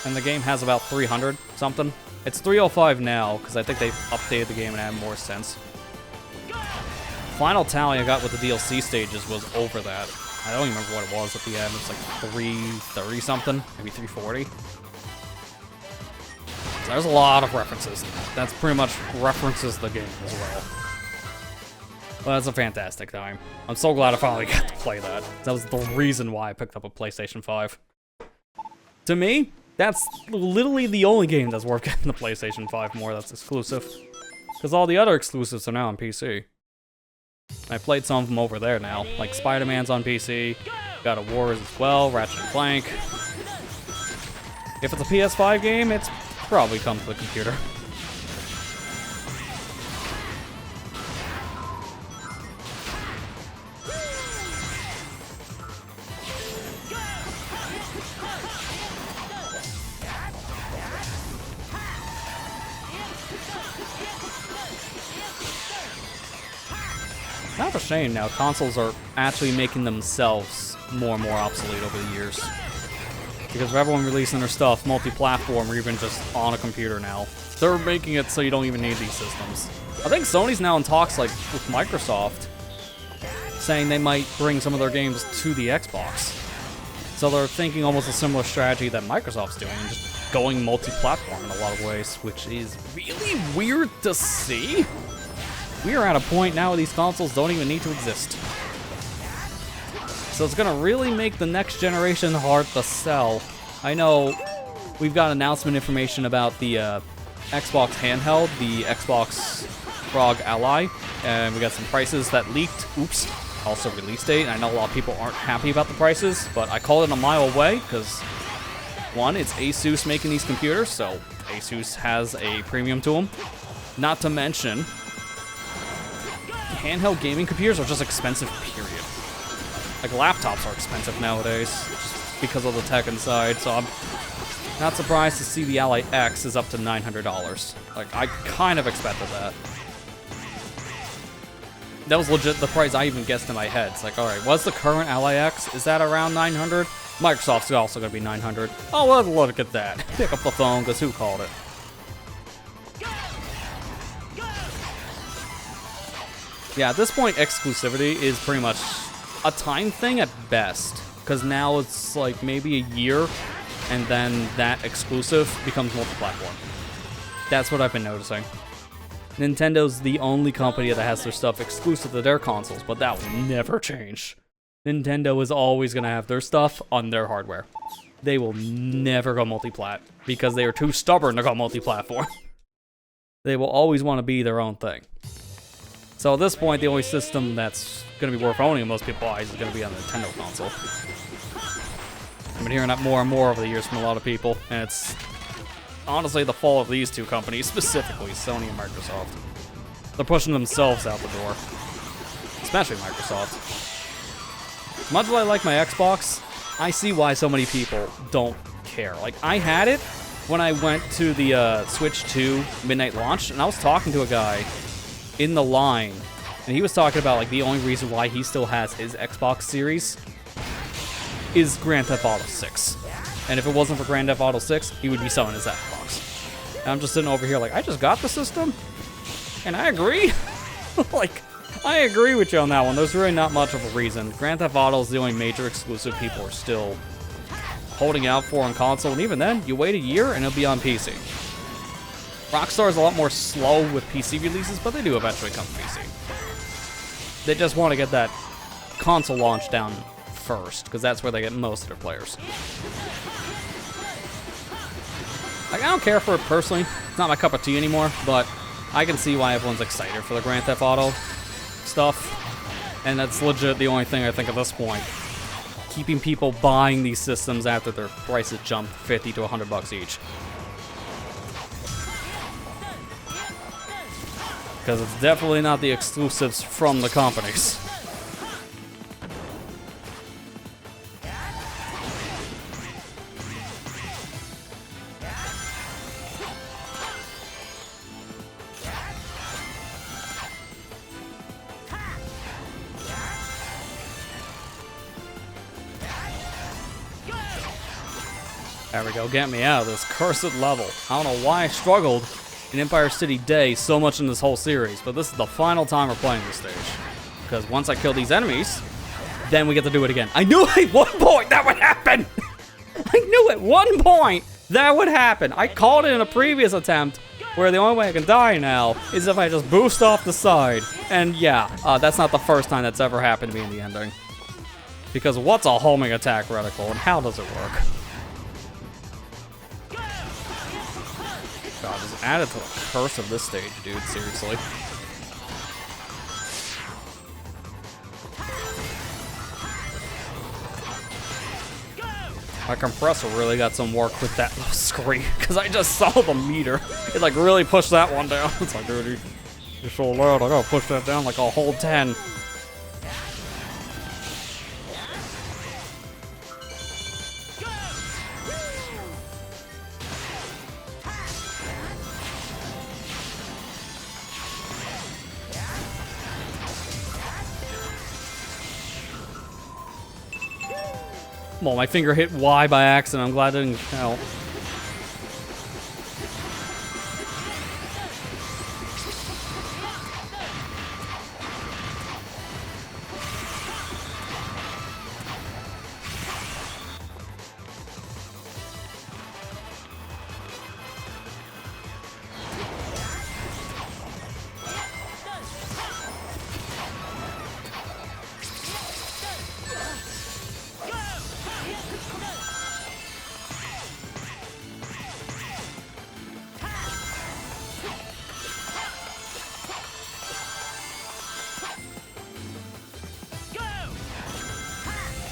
And the game has about 300 something. It's 305 now, because I think they've updated the game and added more sense. Final tally I got with the DLC stages was over that. I don't even remember what it was at the end. It's like 330 something, maybe 340. There's a lot of references. That's pretty much references the game as well. Well, that's a fantastic time. I'm so glad I finally got to play that. That was the reason why I picked up a PlayStation 5. To me, that's literally the only game that's worth getting the PlayStation 5 more that's exclusive. Because all the other exclusives are now on PC. I played some of them over there now, like Spider-Man's on PC, God of War as well, Ratchet & Clank. If it's a PS5 game, it's probably come to the computer. Kind of a shame now, consoles are actually making themselves more and more obsolete over the years. Because of everyone releasing their stuff multi-platform or even just on a computer now, they're making it so you don't even need these systems. I think Sony's now in talks like with Microsoft, saying they might bring some of their games to the Xbox. So they're thinking almost a similar strategy that Microsoft's doing, and just going multi-platform in a lot of ways, which is really weird to see. We are at a point now where these consoles don't even need to exist. So it's gonna really make the next generation hard to sell. I know we've got announcement information about the Xbox handheld, the Xbox Frog Ally, and we got some prices that leaked. Oops. Also release date. I know a lot of people aren't happy about the prices, but I called it a mile away because, one, it's Asus making these computers, so Asus has a premium to them. Not to mention, handheld gaming computers are just expensive, period. Like, laptops are expensive nowadays, just because of the tech inside, so I'm not surprised to see the Ally X is up to $900. Like, I kind of expected that. That was legit the price I even guessed in my head. It's like, alright, what's the current Ally X? Is that around 900? Microsoft's also going to be 900. Oh, let's look at that. Pick up the phone, because who called it? Yeah, at this point, exclusivity is pretty much a time thing at best. Because now it's like maybe a year, and then that exclusive becomes multi-platform. That's what I've been noticing. Nintendo's the only company that has their stuff exclusive to their consoles, but that will never change. Nintendo is always going to have their stuff on their hardware. They will never go multi-plat, because they are too stubborn to go multi-platform. They will always want to be their own thing. So at this point, the only system that's going to be worth owning in most people's eyes is going to be on the Nintendo console. I've been hearing that more and more over the years from a lot of people, and it's honestly the fault of these two companies, specifically Sony and Microsoft. They're pushing themselves out the door, especially Microsoft. As much as I like my Xbox, I see why so many people don't care. Like, I had it when I went to the Switch 2 midnight launch, and I was talking to a guy in the line, and he was talking about like the only reason why he still has his Xbox Series is Grand Theft Auto 6. And if it wasn't for Grand Theft Auto 6, he would be selling his Xbox. And I'm just sitting over here like, I just got the system? And I agree. Like, I agree with you on that one. There's really not much of a reason. Grand Theft Auto is the only major exclusive people are still holding out for on console, and even then, you wait a year and it'll be on PC. Rockstar is a lot more slow with PC releases, but they do eventually come to PC. They just want to get that console launch down first, because that's where they get most of their players. Like, I don't care for it personally. It's not my cup of tea anymore, but I can see why everyone's excited for the Grand Theft Auto stuff. And that's legit the only thing I think at this point. Keeping people buying these systems after their prices jump 50 to 100 bucks each. Because it's definitely not the exclusives from the companies. There we go, get me out of this cursed level. I don't know why I struggled in Empire City Day so much in this whole series, but this is the final time we're playing this stage. Because once I kill these enemies, then we get to do it again. I knew at one point that would happen! I knew at one point that would happen. I called it in a previous attempt where the only way I can die now is if I just boost off the side. And yeah, that's not the first time that's ever happened to me in the ending. Because what's a homing attack reticle and how does it work? God, just add it to the curse of this stage, dude, seriously. My compressor really got some work with that screen, because I just saw the meter. It like really pushed that one down. It's like, dude, you're so loud, I gotta push that down like a whole 10. Well, my finger hit Y by accident. I'm glad it didn't count.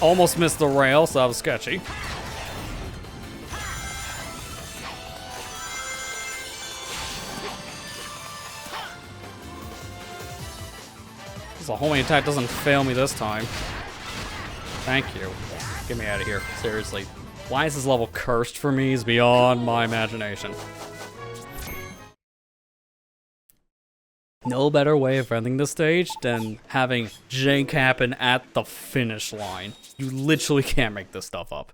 Almost missed the rail, so that was sketchy. The homing attack doesn't fail me this time. Thank you. Get me out of here. Seriously. Why is this level cursed for me is beyond my imagination. No better way of ending the stage than having jank happen at the finish line. You literally can't make this stuff up.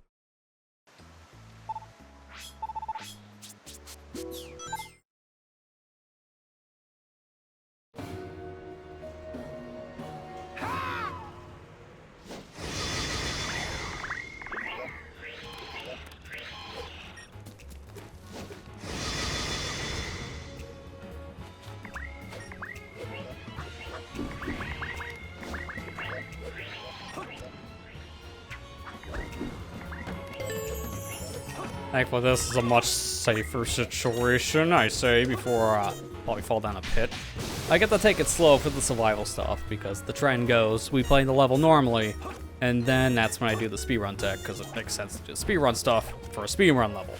Thankfully, this is a much safer situation, I say, before probably fall down a pit. I get to take it slow for the survival stuff, because the trend goes, we play the level normally, and then that's when I do the speedrun tech, because it makes sense to do speedrun stuff for a speedrun level.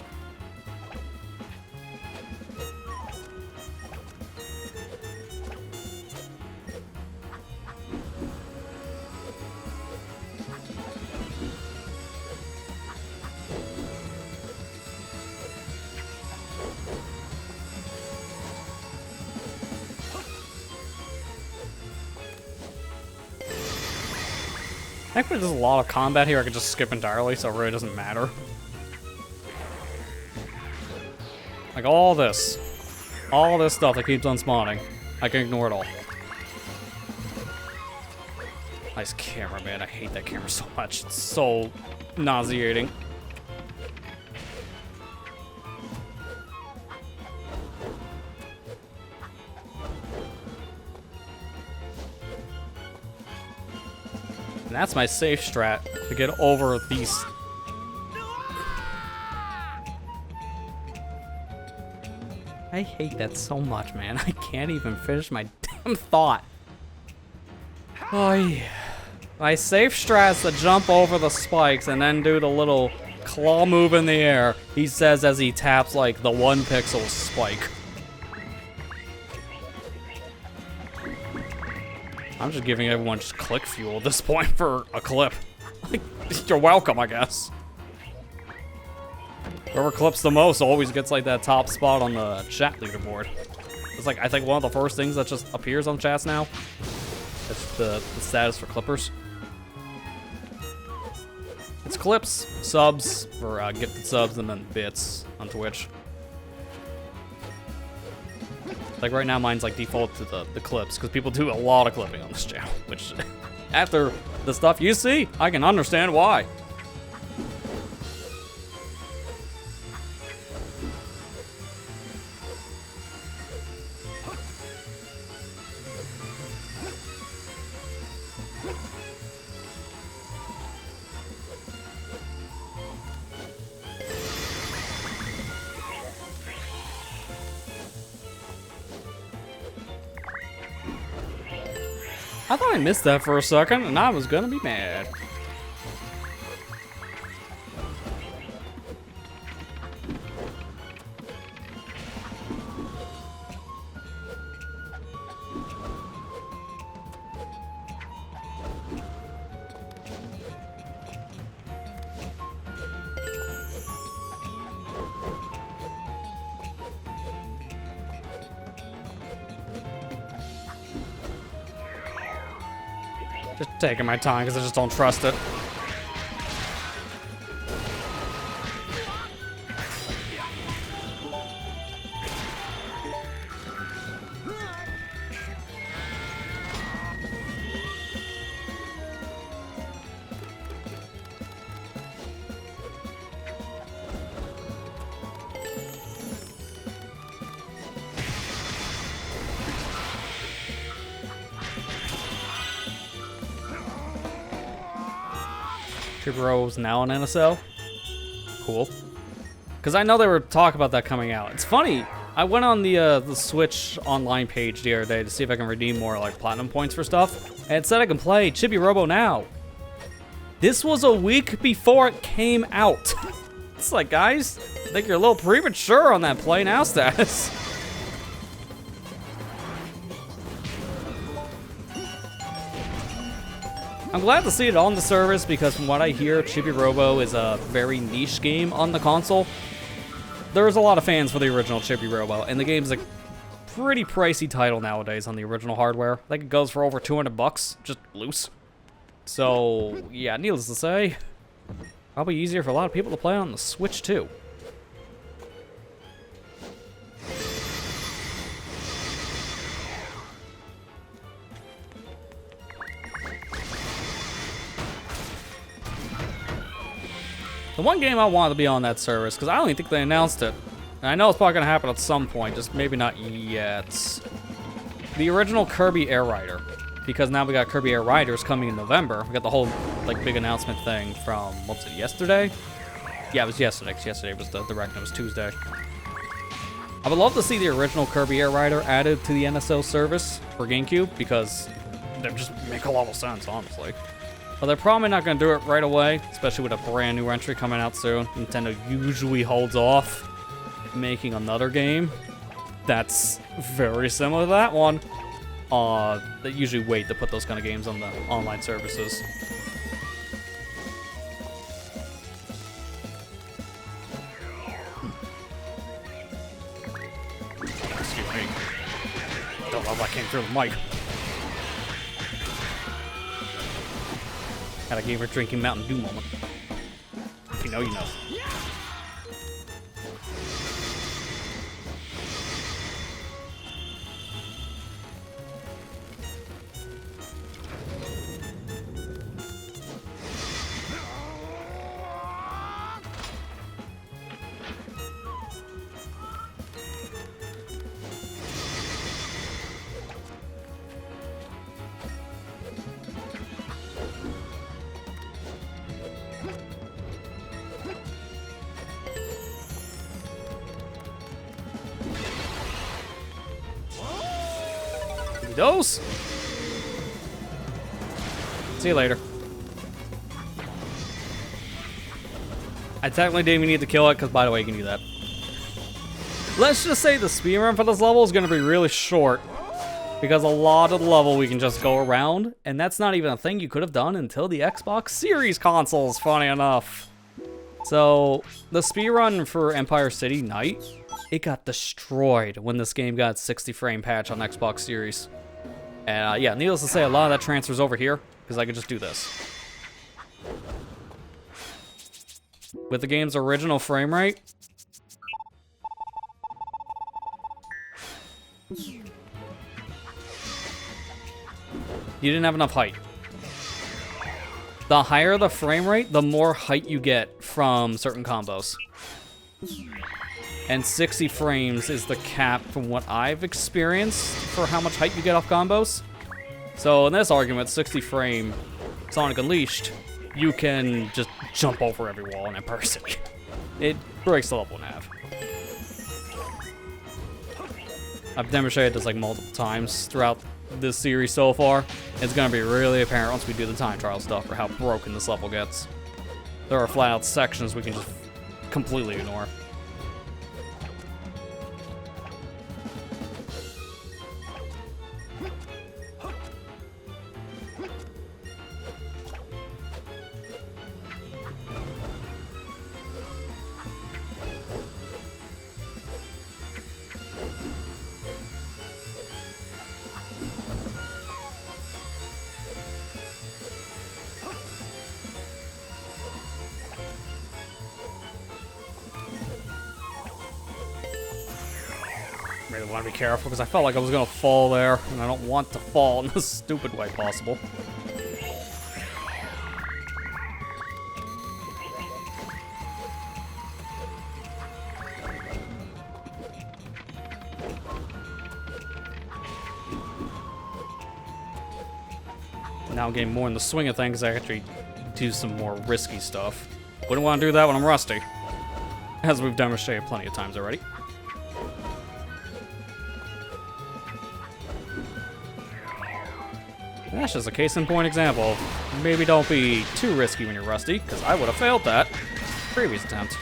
Thankfully, there's a lot of combat here I can just skip entirely, so it really doesn't matter. Like all this stuff that keeps on spawning, I can ignore it all. Nice camera, man. I hate that camera so much. It's so nauseating. And that's my safe strat to get over these. I hate that so much, man. I can't even finish my damn thought. Oh, yeah. My safe strat's to jump over the spikes and then do the little claw move in the air, he says as he taps like the 1 pixel spike. I'm just giving everyone just click fuel at this point for a clip. Like, you're welcome, I guess. Whoever clips the most always gets like that top spot on the chat leaderboard. It's like, I think one of the first things that just appears on chats now. It's the status for clippers. It's clips, subs, for gifted subs, and then bits on Twitch. Like right now, mine's like default to the clips, because people do a lot of clipping on this channel, which, after the stuff you see, I can understand why. I thought I missed that for a second, and I was gonna be mad. Just taking my time because I just don't trust it. Ro's now on NSO. Cool. Because I know they were talking about that coming out. It's funny. I went on the Switch online page the other day to see if I can redeem more like platinum points for stuff, and it said I can play Chibi Robo now. This was a week before it came out. It's like, guys, I think you're a little premature on that play now status. I'm glad to see it on the service because from what I hear, Chibi Robo is a very niche game on the console. There's a lot of fans for the original Chibi Robo, and the game's a pretty pricey title nowadays on the original hardware. I think it goes for over 200 bucks, just loose. So, yeah, needless to say, probably easier for a lot of people to play on the Switch too. The one game I wanted to be on that service, because I don't even think they announced it. And I know it's probably going to happen at some point, just maybe not yet. The original Kirby Air Rider. Because now we got Kirby Air Riders coming in November. We got the whole, like, big announcement thing from, what was it, yesterday? Yeah, it was yesterday, because yesterday was the direct, and it was Tuesday. I would love to see the original Kirby Air Rider added to the NSO service for GameCube, because they just make a lot of sense, honestly. But they're probably not going to do it right away, especially with a brand new entry coming out soon. Nintendo usually holds off making another game that's very similar to that one. They usually wait to put those kind of games on the online services. Excuse me. Don't know if I came through the mic. Had a gamer drinking Mountain Dew moment. If you know, you know. Those. See you later. I technically didn't even need to kill it, because by the way, you can do that. Let's just say the speedrun for this level is going to be really short, because a lot of the level we can just go around, and that's not even a thing you could have done until the Xbox Series consoles, funny enough. So, the speedrun for Empire City Night, it got destroyed when this game got 60 frame patch on Xbox Series. And yeah, needless to say, a lot of that transfers over here, because I could just do this. With the game's original frame rate, you didn't have enough height. The higher the frame rate, the more height you get from certain combos. And 60 frames is the cap from what I've experienced for how much height you get off combos. So in this argument, 60 frame Sonic Unleashed, you can just jump over every wall in Empire City. It breaks the level in half. I've demonstrated this like multiple times throughout this series so far, it's gonna be really apparent once we do the time trial stuff for how broken this level gets. There are flat out sections we can just completely ignore. Really want to be careful because I felt like I was gonna fall there, and I don't want to fall in the stupid way possible. Now I'm getting more in the swing of things. I actually do some more risky stuff. Wouldn't want to do that when I'm rusty, as we've demonstrated plenty of times already. That's just a case in point example of maybe don't be too risky when you're rusty, because I would have failed that previous attempt.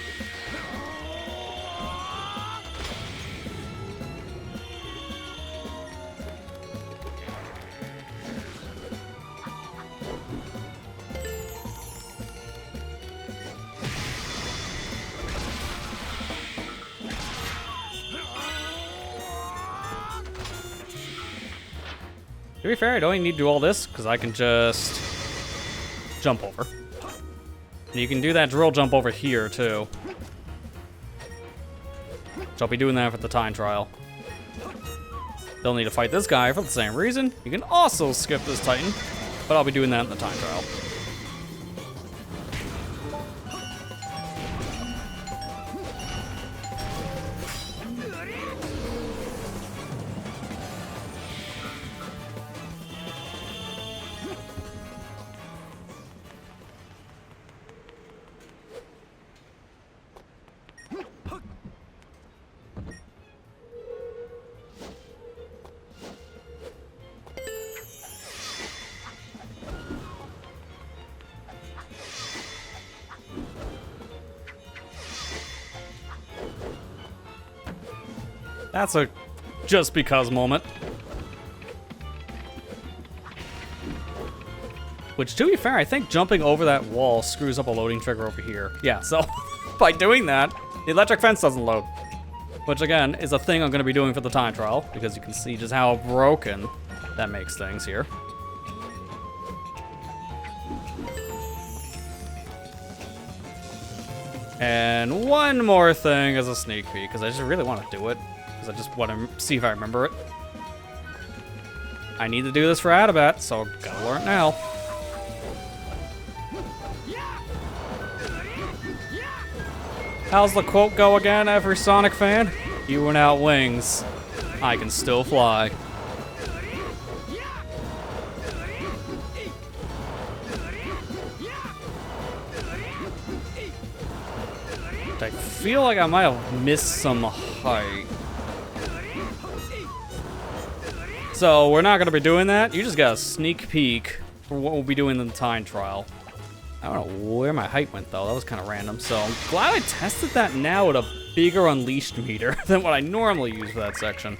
To be fair, I don't even need to do all this, because I can just jump over. And you can do that drill jump over here, too. So I'll be doing that for the time trial. They'll need to fight this guy for the same reason. You can also skip this Titan, but I'll be doing that in the time trial. That's a just because moment. Which, to be fair, I think jumping over that wall screws up a loading trigger over here. Yeah, so by doing that, the electric fence doesn't load. Which, again, is a thing I'm going to be doing for the time trial, because you can see just how broken that makes things here. And one more thing as a sneak peek, because I just really want to do it. I just want to see if I remember it. I need to do this for Adabat, so gotta learn it now. How's the quote go again, every Sonic fan? You without wings, I can still fly. I feel like I might have missed some height. So we're not going to be doing that. You just got a sneak peek for what we'll be doing in the time trial. I don't know where my height went, though. That was kind of random. So I'm glad I tested that now with a bigger unleashed meter than what I normally use for that section.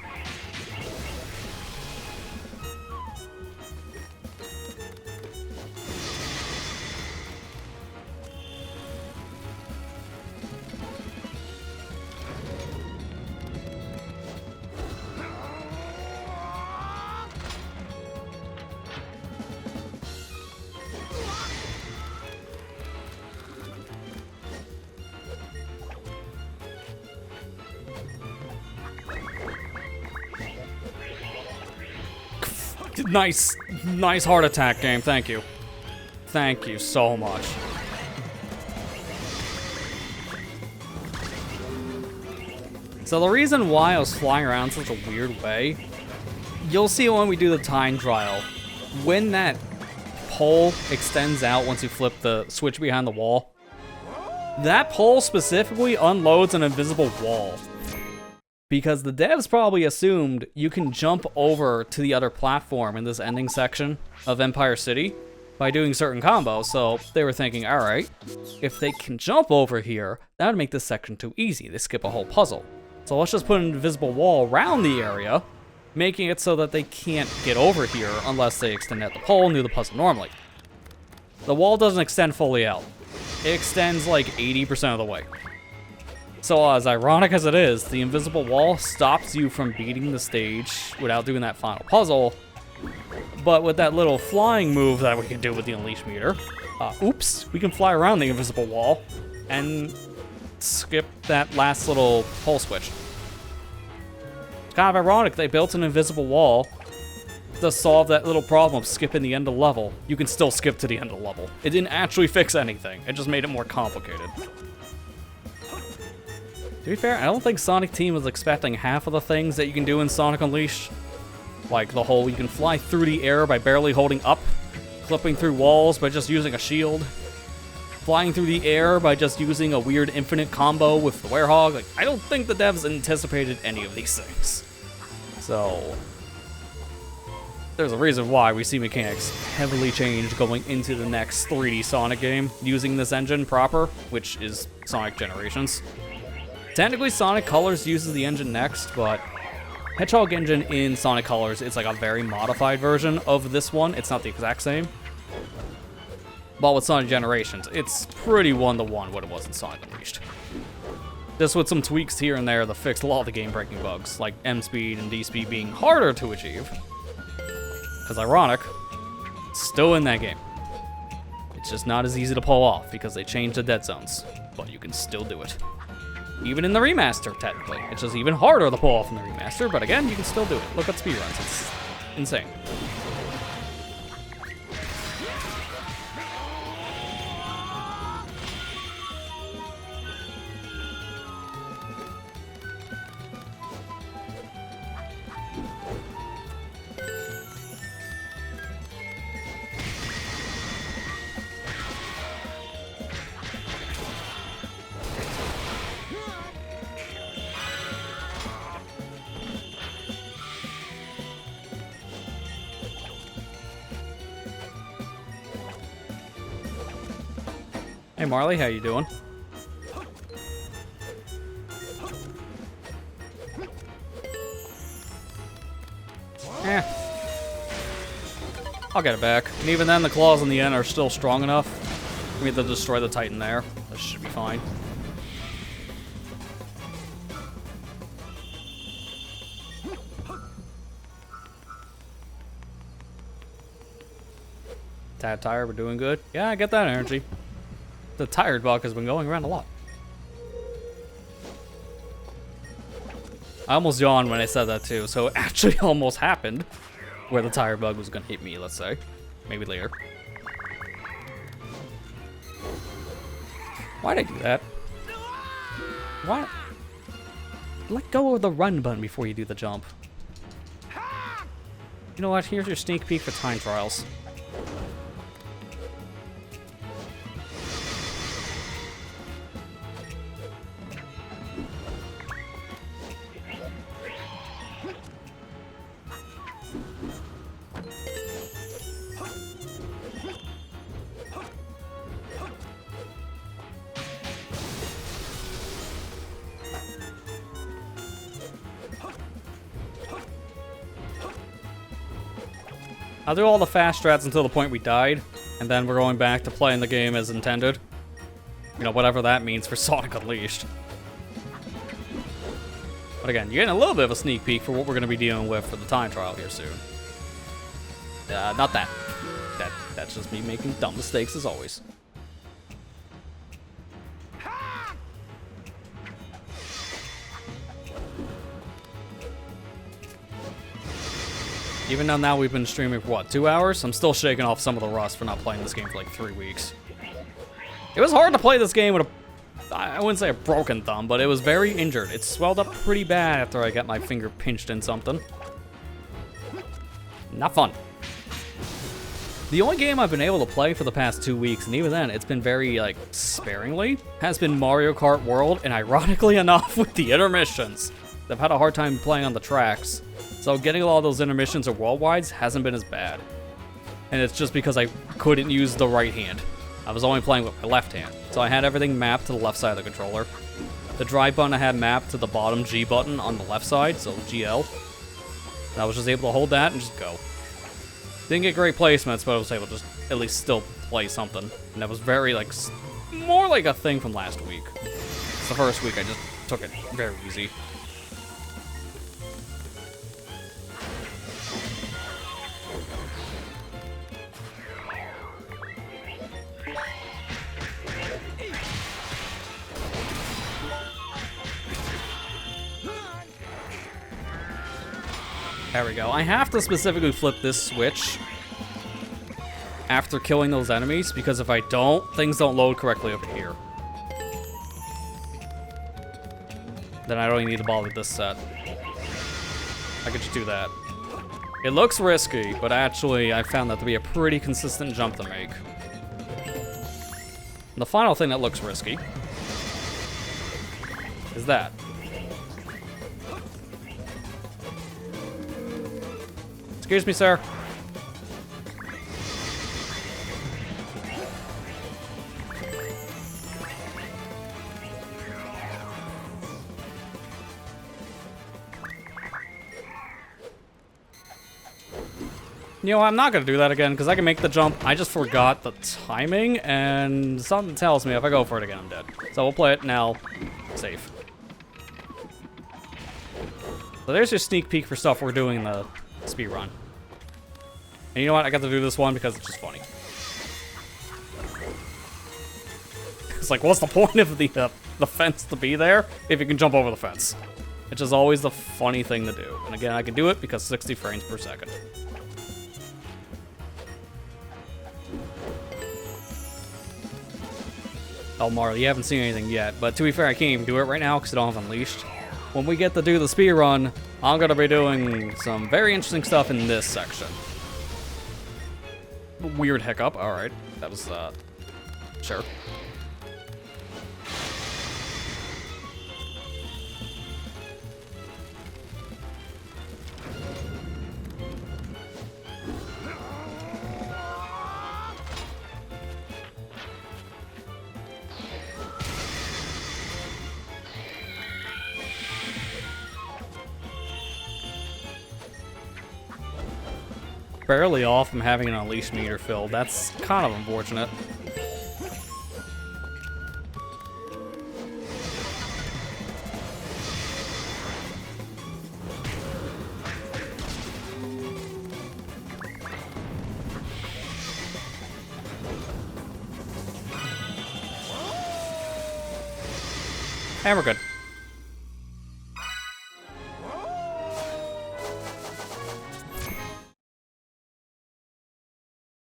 Nice heart attack game, thank you. Thank you so much. So the reason why I was flying around such a weird way, you'll see when we do the time trial. When that pole extends out once you flip the switch behind the wall, that pole specifically unloads an invisible wall. because the devs probably assumed you can jump over to the other platform in this ending section of Empire City by doing certain combos, so they were thinking, alright, if they can jump over here, that would make this section too easy. They skip a whole puzzle. So let's just put an invisible wall around the area, making it so that they can't get over here unless they extend out the pole and do the puzzle normally. The wall doesn't extend fully out. It extends like 80% of the way. So as ironic as it is, the invisible wall stops you from beating the stage without doing that final puzzle. But with that little flying move that we can do with the Unleash meter, oops, we can fly around the invisible wall and skip that last little pole switch. It's kind of ironic they built an invisible wall to solve that little problem of skipping the end of level. You can still skip to the end of level. It didn't actually fix anything. It just made it more complicated. To be fair, I don't think Sonic Team was expecting half of the things that you can do in Sonic Unleashed. Like the whole, you can fly through the air by barely holding up, clipping through walls by just using a shield, flying through the air by just using a weird infinite combo with the Werehog. Like, I don't think the devs anticipated any of these things. So, there's a reason why we see mechanics heavily changed going into the next 3D Sonic game using this engine proper, which is Sonic Generations. Technically, Sonic Colors uses the engine next, but Hedgehog engine in Sonic Colors is like a very modified version of this one. It's not the exact same. But with Sonic Generations, it's pretty one-to-one what it was in Sonic Unleashed. Just with some tweaks here and there that fixed a lot of the game-breaking bugs, like M-Speed and D-Speed being harder to achieve. Because ironic, it's still in that game. It's just not as easy to pull off because they changed the dead zones, but you can still do it. Even in the remaster, technically. It's just even harder to pull off in the remaster, but again, you can still do it. Look at speedruns, it's insane. Hey Marley, how you doing? I'll get it back. And even then, the claws in the end are still strong enough for me to destroy the Titan there. That should be fine. Tad tired, we're doing good. Yeah, I get that energy. The tired bug has been going around a lot. I almost yawned when I said that too, so it actually almost happened where the tired bug was gonna hit me, let's say. Maybe later. Why'd I do that? Why? Let go of the run button before you do the jump. You know what? Here's your sneak peek for time trials. I'll do all the fast strats until the point we died, and then we're going back to playing the game as intended. You know, whatever that means for Sonic Unleashed. But again, you're getting a little bit of a sneak peek for what we're going to be dealing with for the time trial here soon. Not that. That's just me making dumb mistakes as always. Even though now we've been streaming for, what, 2 hours? I'm still shaking off some of the rust for not playing this game for like 3 weeks. It was hard to play this game with I wouldn't say a broken thumb, but it was very injured. It swelled up pretty bad after I got my finger pinched in something. Not fun. The only game I've been able to play for the past 2 weeks, and even then, it's been very, like, sparingly, has been Mario Kart World, and ironically enough, with the intermissions. I've had a hard time playing on the tracks, so getting a lot of those intermissions or worldwides hasn't been as bad. And it's just because I couldn't use the right hand. I was only playing with my left hand, so I had everything mapped to the left side of the controller. The drive button I had mapped to the bottom G button on the left side, so GL. And I was just able to hold that and just go. Didn't get great placements, but I was able to just at least still play something. And that was very, like, more like a thing from last week. The first week I just took it very easy. There we go. I have to specifically flip this switch after killing those enemies, because if I don't, things don't load correctly over here. Then I don't even need to bother with this set. I could just do that. It looks risky, but actually I found that to be a pretty consistent jump to make. And the final thing that looks risky is that. Excuse me, sir. You know, I'm not gonna do that again because I can make the jump. I just forgot the timing, and something tells me if I go for it again, I'm dead. So we'll play it now. Safe. So there's your sneak peek for stuff we're doing in the speed run. And you know what? I got to do this one because it's just funny. It's like, what's the point of the fence to be there if you can jump over the fence? Which is always the funny thing to do. And again, I can do it because 60 frames per second. Oh, Marley, you haven't seen anything yet, but to be fair, I can't even do it right now because I don't have Unleashed. When we get to do the speed run, I'm gonna be doing some very interesting stuff in this section. Weird hiccup, alright. That was, sure. Barely off from having an Unleashed meter filled. That's kind of unfortunate. And we're good.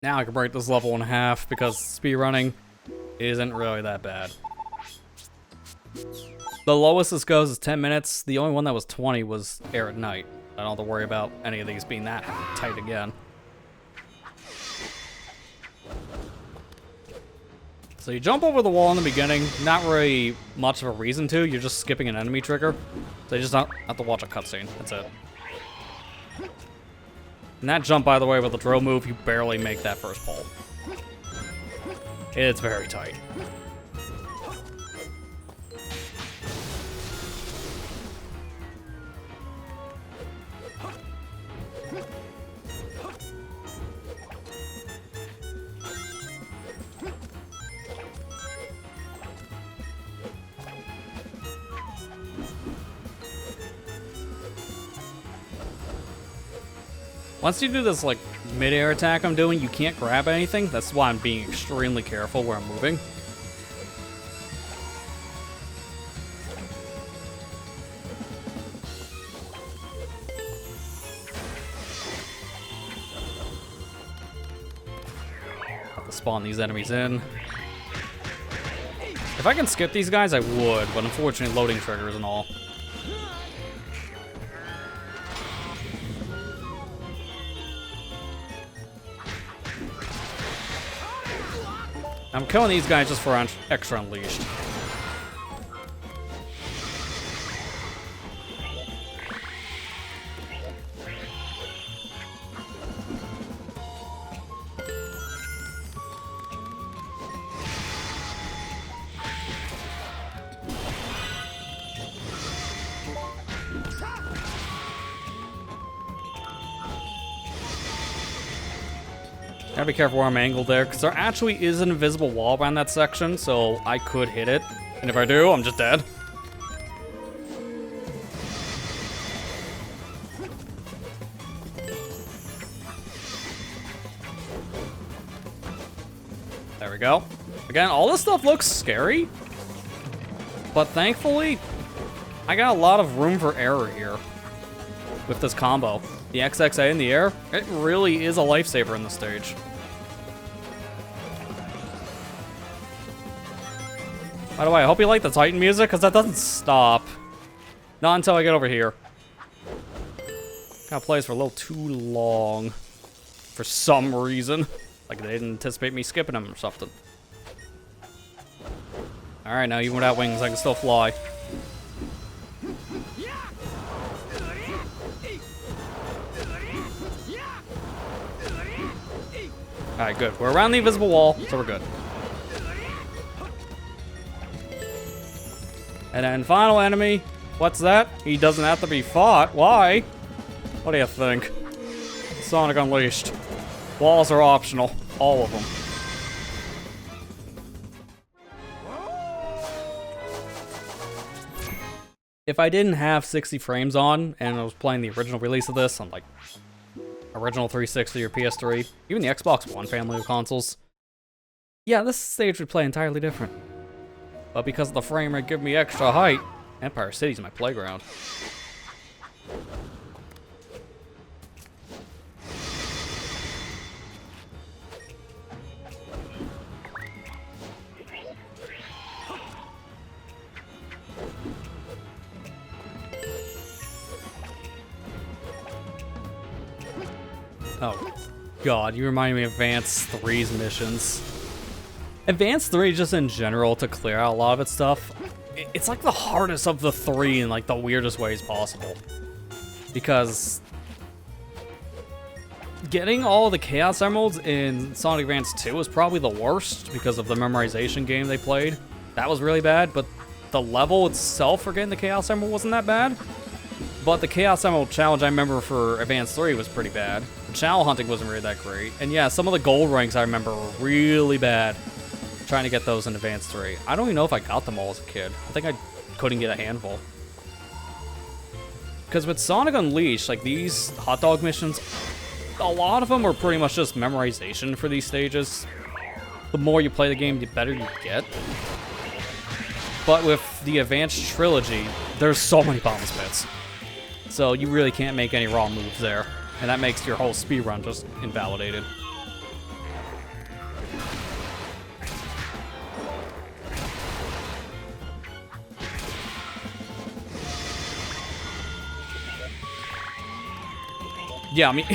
Now I can break this level in half because speedrunning isn't really that bad. The lowest this goes is 10 minutes. The only one that was 20 was Air at Night. I don't have to worry about any of these being that tight again. So you jump over the wall in the beginning, not really much of a reason to, you're just skipping an enemy trigger. So you just don't have to watch a cutscene, that's it. And that jump, by the way, with the drill move, you barely make that first pull. It's very tight. Once you do this, like, mid-air attack I'm doing, you can't grab anything. That's why I'm being extremely careful where I'm moving. Have to spawn these enemies in. If I can skip these guys, I would, but unfortunately loading triggers and all. I'm killing these guys just for extra Unleashed. Gotta be careful where I'm angled there, because there actually is an invisible wall around that section, so I could hit it. And if I do, I'm just dead. There we go. Again, all this stuff looks scary, but thankfully, I got a lot of room for error here with this combo. The XXA in the air, it really is a lifesaver in this stage. By the way, I hope you like the Titan music, because that doesn't stop. Not until I get over here. Kind of plays for a little too long. For some reason. Like they didn't anticipate me skipping them or something. Alright, now even without wings, I can still fly. Alright, good. We're around the invisible wall, so we're good. And then final enemy. What's that? He doesn't have to be fought. Why? What do you think? Sonic Unleashed. Walls are optional. All of them. If I didn't have 60 frames on, and I was playing the original release of this on like original 360 or PS3, even the Xbox One family of consoles, yeah, this stage would play entirely different. But because of the frame rate giving me extra height, Empire City's my playground. Oh, God, you remind me of Advance 3's missions. Advance 3, just in general, to clear out a lot of its stuff, it's like the hardest of the three in like the weirdest ways possible. Because getting all the Chaos Emeralds in Sonic Advance 2 was probably the worst because of the memorization game they played. That was really bad, but the level itself for getting the Chaos Emerald wasn't that bad. But the Chaos Emerald challenge I remember for Advance 3 was pretty bad. The channel hunting wasn't really that great. And yeah, some of the gold ranks I remember were really bad trying to get those in Advance 3. I don't even know if I got them all as a kid. I think I couldn't get a handful. Because with Sonic Unleashed, like these hot dog missions, a lot of them are pretty much just memorization for these stages. The more you play the game, the better you get. But with the Advanced Trilogy, there's so many bottomless pits. So you really can't make any wrong moves there. And that makes your whole speedrun just invalidated. Yeah, I mean,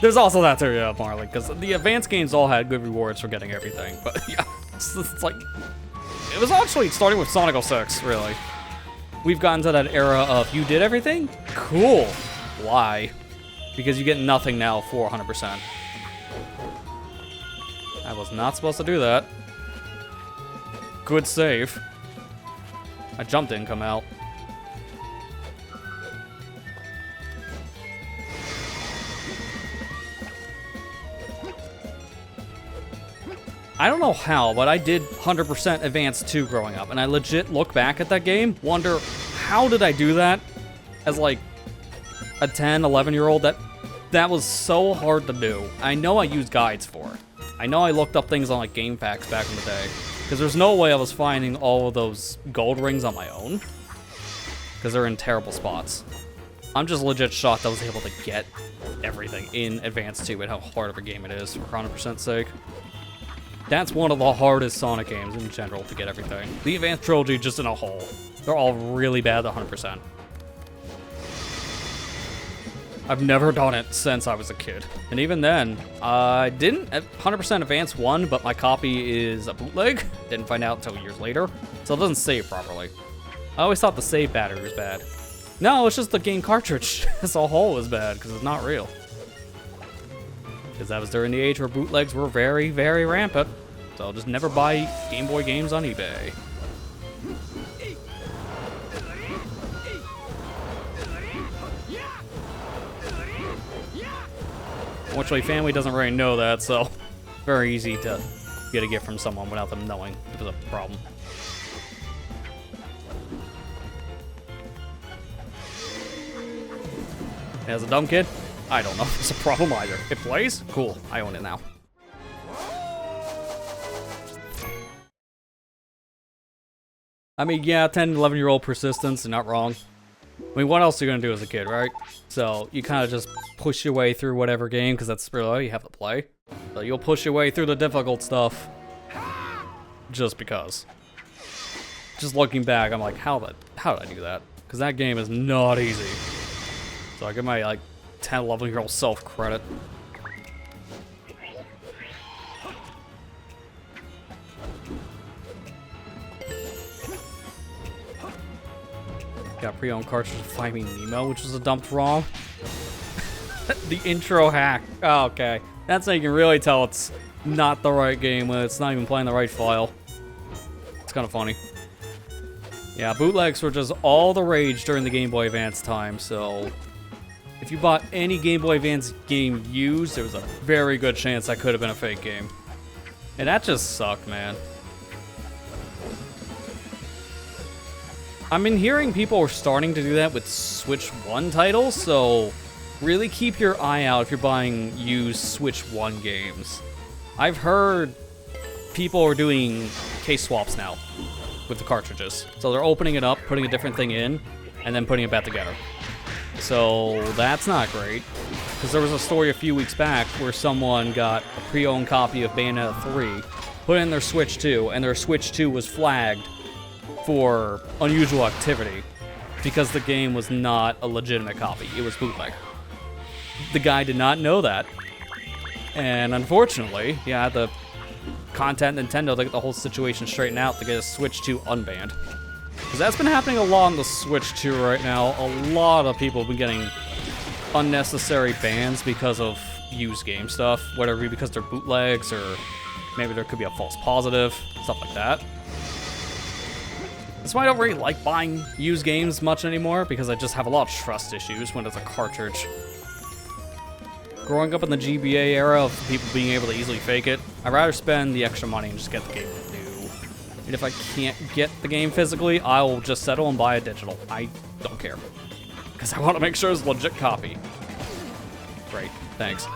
there's also that too, yeah, Marley, because the advanced games all had good rewards for getting everything. But yeah, it's like, it was actually starting with Sonic 06, really. We've gotten to that era of, you did everything? Cool. Why? Because you get nothing now for 100%. I was not supposed to do that. Good save. My jump didn't come out. I don't know how, but I did 100% Advance 2 growing up, and I legit look back at that game, wonder, how did I do that as like a 10, 11-year-old? That was so hard to do. I know I used guides for it. I know I looked up things on like GameFAQs back in the day, because there's no way I was finding all of those gold rings on my own, because they're in terrible spots. I'm just legit shocked I was able to get everything in Advance 2 and how hard of a game it is, for 100%'s sake. That's one of the hardest Sonic games in general to get everything. The Advanced Trilogy just in a whole. They're all really bad at 100%. I've never done it since I was a kid. And even then, I didn't at 100% Advance 1, but my copy is a bootleg. Didn't find out until years later. So it doesn't save properly. I always thought the save battery was bad. No, it's just the game cartridge as a whole is bad, because it's not real. Because that was during the age where bootlegs were very, very rampant. So I'll just never buy Game Boy games on eBay. Unfortunately, family doesn't really know that, so very easy to get a gift from someone without them knowing it was a problem. As a dumb kid, I don't know if it's a problem either. It plays? Cool. I own it now. I mean, yeah, 10, 11-year-old persistence, you're not wrong. I mean, what else are you going to do as a kid, right? So, you kind of just push your way through whatever game, because that's really all you have to play. So, you'll push your way through the difficult stuff, just because. Just looking back, I'm like, how did I do that? Because that game is not easy. So, I give my, like, 10, 11-year-old self credit. Got pre-owned cartridge of Finding Nemo, which was a dumped ROM. The intro hack. Oh, okay. That's how you can really tell it's not the right game when it's not even playing the right file. It's kind of funny. Yeah, bootlegs were just all the rage during the Game Boy Advance time, so if you bought any Game Boy Advance game used, there was a very good chance that could have been a fake game. And that just sucked, man. I've been hearing people are starting to do that with Switch 1 titles, so really keep your eye out if you're buying used Switch 1 games. I've heard people are doing case swaps now with the cartridges. So they're opening it up, putting a different thing in, and then putting it back together. So that's not great, because there was a story a few weeks back where someone got a pre-owned copy of Bayonetta 3, put in their Switch 2, and their Switch 2 was flagged for unusual activity because the game was not a legitimate copy. It was bootleg. The guy did not know that. And unfortunately, he had to contact Nintendo to get the whole situation straightened out to get his Switch 2 unbanned. Because that's been happening a lot on the Switch 2 right now. A lot of people have been getting unnecessary bans because of used game stuff. Whether it be because they're bootlegs or maybe there could be a false positive, stuff like that. That's why I don't really like buying used games much anymore, because I just have a lot of trust issues when it's a cartridge. Growing up in the GBA era of people being able to easily fake it, I'd rather spend the extra money and just get the game new. And if I can't get the game physically, I'll just settle and buy a digital. I don't care. Because I want to make sure it's a legit copy. Great, thanks.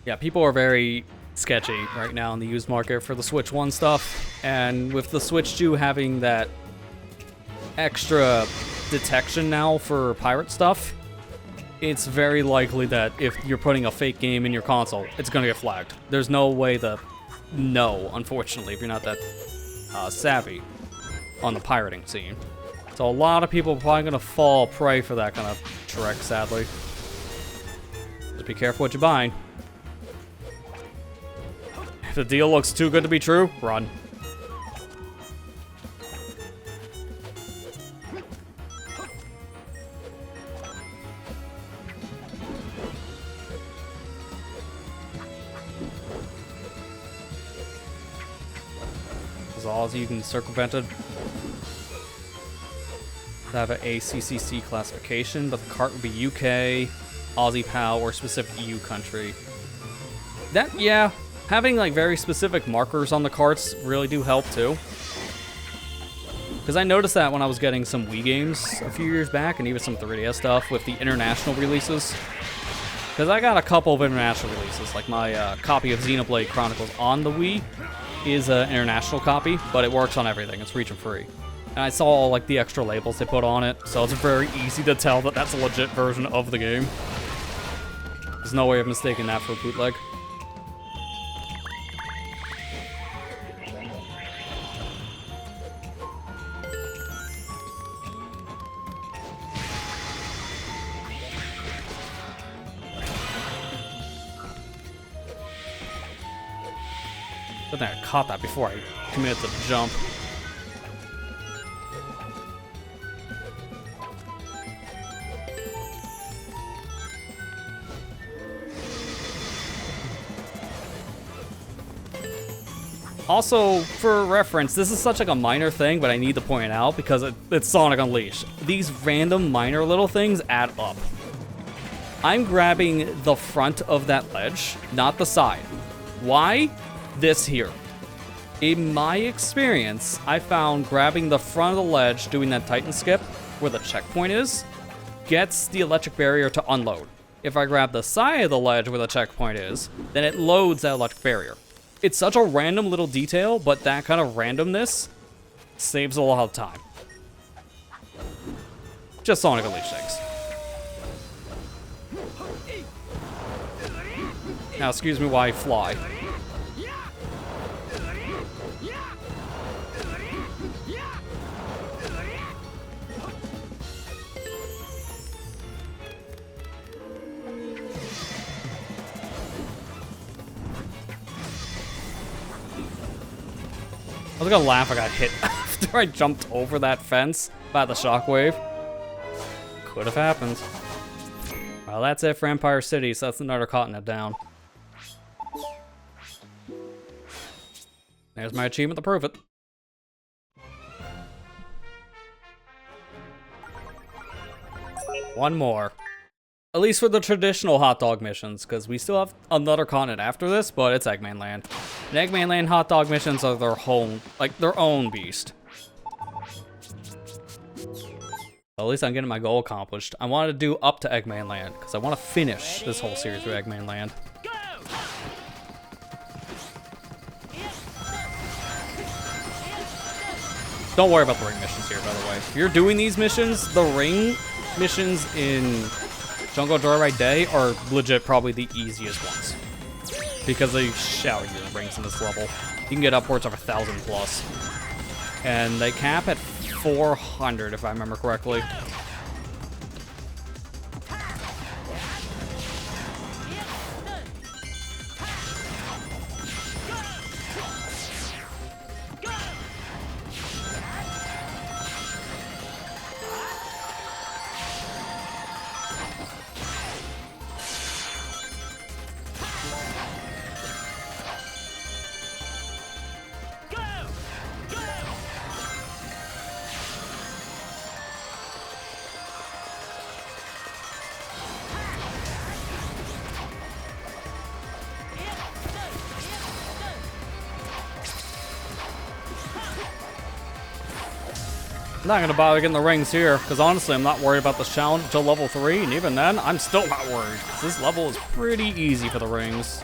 Yeah, people are very sketchy right now in the used market for the Switch 1 stuff, and with the Switch 2 having that extra detection now for pirate stuff, it's very likely that if you're putting a fake game in your console, it's gonna get flagged. There's no way to know, unfortunately, if you're not that savvy on the pirating scene. So a lot of people are probably gonna fall prey for that kind of trick, sadly. Just be careful what you're buying. If the deal looks too good to be true, run. As long as you can circumvent it. To have an ACCC classification, but the cart would be UK, Aussie PAL, or specific EU country. That, yeah. Having like very specific markers on the carts really do help too. Because I noticed that when I was getting some Wii games a few years back, and even some 3DS stuff with the international releases. Because I got a couple of international releases, like my copy of Xenoblade Chronicles on the Wii is an international copy, but it works on everything, it's region free. And I saw all like the extra labels they put on it, so it's very easy to tell that that's a legit version of the game. There's no way of mistaking that for a bootleg. I think I caught that before I committed the jump. Also, for reference, this is such like a minor thing, but I need to point it out because it's Sonic Unleashed. These random minor little things add up. I'm grabbing the front of that ledge, not the side. Why? This here. In my experience, I found grabbing the front of the ledge, doing that Titan skip, where the checkpoint is, gets the electric barrier to unload. If I grab the side of the ledge where the checkpoint is, then it loads that electric barrier. It's such a random little detail, but that kind of randomness saves a lot of time. Just Sonic Unleashed things. Now, excuse me while I fly. I was gonna laugh I got hit after I jumped over that fence by the shockwave. Could have happened. Well, that's it for Empire City, so that's another continent down. There's my achievement to prove it. One more. At least for the traditional hot dog missions, because we still have another continent after this, but it's Eggman Land. And Eggman Land hot dog missions are their own beast. At least I'm getting my goal accomplished. I wanted to do up to Eggman Land, because I want to finish this whole series with Eggman Land. Don't worry about the ring missions here, by the way. If you're doing these missions, the ring missions in Jungle Joyride Day are legit probably the easiest ones. Because they shower you in rings in this level. You can get upwards of 1,000 plus. And they cap at 400, if I remember correctly. I'm not gonna bother getting the rings here, because honestly, I'm not worried about this challenge until level 3, and even then, I'm still not worried, because this level is pretty easy for the rings.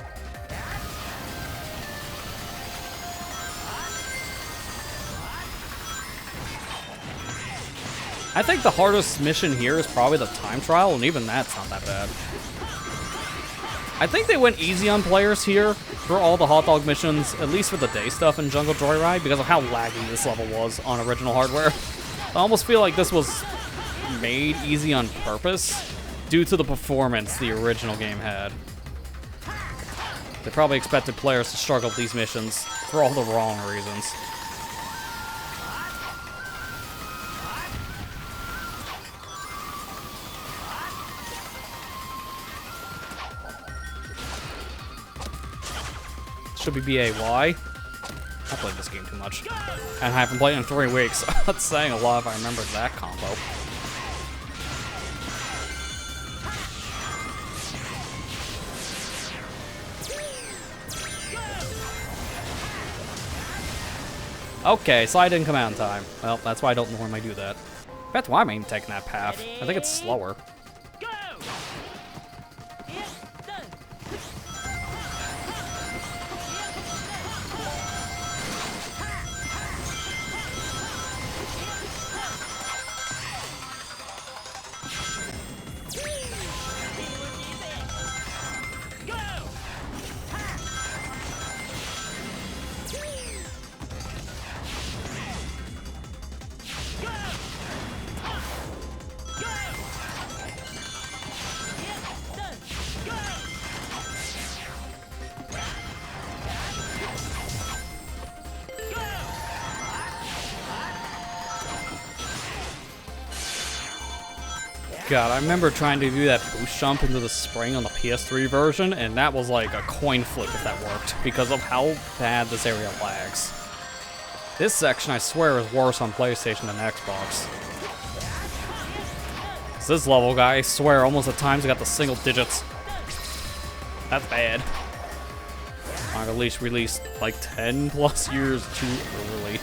I think the hardest mission here is probably the time trial, and even that's not that bad. I think they went easy on players here for all the hot dog missions, at least for the day stuff in Jungle Joyride, because of how laggy this level was on original hardware. I almost feel like this was made easy on purpose due to the performance the original game had. They probably expected players to struggle with these missions for all the wrong reasons. Should be BAY. I played this game too much. And I haven't played it in 3 weeks. That's saying a lot if I remember that combo. Okay, so I didn't come out in time. Well, that's why I don't normally do that. That's why I'm even taking that path. I think it's slower. God, I remember trying to do that boost jump into the spring on the PS3 version, and that was like a coin flip if that worked, because of how bad this area lags. This section, I swear, is worse on PlayStation than Xbox. This level guy, I swear, almost at times I got the single digits. That's bad. I at least released like 10 plus years too early.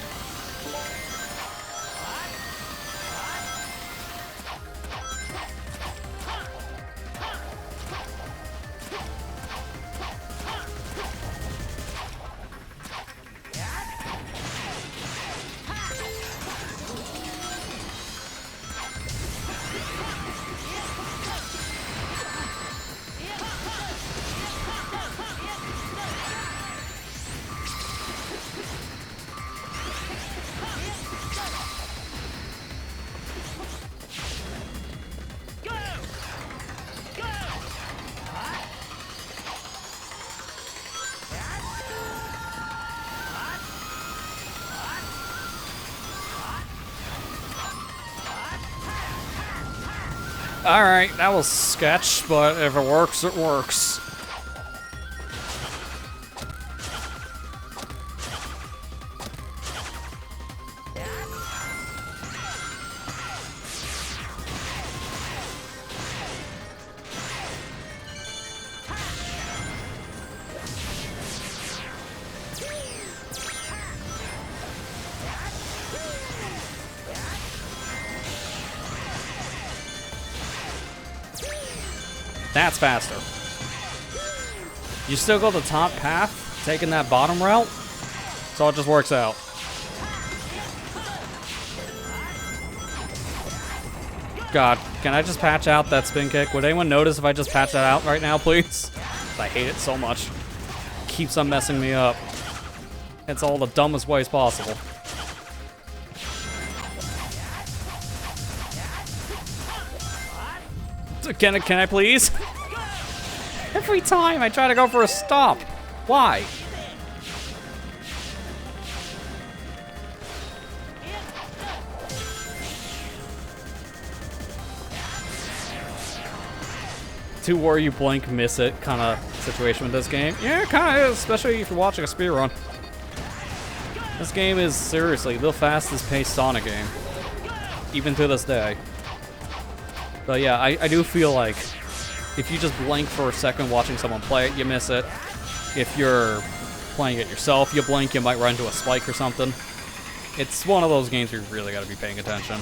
Alright, that was sketch, but if it works, it works. That's faster. You still go the top path, taking that bottom route, so it just works out. God, can I just patch out that spin kick? Would anyone notice if I just patch that out right now, please? I hate it so much. Keeps on messing me up. It's all the dumbest ways possible. Can I please? Every time I try to go for a stop. Why? To where you blink, miss it kind of situation with this game. Yeah, it kind of is, especially if you're watching a speedrun. This game is seriously the fastest paced Sonic game, even to this day. But yeah, I do feel like if you just blink for a second watching someone play it, you miss it. If you're playing it yourself, you blink, you might run into a spike or something. It's one of those games where you really gotta be paying attention.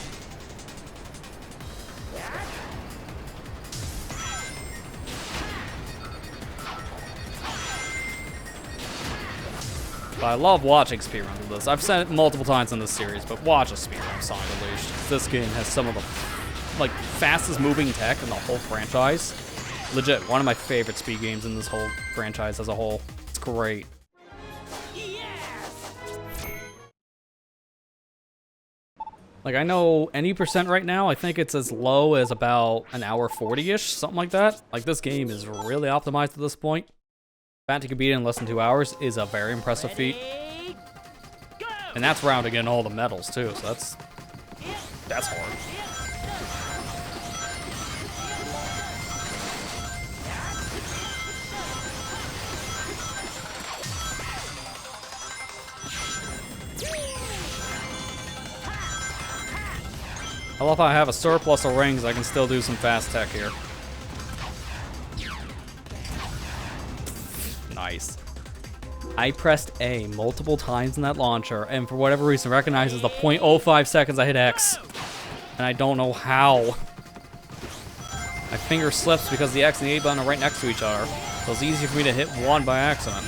But I love watching speedruns of this. I've said it multiple times in this series, but watch a speedrun of Sonic Unleashed. This game has some of the fastest moving tech in the whole franchise. Legit, one of my favorite speed games in this whole franchise as a whole. It's great. Like, I know any percent right now, I think it's as low as about an hour 40-ish, something like that. Like, this game is really optimized at this point. The fact you can beat it in less than 2 hours is a very impressive feat. And that's rounding in all the medals, too, so that's hard. I love how I have a surplus of rings, I can still do some fast tech here. Nice. I pressed A multiple times in that launcher, and for whatever reason recognizes the 0.05 seconds I hit X. And I don't know how. My finger slips because the X and the A button are right next to each other. So it's easy for me to hit one by accident.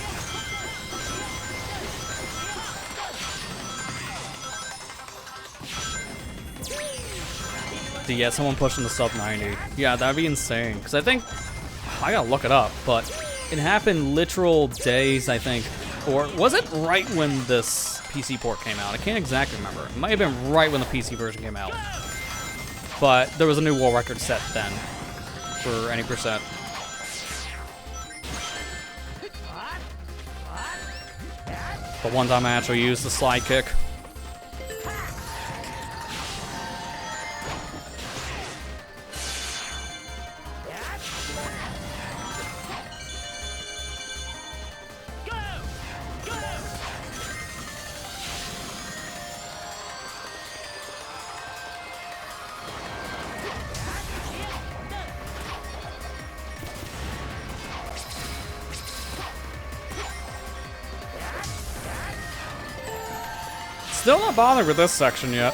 To get someone pushing the sub 90. Yeah, that'd be insane. Because I think, I gotta look it up, but it happened literal days, I think. Or was it right when this PC port came out? I can't exactly remember. It might have been right when the PC version came out. But there was a new world record set then for any percent. The one time I actually used the slide kick. Still not bothered with this section yet.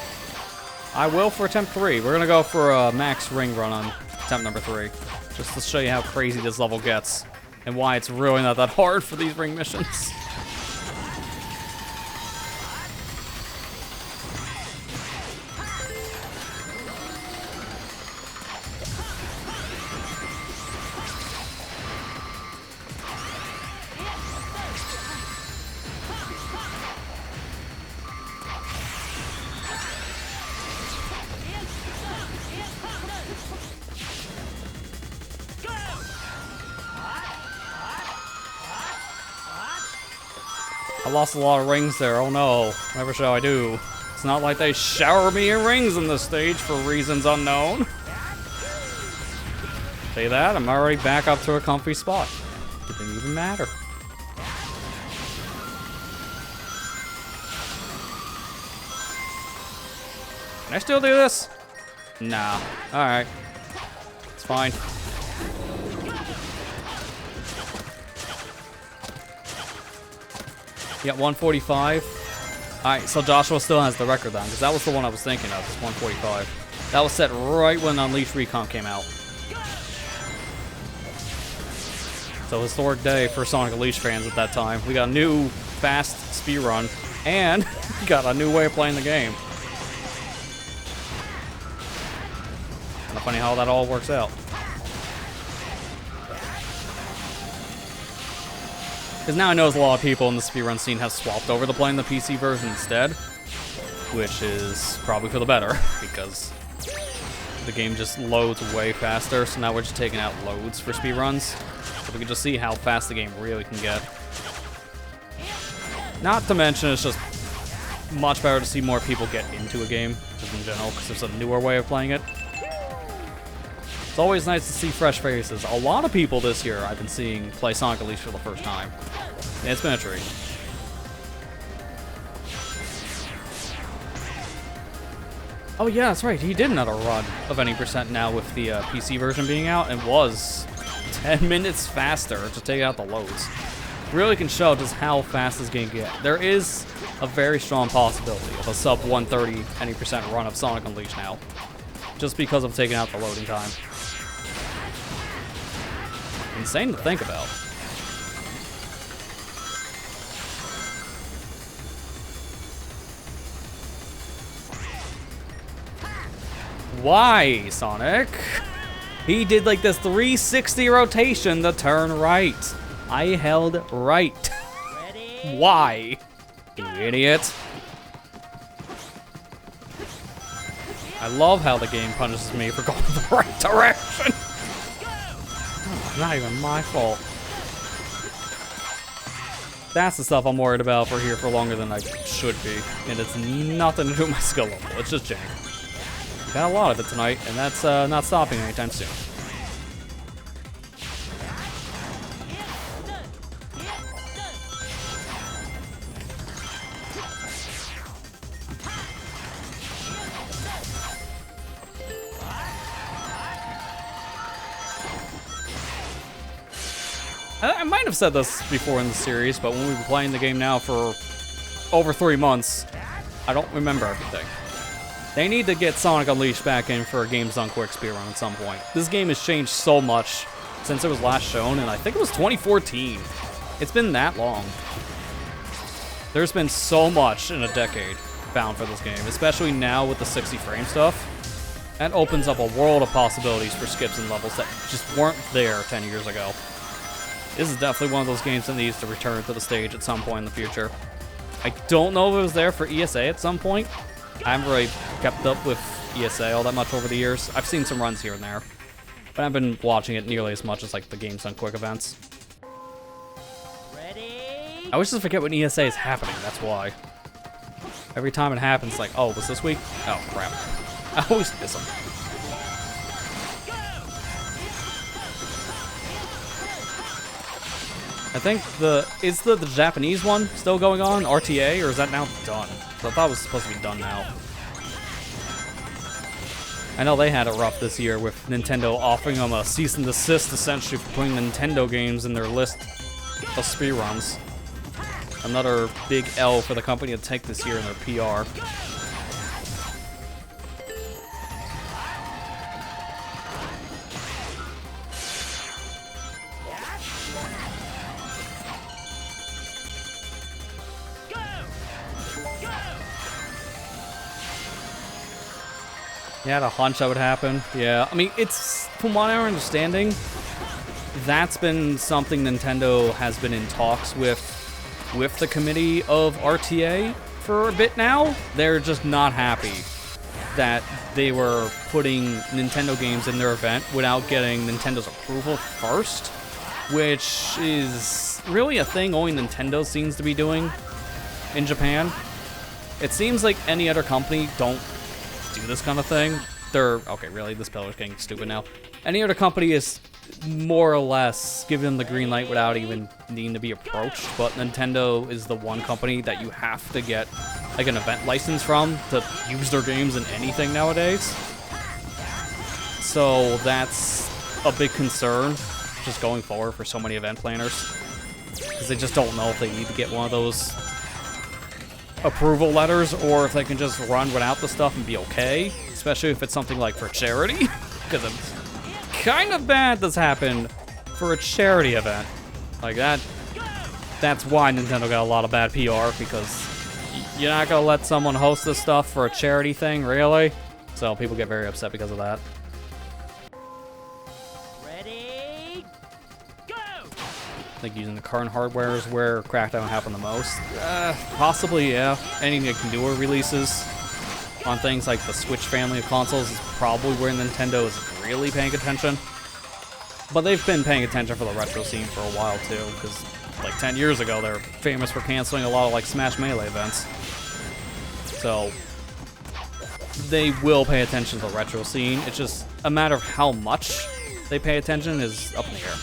I will for attempt 3. We're gonna go for a max ring run on attempt number 3. Just to show you how crazy this level gets. And why it's really not that hard for these ring missions. I lost a lot of rings there, oh no. Whatever shall I do? It's not like they shower me in rings in this stage for reasons unknown. Say that, I'm already back up to a comfy spot. It didn't even matter. Can I still do this? Nah, alright. It's fine. You got 145. Alright, so Joshua still has the record then, because that was the one I was thinking of, it's 145. That was set right when Unleashed Recon came out. So historic day for Sonic Unleashed fans at that time. We got a new fast speedrun, and we got a new way of playing the game. Kind of funny how that all works out. Because now I know a lot of people in the speedrun scene have swapped over to playing the PC version instead. Which is probably for the better, because the game just loads way faster, so now we're just taking out loads for speedruns. So we can just see how fast the game really can get. Not to mention, it's just much better to see more people get into a game, just in general, because there's a newer way of playing it. It's always nice to see fresh faces. A lot of people this year I've been seeing play Sonic Unleashed for the first time. And it's been a treat. Oh yeah, that's right. He did another run of any percent now with the PC version being out, and was 10 minutes faster to take out the loads. Really can show just how fast this game can get. There is a very strong possibility of a sub 130 any percent run of Sonic Unleashed now, just because of taking out the loading time. Insane to think about. Why, Sonic? He did like this 360 rotation to turn right. I held right. Ready? Why? You idiot. I love how the game punishes me for going the right direction. Oh, not even my fault. That's the stuff I'm worried about for here for longer than I should be. And it's nothing to do with my skill level. It's just jank. Got a lot of it tonight, and that's not stopping anytime soon. I might have said this before in the series, but when we've been playing the game now for over 3 months, I don't remember everything. They need to get Sonic Unleashed back in for a Games Done Quick speedrun at some point. This game has changed so much since it was last shown, and I think it was 2014. It's been that long. There's been so much in a decade found for this game, especially now with the 60 frame stuff. That opens up a world of possibilities for skips and levels that just weren't there 10 years ago. This is definitely one of those games that needs to return to the stage at some point in the future. I don't know if it was there for ESA at some point. I haven't really kept up with ESA all that much over the years. I've seen some runs here and there, but I haven't been watching it nearly as much as like the Games Done Quick events. Ready? I always just forget when ESA is happening, that's why. Every time it happens, like, oh, was this week? Oh, crap. I always miss them. I think is the Japanese one still going on, RTA, or is that now done? So I thought it was supposed to be done now. I know they had it rough this year with Nintendo offering them a cease and desist essentially for putting Nintendo games in their list of speedruns. Another big L for the company to take this year in their PR. Yeah, I had a hunch that would happen. Yeah, I mean, it's, from what I'm understanding, that's been something Nintendo has been in talks with the committee of RTA for a bit now. They're just not happy that they were putting Nintendo games in their event without getting Nintendo's approval first, which is really a thing only Nintendo seems to be doing in Japan. It seems like any other company don't do this kind of thing. Okay, really, this pillar's getting stupid now. Any other company is more or less giving them the green light without even needing to be approached, but Nintendo is the one company that you have to get like an event license from to use their games in anything nowadays. So that's a big concern just going forward for so many event planners, because they just don't know if they need to get one of those approval letters or if they can just run without the stuff and be okay, especially if it's something like for charity, because it's kind of bad this happened for a charity event like that. That's why Nintendo got a lot of bad PR, because you're not gonna let someone host this stuff for a charity thing, really? So people get very upset because of that. Ready, go! I think using the current hardware is where Crackdown happened the most. Possibly, yeah. Any newer releases on things like the Switch family of consoles is probably where Nintendo is really paying attention. But they've been paying attention for the retro scene for a while too, because like 10 years ago they're famous for canceling a lot of like Smash Melee events. So they will pay attention to the retro scene. It's just a matter of how much they pay attention is up in the air.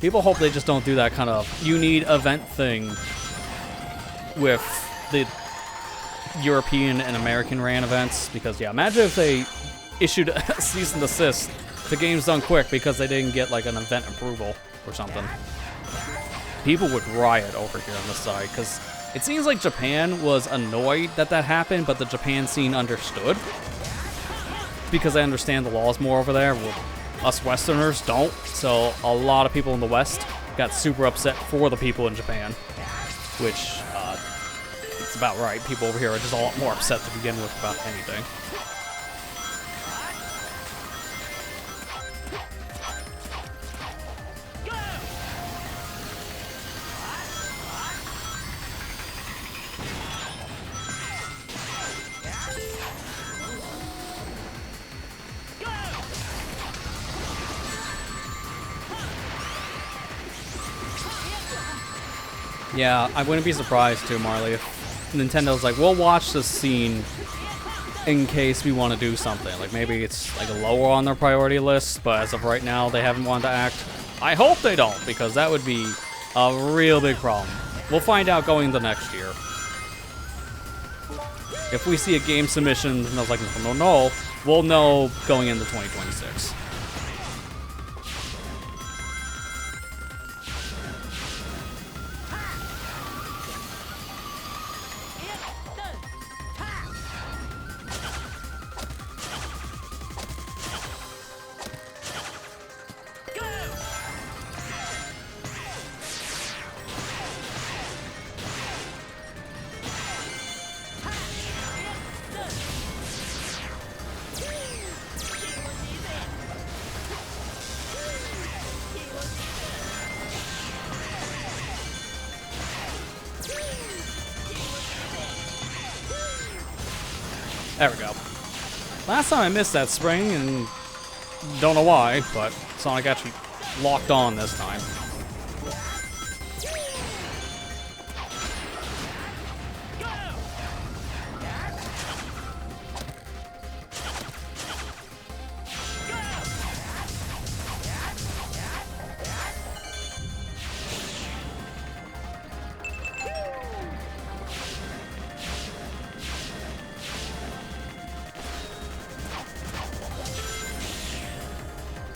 People hope they just don't do that kind of you need event thing with the European and American ran events, because yeah, imagine if they issued a cease and desist, the game's done quick because they didn't get like an event approval or something. People would riot over here on this side, because it seems like Japan was annoyed that that happened, but the Japan scene understood, because they understand the laws more over there. Well, us Westerners don't, so a lot of people in the West got super upset for the people in Japan, which it's about right. People over here are just a lot more upset to begin with about anything. Yeah, I wouldn't be surprised too, Marley, if Nintendo's like, we'll watch this scene in case we want to do something. Like, maybe it's like lower on their priority list, but as of right now, they haven't wanted to act. I hope they don't, because that would be a real big problem. We'll find out going into next year. If we see a game submission and I was like, no, we'll know going into 2026. There we go. Last time I missed that spring, and don't know why, but Sonic actually locked on this time.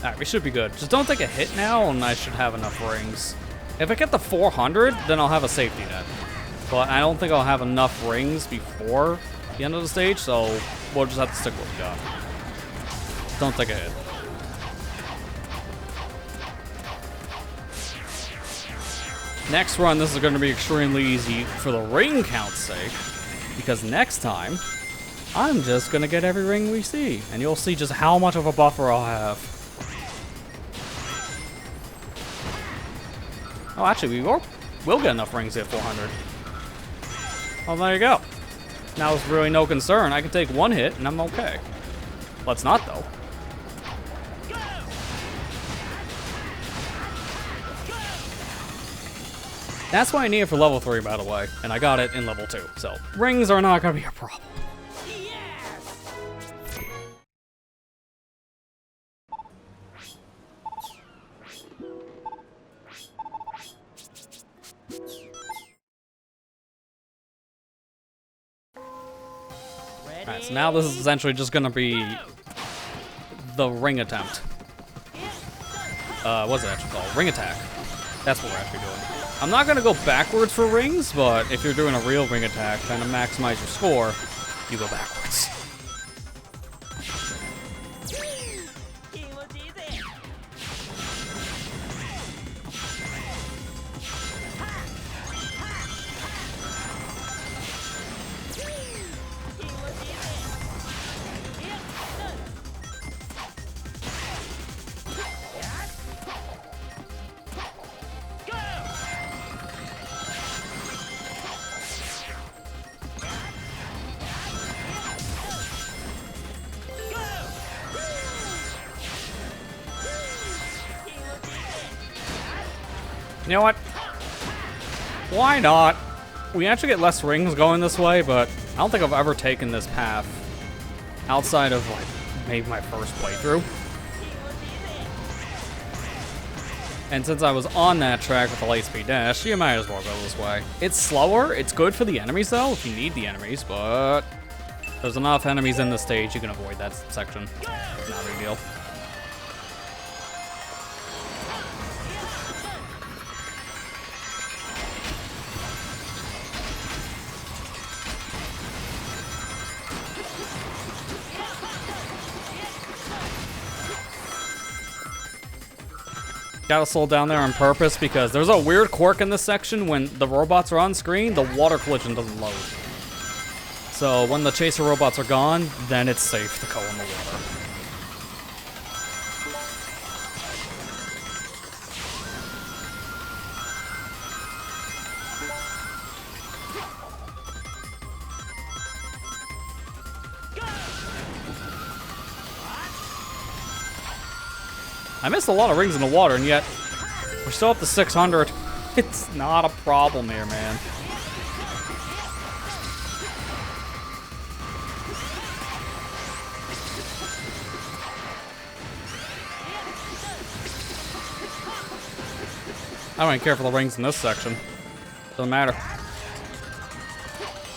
Alright, we should be good. Just don't take a hit now, and I should have enough rings. If I get the 400, then I'll have a safety net. But I don't think I'll have enough rings before the end of the stage, so we'll just have to stick with what we got. Don't take a hit. Next run, this is going to be extremely easy for the ring count's sake, because next time, I'm just going to get every ring we see, and you'll see just how much of a buffer I'll have. Oh, actually, we'll get enough rings to hit 400. Well, there you go. Now it's really no concern. I can take one hit, and I'm okay. Let's not, though. That's what I needed for level 3, by the way, and I got it in level 2, so rings are not going to be a problem. Alright, so now this is essentially just going to be the ring attempt. What's it actually called? Ring attack. That's what we're actually doing. I'm not going to go backwards for rings, but if you're doing a real ring attack, trying to maximize your score, you go backwards. You know what? Why not? We actually get less rings going this way, but I don't think I've ever taken this path outside of, like, maybe my first playthrough. And since I was on that track with the light speed dash, you might as well go this way. It's slower. It's good for the enemies, though, if you need the enemies, but there's enough enemies in this stage you can avoid that section. Not a big deal. Gotta slow down there on purpose because there's a weird quirk in this section. When the robots are on screen, the water collision doesn't load. So when the chaser robots are gone, then it's safe to go in the water. I missed a lot of rings in the water, and yet we're still up to 600. It's not a problem here, man. I don't even care for the rings in this section. Doesn't matter.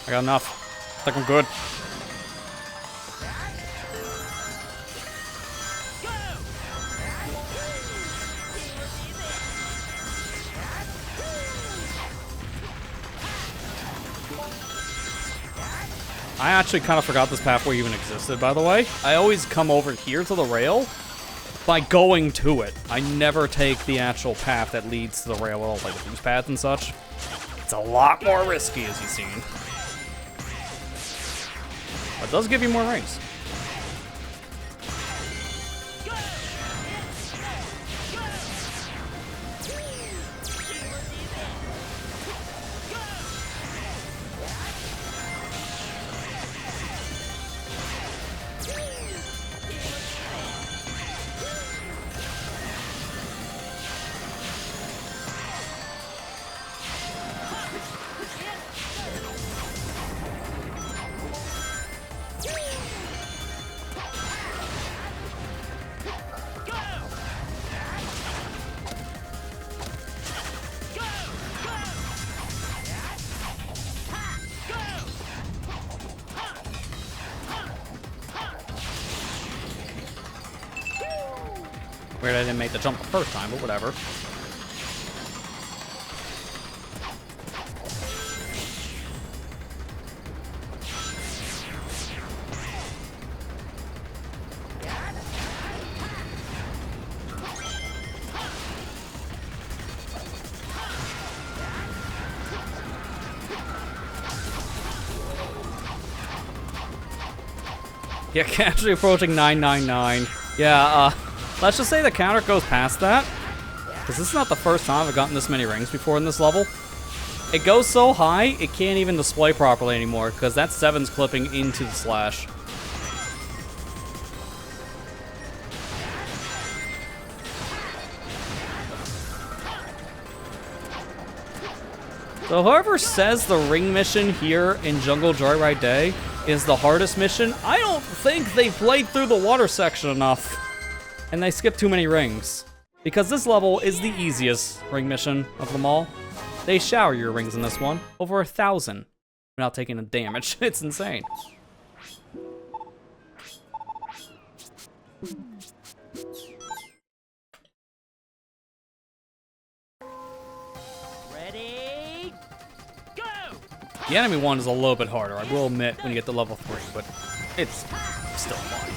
I got enough. I think I'm good. I actually kind of forgot this pathway even existed, by the way. I always come over here to the rail by going to it. I never take the actual path that leads to the rail, like the boost path and such. It's a lot more risky, as you've seen. But it does give you more rings. Weird I didn't make the jump the first time, but whatever. Yeah, casually approaching 999. Yeah, let's just say the counter goes past that. Because this is not the first time I've gotten this many rings before in this level. It goes so high, it can't even display properly anymore, because that 7's clipping into the slash. So whoever says the ring mission here in Jungle Joyride Day is the hardest mission, I don't think they played through the water section enough. And they skipped too many rings. Because this level is the easiest ring mission of them all. They shower your rings in this one, over 1,000, without taking a damage. It's insane. Ready, go! The enemy one is a little bit harder, I will admit, when you get to level 3, but it's still fun.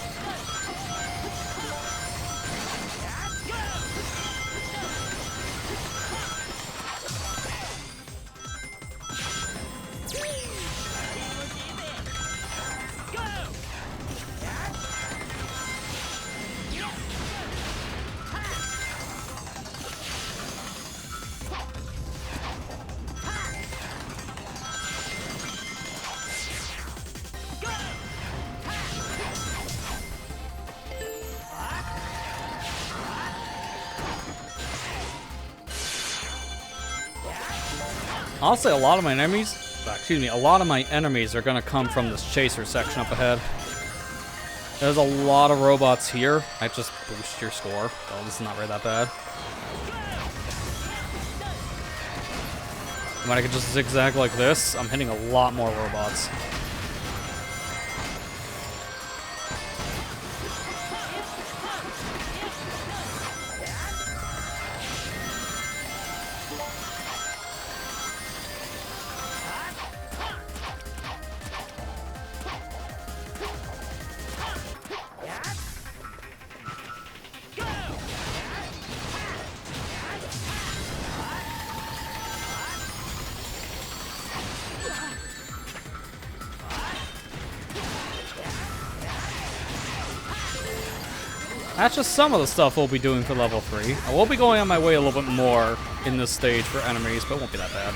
I'll say a lot of my enemies are gonna come from this chaser section up ahead. There's a lot of robots here. I just boost your score. Oh, this is not really that bad. When I could just zigzag like this, I'm hitting a lot more robots. That's just some of the stuff we'll be doing for level 3. I will be going on my way a little bit more in this stage for enemies, but it won't be that bad.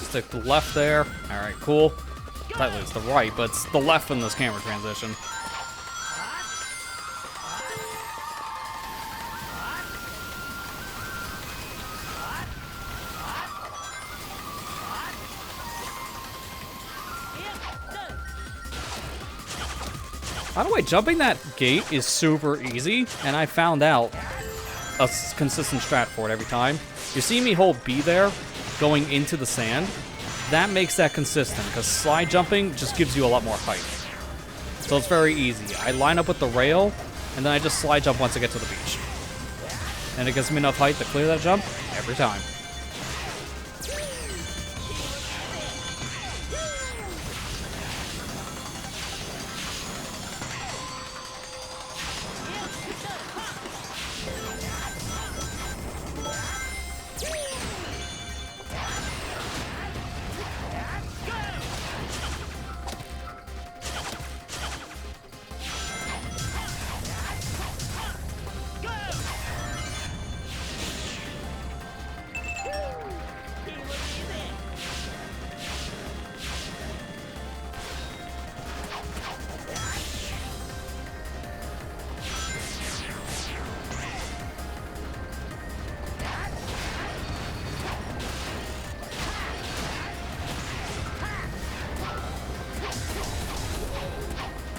Stick the left there. Alright, cool. That was the right, but it's the left in this camera transition. By the way, jumping that gate is super easy, and I found out a consistent strat for it every time. You see me hold B there, going into the sand, that makes that consistent, because slide jumping just gives you a lot more height. So it's very easy. I line up with the rail, and then I just slide jump once I get to the beach. And it gives me enough height to clear that jump every time.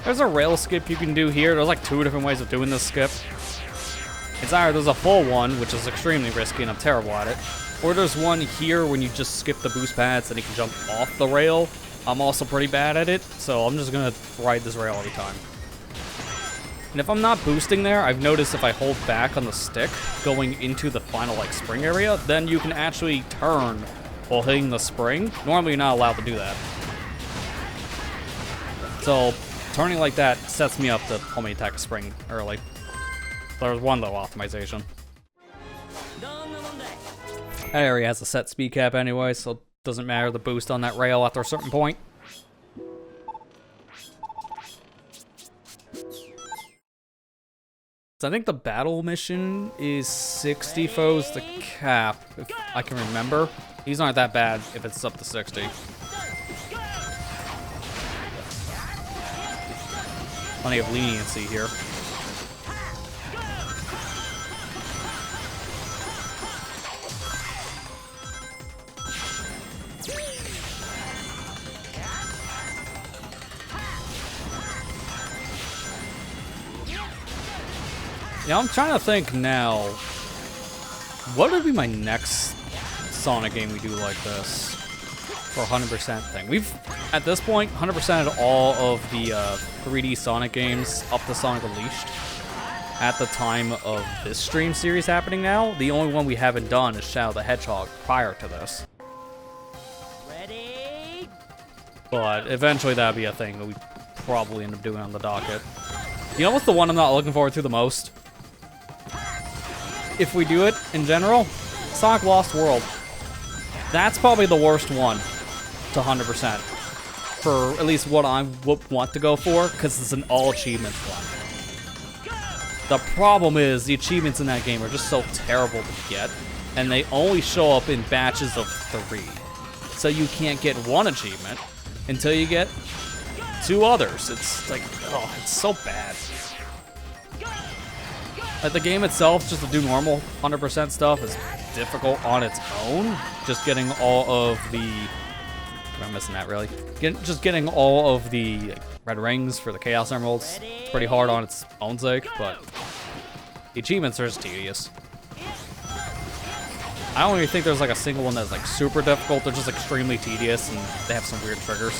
There's a rail skip you can do here. There's like 2 different ways of doing this skip. It's either there's a full one, which is extremely risky and I'm terrible at it, or there's one here when you just skip the boost pads and you can jump off the rail. I'm also pretty bad at it, so I'm just gonna ride this rail every time. And if I'm not boosting there, I've noticed if I hold back on the stick going into the final like spring area, then you can actually turn while hitting the spring. Normally you're not allowed to do that. So turning like that sets me up to only attack a spring early. There's one low optimization. That area has a set speed cap anyway, so it doesn't matter the boost on that rail after a certain point. So I think the battle mission is 60 foes to cap, if I can remember. These aren't that bad if it's up to 60. Plenty of leniency here. Yeah, I'm trying to think now. What would be my next Sonic game we do like this? For 100% thing. We've, at this point, 100%ed all of the 3D Sonic games up to Sonic Unleashed. At the time of this stream series happening now, the only one we haven't done is Shadow the Hedgehog prior to this. Ready? But eventually that'll be a thing that we probably end up doing on the docket. You know what's the one I'm not looking forward to the most? If we do it, in general, Sonic Lost World. That's probably the worst one to 100%. For at least what I would want to go for, because it's an all-achievements one. The problem is, the achievements in that game are just so terrible to get, and they only show up in batches of 3. So you can't get one achievement until you get 2 others. It's like, oh, it's so bad. Like, the game itself, just to do normal 100% stuff, is difficult on its own. Just getting all of the... I'm missing that, really. Just getting all of the red rings for the Chaos Emeralds. It's pretty hard on its own sake, but the achievements are just tedious. I don't even think there's like a single one that's like super difficult. They're just extremely tedious, and they have some weird triggers.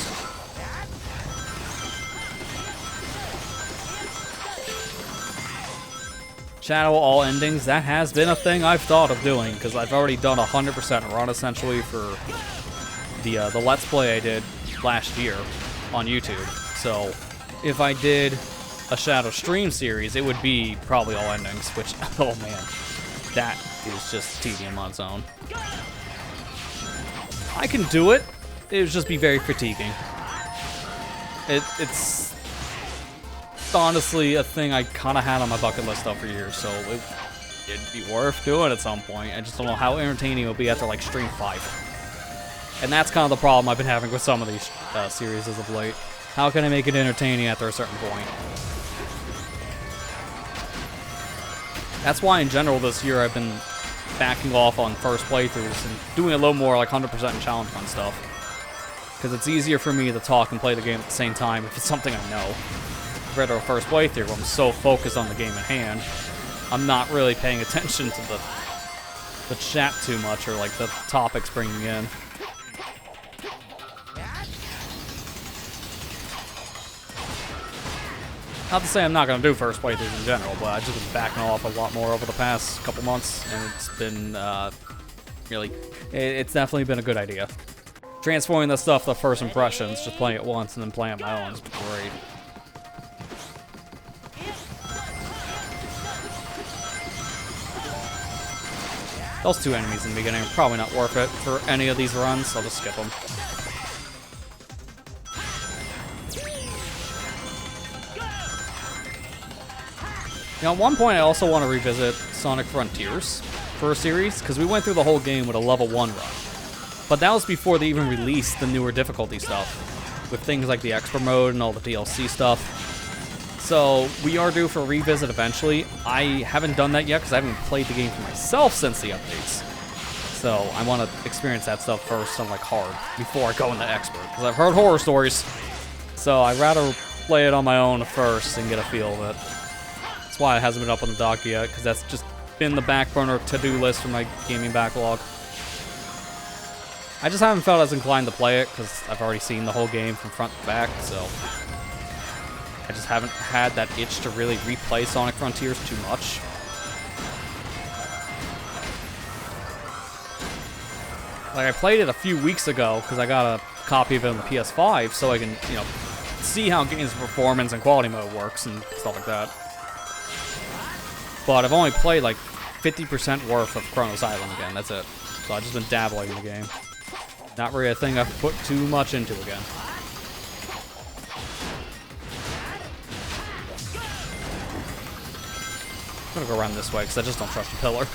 Shadow all endings, that has been a thing I've thought of doing, because I've already done a 100% run essentially for the Let's Play I did last year on YouTube. So if I did a Shadow stream series, it would be probably all endings, which, oh man, that is just tedium on its own. I can do it, it would just be very fatiguing. It's honestly a thing I kind of had on my bucket list for years, so it'd be worth doing at some point. I just don't know how entertaining it'll be after like stream 5. And that's kind of the problem I've been having with some of these series as of late. How can I make it entertaining after a certain point? That's why in general this year I've been backing off on first playthroughs and doing a little more like 100% challenge run stuff. Because it's easier for me to talk and play the game at the same time if it's something I know. Compared to a first playthrough, I'm so focused on the game at hand, I'm not really paying attention to the chat too much, or like the topics bringing in. Not to say I'm not going to do first playthroughs in general, but I've just been backing off a lot more over the past couple months, and it's been really, it's definitely been a good idea. Transforming this stuff to first impressions, just playing it once and then playing it my own is great. Those 2 enemies in the beginning are probably not worth it for any of these runs, so I'll just skip them. You know, at one point I also want to revisit Sonic Frontiers for a series, because we went through the whole game with a level 1 run. But that was before they even released the newer difficulty stuff, with things like the Expert Mode and all the DLC stuff. So, we are due for a revisit eventually. I haven't done that yet because I haven't played the game for myself since the updates. So, I want to experience that stuff first on like hard before I go into Expert, because I've heard horror stories. So, I'd rather play it on my own first and get a feel of it. That's why it hasn't been up on the dock yet, because that's just been the back burner to-do list for my gaming backlog. I just haven't felt as inclined to play it because I've already seen the whole game from front to back, so I just haven't had that itch to really replay Sonic Frontiers too much. Like, I played it a few weeks ago because I got a copy of it on the PS5 so I can, you know, see how game's performance and quality mode works and stuff like that. But I've only played like 50% worth of Chronos Island again, that's it. So I've just been dabbling in the game. Not really a thing I've put too much into again. I'm gonna go around this way because I just don't trust the pillar.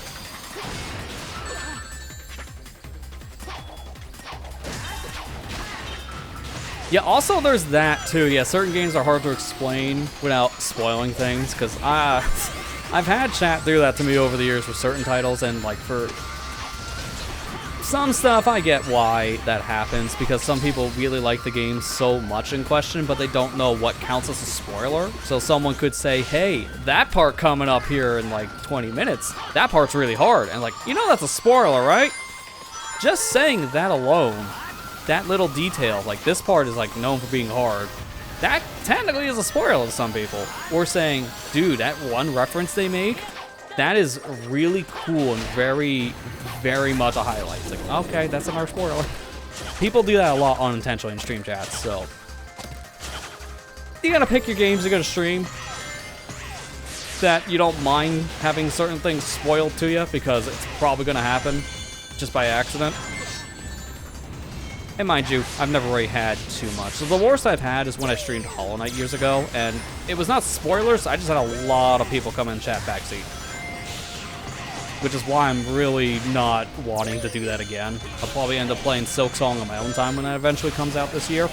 Yeah, also there's that too. Yeah, certain games are hard to explain without spoiling things, because I've had chat do that to me over the years for certain titles, and like for some stuff I get why that happens, because some people really like the game so much in question, but they don't know what counts as a spoiler. So someone could say, hey, that part coming up here in like 20 minutes, that part's really hard. And like, you know that's a spoiler, right? Just saying that alone, that little detail, like this part is like known for being hard, that technically is a spoiler to some people. Or saying, dude, that one reference they make, that is really cool and very, very much a highlight. It's like, okay, that's another spoiler. People do that a lot unintentionally in stream chats, so you gotta pick your games you're gonna stream that you don't mind having certain things spoiled to you, because it's probably gonna happen just by accident. And mind you, I've never really had too much. So the worst I've had is when I streamed Hollow Knight years ago, and it was not spoilers, I just had a lot of people come in chat backseat. Which is why I'm really not wanting to do that again. I'll probably end up playing Silk Song on my own time when that eventually comes out this year.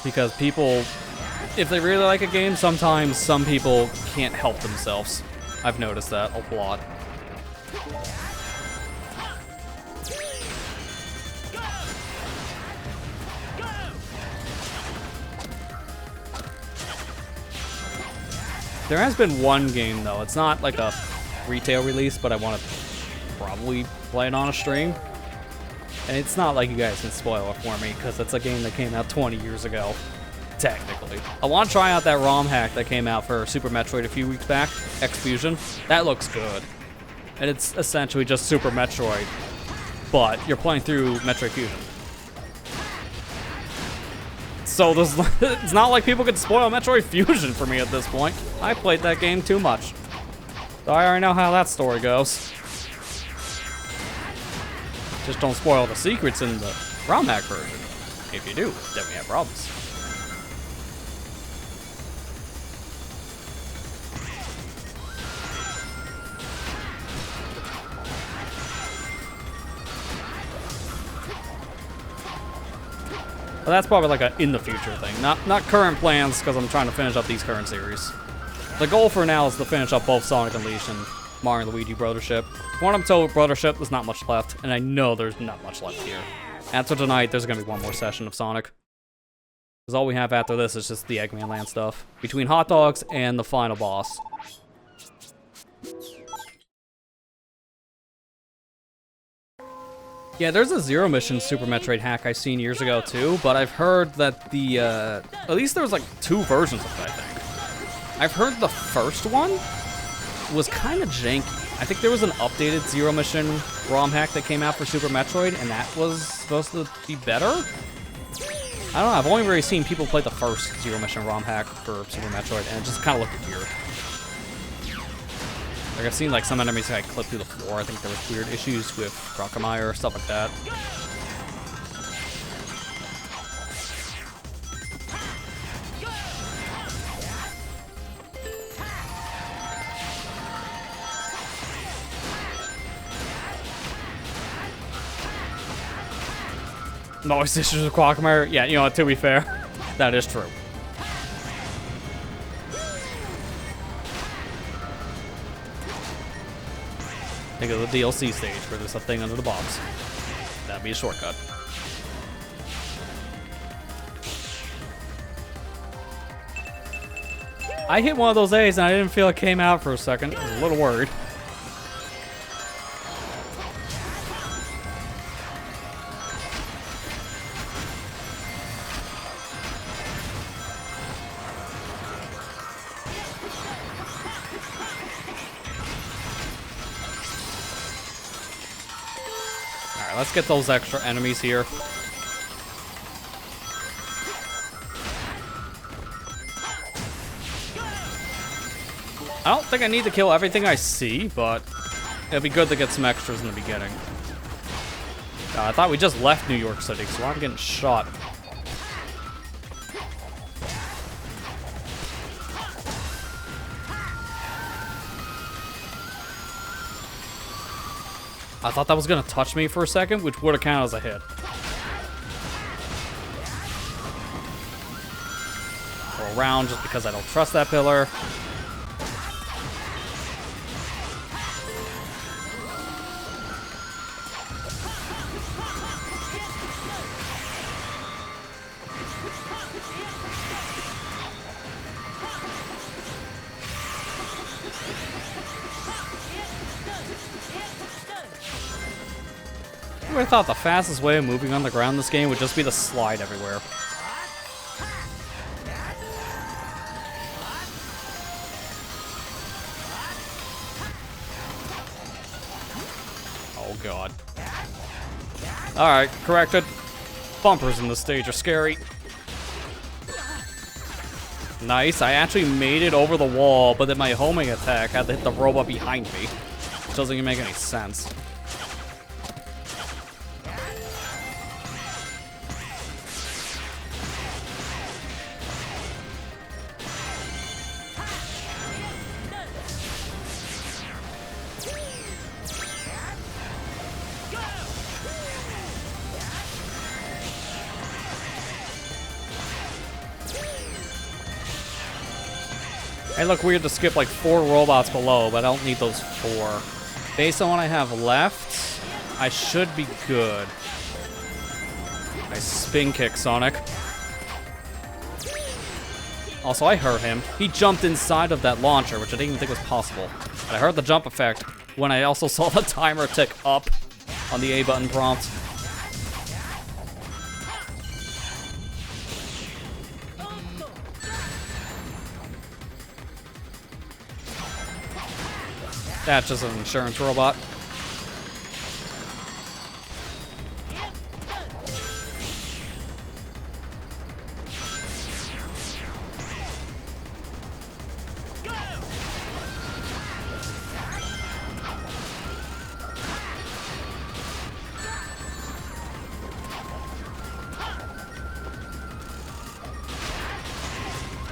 Because people, if they really like a game, sometimes some people can't help themselves. I've noticed that a lot. There has been one game, though. It's not like a retail release, but I want to probably play it on a stream. And it's not like you guys can spoil it for me, because it's a game that came out 20 years ago, technically. I want to try out that ROM hack that came out for Super Metroid a few weeks back, X-Fusion. That looks good. And it's essentially just Super Metroid, but you're playing through Metroid Fusion. So it's not like people could spoil Metroid Fusion for me at this point. I played that game too much. So I already know how that story goes. Just don't spoil the secrets in the ROM hack version. If you do, then we have problems. Well, that's probably like a in the future thing, not current plans, because I'm trying to finish up these current series. The goal for now is to finish up both Sonic Unleashed and Mario and Luigi Brothership. From what I'm told with Brothership, there's not much left, and I know there's not much left here. After tonight, there's gonna be one more session of Sonic. Because all we have after this is just the Eggman Land stuff, between hot dogs and the final boss. Yeah, there's a Zero Mission Super Metroid hack I've seen years ago too, but I've heard that the, at least there was like 2 versions of it, I think. I've heard the first one was kind of janky. I think there was an updated Zero Mission ROM hack that came out for Super Metroid, and that was supposed to be better? I don't know, I've only really seen people play the first Zero Mission ROM hack for Super Metroid, and it just kind of looked weird. Like, I've seen like some enemies like clip through the floor. I think there was weird issues with Crocomire, stuff like that. No issues with Crocomire? Yeah, you know what, to be fair, that is true. Think of the DLC stage where there's a thing under the box. That'd be a shortcut. I hit one of those A's and I didn't feel it came out for a second. I was a little worried. Let's get those extra enemies here. I don't think I need to kill everything I see, but It'd be good to get some extras in the beginning. I thought we just left New York City, so I'm getting shot. I thought that was gonna touch me for a second, which would have counted as a hit. Go around just because I don't trust that pillar. I thought the fastest way of moving on the ground in this game would just be to slide everywhere. Oh god. Alright, corrected. Bumpers in this stage are scary. Nice, I actually made it over the wall, but then my homing attack had to hit the robot behind me. Which doesn't even make any sense. Hey, look, weird to skip like 4 robots below, but I don't need those 4. Based on what I have left, I should be good. Nice spin kick, Sonic. Also, I heard him. He jumped inside of that launcher, which I didn't even think was possible. But I heard the jump effect when I also saw the timer tick up on the A button prompt. That's just an insurance robot.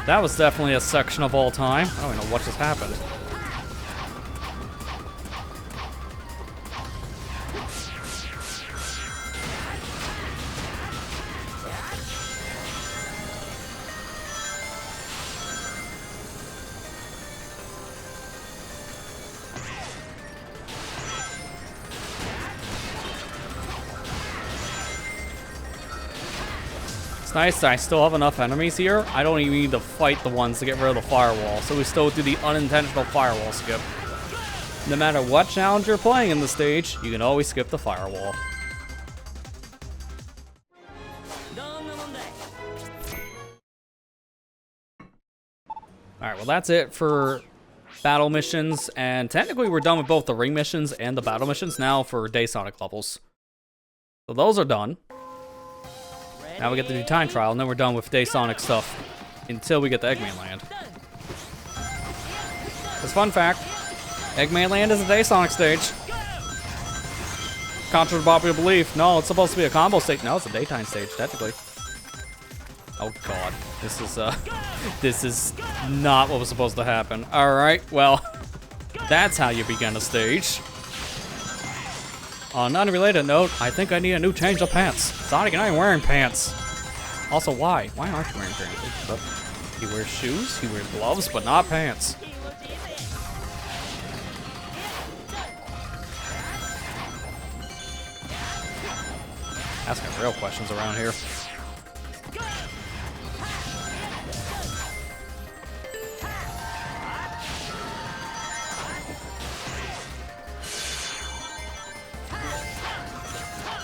That was definitely a section of all time. I don't even know what just happened. It's nice that I still have enough enemies here. I don't even need to fight the ones to get rid of the firewall, so we still do the unintentional firewall skip. No matter what challenge you're playing in the stage, you can always skip the firewall. Alright, well that's it for battle missions, and technically we're done with both the ring missions and the battle missions now for Day Sonic levels. So those are done. Now we get to do time trial, and then we're done with Day Sonic stuff until we get to Eggman Land. Because fun fact, Eggman Land is a Day Sonic stage. Contrary to popular belief, no, it's supposed to be a combo stage. No, it's a daytime stage, technically. Oh god, this is not what was supposed to happen. All right, well, that's how you begin a stage. On an unrelated note, I think I need a new change of pants. Sonic and I are wearing pants. Also, why? Why aren't you wearing pants? He wears shoes, he wears gloves, but not pants. Asking real questions around here.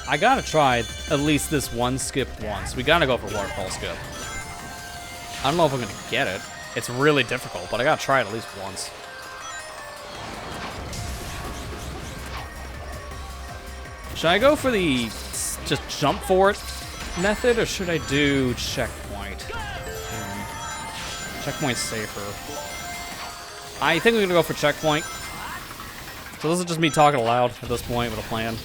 I gotta try at least this one skip once. We gotta go for waterfall skip. I don't know if I'm gonna get it. It's really difficult, but I gotta try it at least once. Should I go for the just jump for it method, or should I do checkpoint? Checkpoint's safer. I think we're gonna go for checkpoint. So this is just me talking aloud at this point with a plan.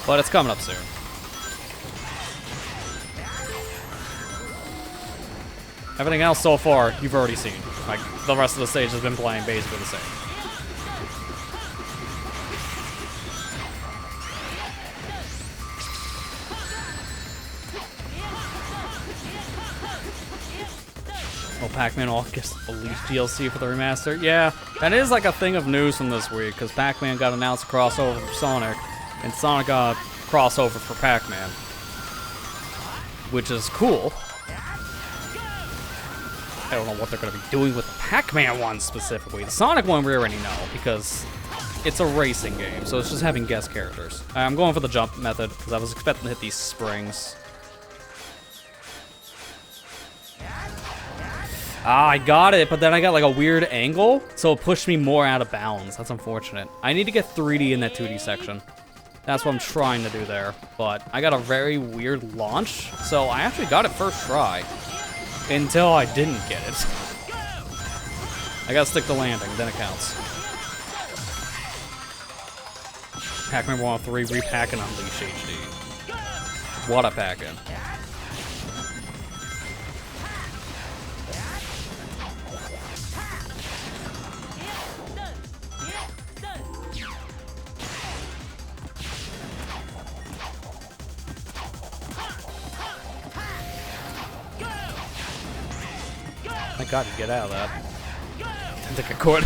But it's coming up soon. Everything else so far, you've already seen. Like, the rest of the stage has been playing basically the same. Oh, Pac-Man all gets a Leaf DLC for the remaster. Yeah, that is like a thing of news from this week, because Pac-Man got announced a crossover for Sonic, and Sonic got a crossover for Pac-Man, which is cool. I don't know what they're going to be doing with the Pac-Man one specifically. The Sonic one we already know, because it's a racing game, so it's just having guest characters. I'm going for the jump method, because I was expecting to hit these springs. Ah, I got it, but then I got like a weird angle, so it pushed me more out of bounds. That's unfortunate. I need to get 3D in that 2D section. That's what I'm trying to do there, but I got a very weird launch, so I actually got it first try, until I didn't get it. I gotta stick the landing, then it counts. Pac-Man 103 repack and Unleash HD. What a pack-in. Thank God you get out of that. Didn't think I could.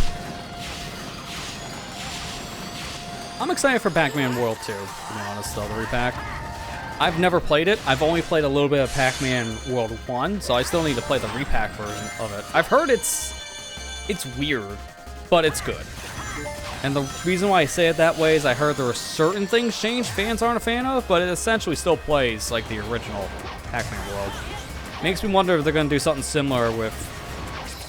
I'm excited for Pac-Man World 2, to be honest, though, the repack. I've never played it. I've only played a little bit of Pac-Man World 1, so I still need to play the repack version of it. I've heard it's weird, but it's good. And the reason why I say it that way is I heard there were certain things changed fans aren't a fan of, but it essentially still plays like the original Pac-Man World. Makes me wonder if they're going to do something similar with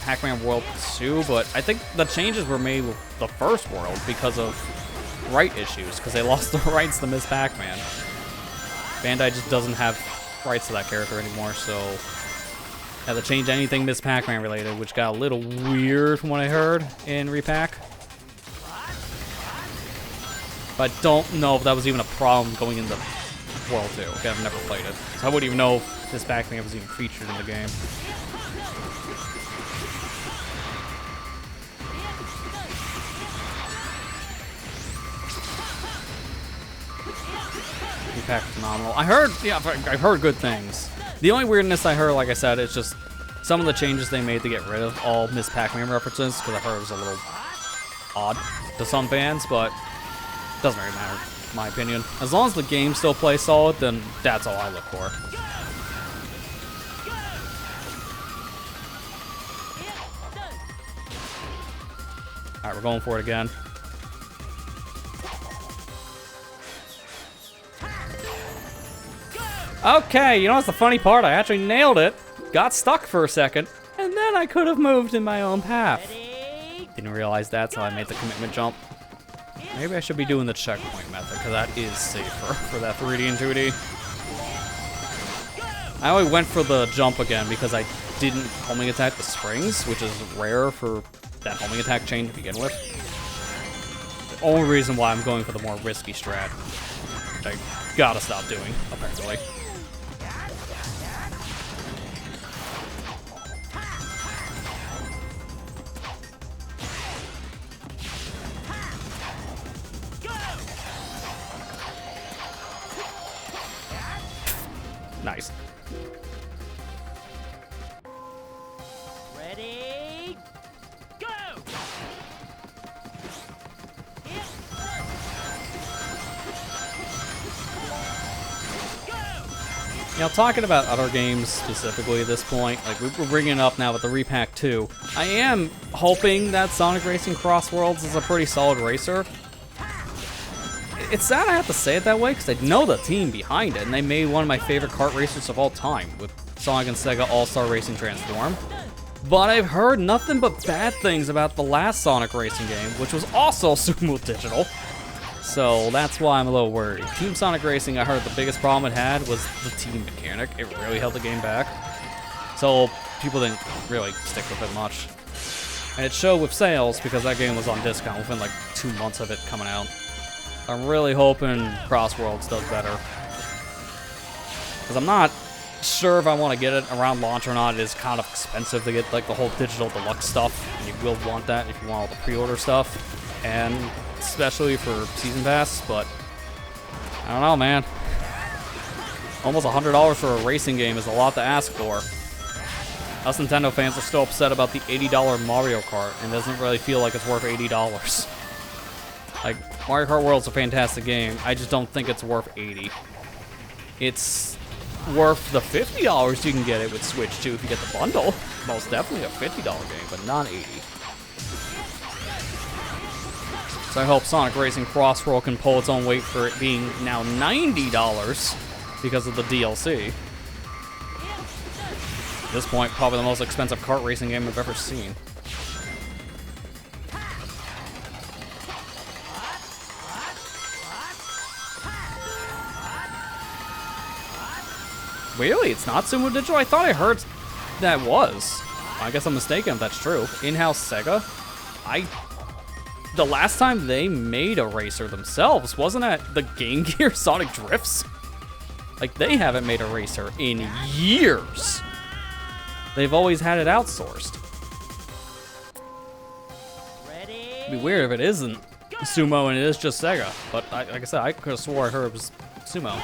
Pac-Man World 2, but I think the changes were made with the first world because of right issues, because they lost the rights to Miss Pac-Man. Bandai just doesn't have rights to that character anymore, so had to change anything Miss Pac-Man related, which got a little weird from what I heard in repack. But I don't know if that was even a problem going into World 2. Okay, I've never played it, so I wouldn't even know if this Pac-Man was even featured in the game. Repack phenomenal. I've heard good things. The only weirdness I heard, like I said, is just some of the changes they made to get rid of all Miss Pac-Man references, because I heard it was a little odd to some fans, but it doesn't really matter, in my opinion. As long as the game still plays solid, then that's all I look for. Alright, we're going for it again. Okay, you know what's the funny part? I actually nailed it. Got stuck for a second, and then I could have moved in my own path. Didn't realize that, so I made the commitment jump. Maybe I should be doing the checkpoint method, because that is safer for that 3D and 2D. I only went for the jump again because I didn't homing attack the springs, which is rare for that homing attack chain to begin with. The only reason why I'm going for the more risky strat, which I gotta stop doing, apparently. Nice. Ready, go! You know, talking about other games specifically at this point, like we're bringing it up now with the Repack 2, I am hoping that Sonic Racing Cross Worlds is a pretty solid racer. It's sad I have to say it that way, because I know the team behind it, and they made one of my favorite kart racers of all time, with Sonic and Sega All-Star Racing Transform. But I've heard nothing but bad things about the last Sonic Racing game, which was also Sumo Digital. So that's why I'm a little worried. Team Sonic Racing, I heard the biggest problem it had was the team mechanic. It really held the game back. So people didn't really stick with it much. And it showed with sales because that game was on discount within like 2 months of it coming out. I'm really hoping Crossworlds does better. Because I'm not sure if I want to get it around launch or not. It is kind of expensive to get like the whole digital deluxe stuff. And you will want that if you want all the pre-order stuff. And especially for Season Pass, but I don't know, man. Almost $100 for a racing game is a lot to ask for. Us Nintendo fans are still upset about the $80 Mario Kart, and it doesn't really feel like it's worth $80. Like, Mario Kart World's a fantastic game, I just don't think it's worth $80. It's worth the $50 you can get it with Switch too if you get the bundle. Most definitely a $50 game, but not $80. So I hope Sonic Racing Crossworld can pull its own weight for it being now $90 because of the DLC. At this point, probably the most expensive kart racing game I've ever seen. Really? It's not Sumo Digital? I thought I heard that was. I guess I'm mistaken if that's true. In-house Sega? The last time they made a racer themselves, wasn't that the Game Gear Sonic Drifts? Like, they haven't made a racer in years. They've always had it outsourced. Ready? It'd be weird if it isn't Sumo and it is just Sega. But like I said, I could have swore I heard it was Sumo.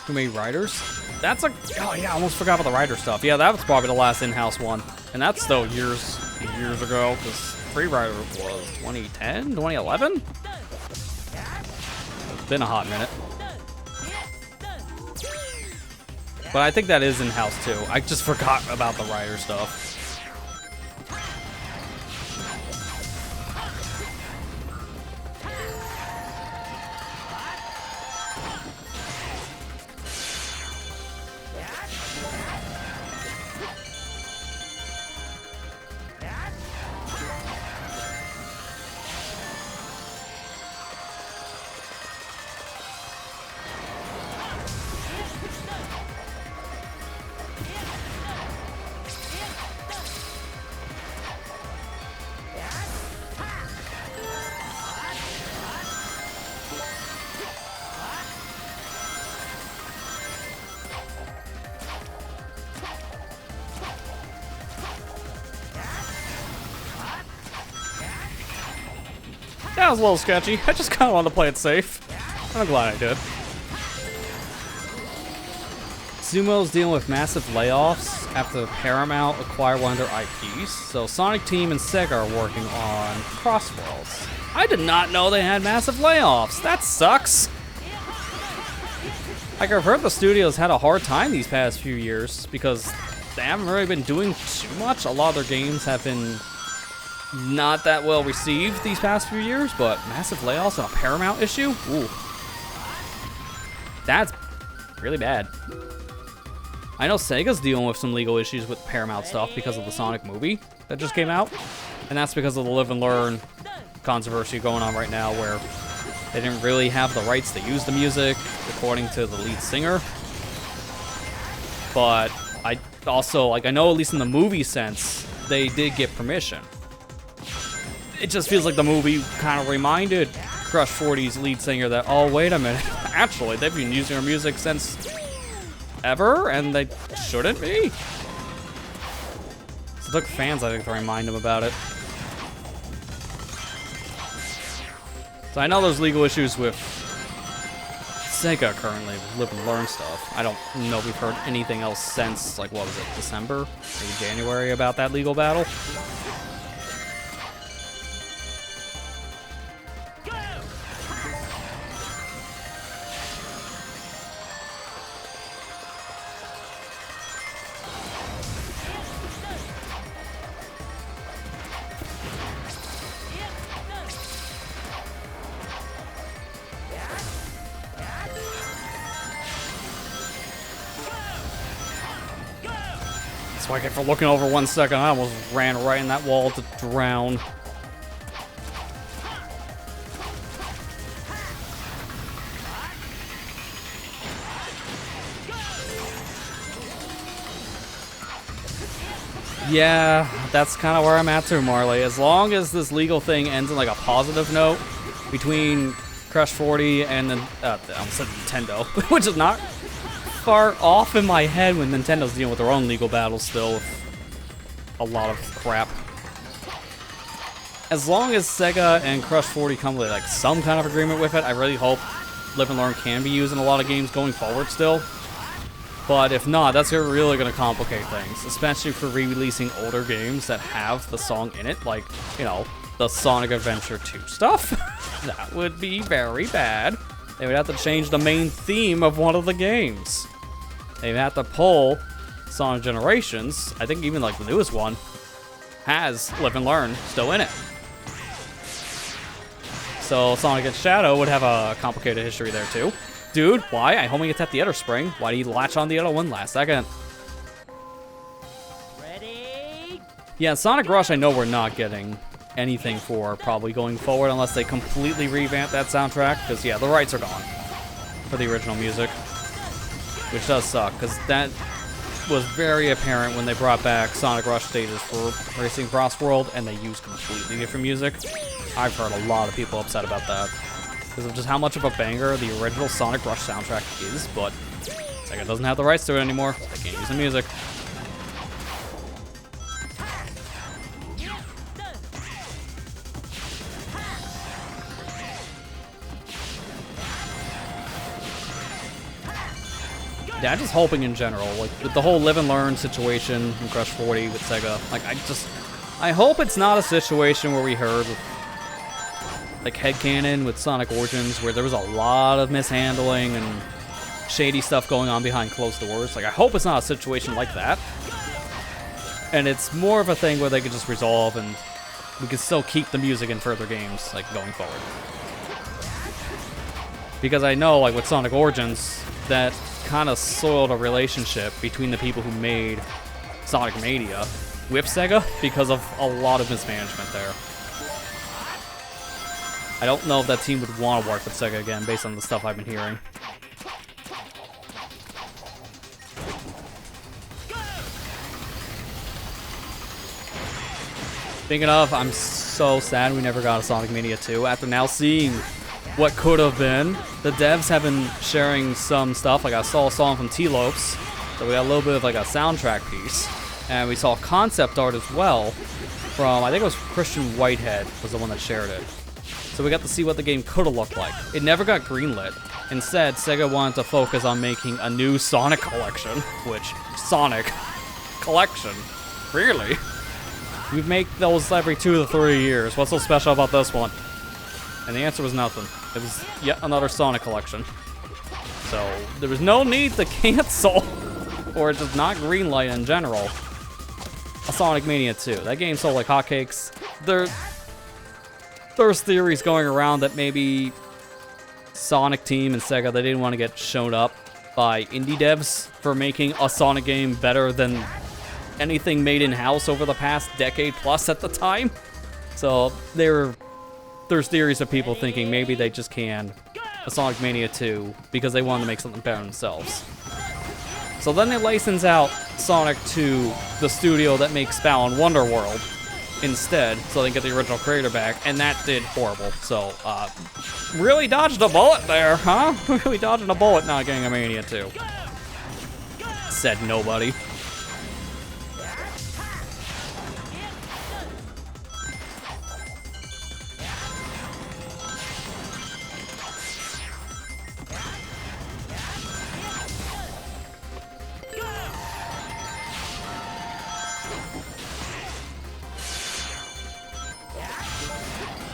Too many riders? That's a... Oh yeah, I almost forgot about the rider stuff. Yeah, that was probably the last in-house one. And that's still years ago, because Free Rider was 2010? 2011? It's been a hot minute. But I think that is in-house too. I just forgot about the rider stuff. That was a little sketchy. I just kind of wanted to play it safe. I'm glad I did. Sumo's dealing with massive layoffs after Paramount acquired one of their IPs, so Sonic Team and Sega are working on Crossworlds. I did not know they had massive layoffs. That sucks. Like, I've heard the studios had a hard time these past few years because they haven't really been doing too much. A lot of their games have been not that well received these past few years, but massive layoffs on a Paramount issue? Ooh. That's really bad. I know Sega's dealing with some legal issues with Paramount stuff because of the Sonic movie that just came out, and that's because of the Live and Learn controversy going on right now where they didn't really have the rights to use the music, according to the lead singer. But I also, like, I know at least in the movie sense, they did get permission. It just feels like the movie kind of reminded Crush 40's lead singer that, oh, wait a minute, actually, they've been using our music since ever, and they shouldn't be. So it took fans, I think, to remind them about it. So I know there's legal issues with Sega currently with Live and Learn stuff. I don't know if we've heard anything else since, like, what was it, December, maybe January, about that legal battle. Like, for looking over 1 second, I almost ran right in that wall to drown. Yeah, that's kind of where I'm at too, Marley. As long as this legal thing ends in like a positive note between Crush 40 and then I almost said Nintendo, which is not far off in my head when Nintendo's dealing with their own legal battles still with a lot of crap. As long as Sega and Crush 40 come with like some kind of agreement with it, I really hope Live and Learn can be used in a lot of games going forward still. But if not, that's really going to complicate things, especially for re-releasing older games that have the song in it, like, you know, the Sonic Adventure 2 stuff. That would be very bad. They would have to change the main theme of one of the games. They'd have to pull Sonic Generations. I think even like the newest one has Live and Learn still in it. So Sonic and Shadow would have a complicated history there too. Dude, why? I homing attacked the other spring. Why do you latch on the other one last second? Ready? Yeah, Sonic Rush I know we're not getting anything for probably going forward unless they completely revamp that soundtrack, because yeah, the rights are gone for the original music, which does suck, because that was very apparent when they brought back Sonic Rush stages for Racing Cross World and they used completely different music. I've heard a lot of people upset about that because of just how much of a banger the original Sonic Rush soundtrack is, but Sega doesn't have the rights to it anymore. They can't use the music. Yeah, I'm just hoping in general, like, with the whole Live and Learn situation in Crush 40 with Sega, like, I hope it's not a situation where we heard, like, headcanon with Sonic Origins, where there was a lot of mishandling and shady stuff going on behind closed doors. Like, I hope it's not a situation like that. And it's more of a thing where they could just resolve and we can still keep the music in further games, like, going forward. Because I know, like, with Sonic Origins, that kind of soiled a relationship between the people who made Sonic Mania with Sega because of a lot of mismanagement there. I don't know if that team would want to work with Sega again based on the stuff I've been hearing. Speaking of, I'm so sad we never got a Sonic Mania 2 after now seeing what could have been. The devs have been sharing some stuff, like I saw a song from T-Lopes, so we got a little bit of like a soundtrack piece, and we saw concept art as well from, I think it was Christian Whitehead was the one that shared it. So we got to see what the game could have looked like. It never got greenlit. Instead, Sega wanted to focus on making a new Sonic collection, which, Sonic collection? Really? We make those every 2 to 3 years. What's so special about this one? And the answer was nothing. It was yet another Sonic collection. So there was no need to cancel or just not greenlight in general a Sonic Mania 2. That game sold like hotcakes. There's theories going around that maybe Sonic Team and Sega, they didn't want to get shown up by indie devs for making a Sonic game better than anything made in-house over the past decade plus at the time. So there's theories of people thinking maybe they just canned a Sonic Mania 2 because they wanted to make something better themselves. So then they license out Sonic to the studio that makes Balan Wonderworld instead, so they can get the original creator back, and that did horrible. So, really dodged a bullet there, huh? Really dodging a bullet not getting a Mania 2. Said nobody.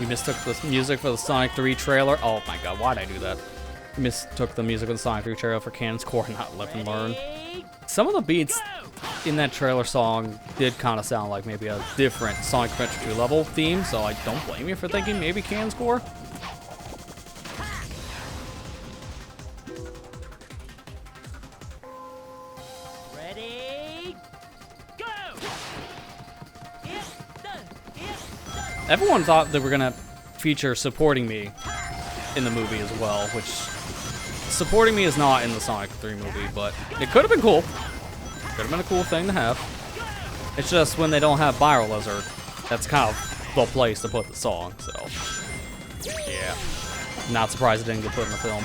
You mistook the music for the Sonic 3 trailer. Oh my god, why'd I do that? Mistook the music of the Sonic 3 trailer for Cannon's Core, not Live and Learn. Some of the beats in that trailer song did kind of sound like maybe a different Sonic Adventure 2 level theme, so I don't blame you for thinking maybe Cannon's Core. Ready? Go! Everyone thought they were gonna feature Supporting Me in the movie as well, which Supporting Me is not in the Sonic 3 movie, but it could have been cool. Could have been a cool thing to have. It's just when they don't have Bio Lizard, that's kind of the place to put the song, so. Yeah. Not surprised it didn't get put in the film.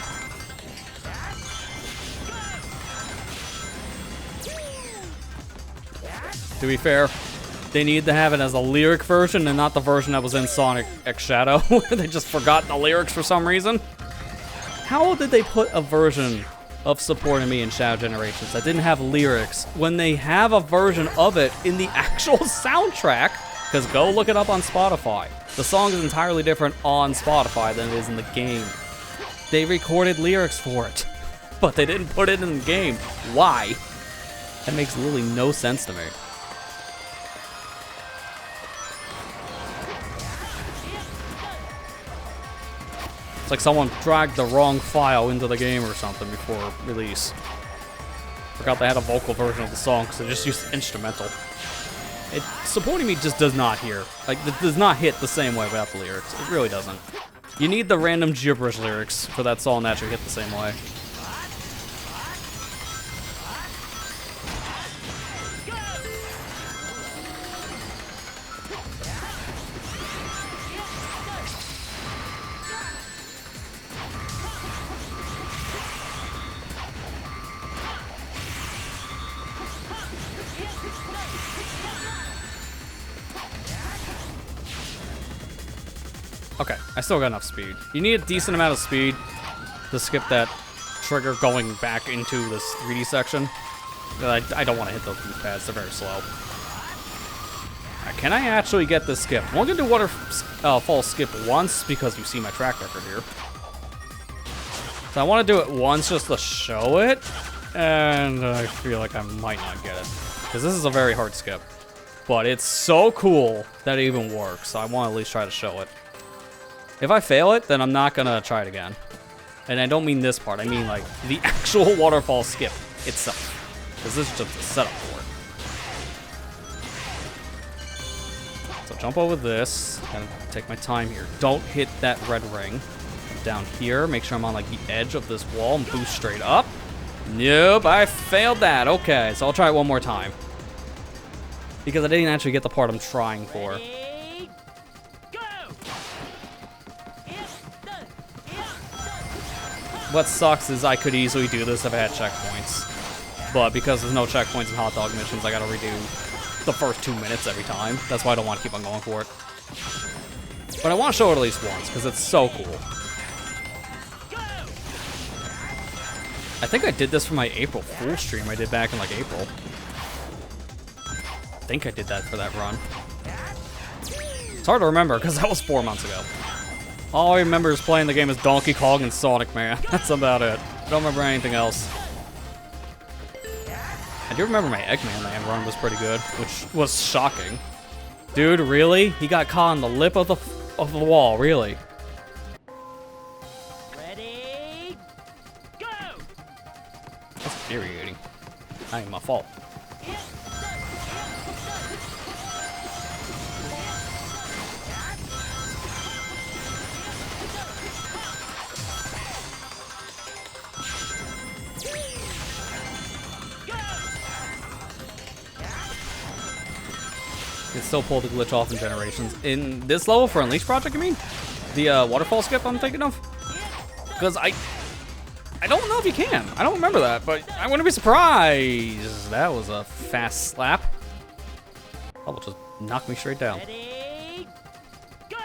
To be fair, they need to have it as a lyric version and not the version that was in Sonic X Shadow, where they just forgot the lyrics for some reason. How did they put a version of Supporting Me in Shadow Generations that didn't have lyrics when they have a version of it in the actual soundtrack? Because go look it up on Spotify. The song is entirely different on Spotify than it is in the game. They recorded lyrics for it, but they didn't put it in the game. Why? That makes literally no sense to me. It's like someone dragged the wrong file into the game or something before release. Forgot they had a vocal version of the song because they just used instrumental. Supporting Me just does not hear. Like, it does not hit the same way without the lyrics. It really doesn't. You need the random gibberish lyrics for that song to actually hit the same way. Okay, I still got enough speed. You need a decent amount of speed to skip that trigger going back into this 3D section. I don't want to hit those pads, they're very slow. Can I actually get this skip? I'm only gonna do waterfall skip once because you see my track record here. So I want to do it once just to show it, and I feel like I might not get it. Because this is a very hard skip. But it's so cool that it even works, so I want to at least try to show it. If I fail it, then I'm not gonna try it again. And I don't mean this part, I mean like the actual waterfall skip itself. Because this is just a setup for it. So jump over this, and take my time here. Don't hit that red ring. Down here, make sure I'm on like the edge of this wall and boost straight up. Nope, I failed that. Okay, so I'll try it one more time. Because I didn't actually get the part I'm trying for. What sucks is I could easily do this if I had checkpoints. But because there's no checkpoints in hot dog missions, I gotta redo the first 2 minutes every time. That's why I don't want to keep on going for it. But I want to show it at least once, because it's so cool. I think I did this for my April Fool's stream I did back in like April. I think I did that for that run. It's hard to remember, because that was 4 months ago. All I remember is playing the game as Donkey Kong and Sonic, man. That's about it. I don't remember anything else. I do remember my Eggman Land run was pretty good, which was shocking. Dude, really? He got caught on the lip of the wall, really? Ready, go! That's infuriating. Not even my fault. Can still pull the glitch off in Generations. In this level for Unleashed Project, you mean? The waterfall skip I'm thinking of? Because I don't know if you can. I don't remember that, but I wouldn't be surprised. That was a fast slap. Probably just knocked me straight down. Ready, go!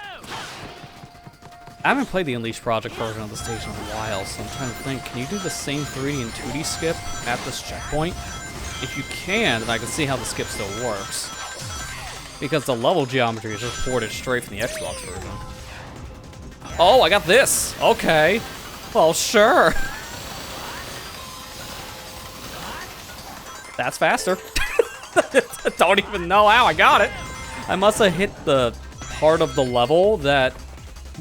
I haven't played the Unleashed Project version of the station in a while, so I'm trying to think. Can you do the same 3D and 2D skip at this checkpoint? If you can, then I can see how the skip still works. Because the level geometry is just ported straight from the Xbox version. Oh, I got this! Okay. Well, sure. That's faster. I don't even know how I got it. I must have hit the part of the level that,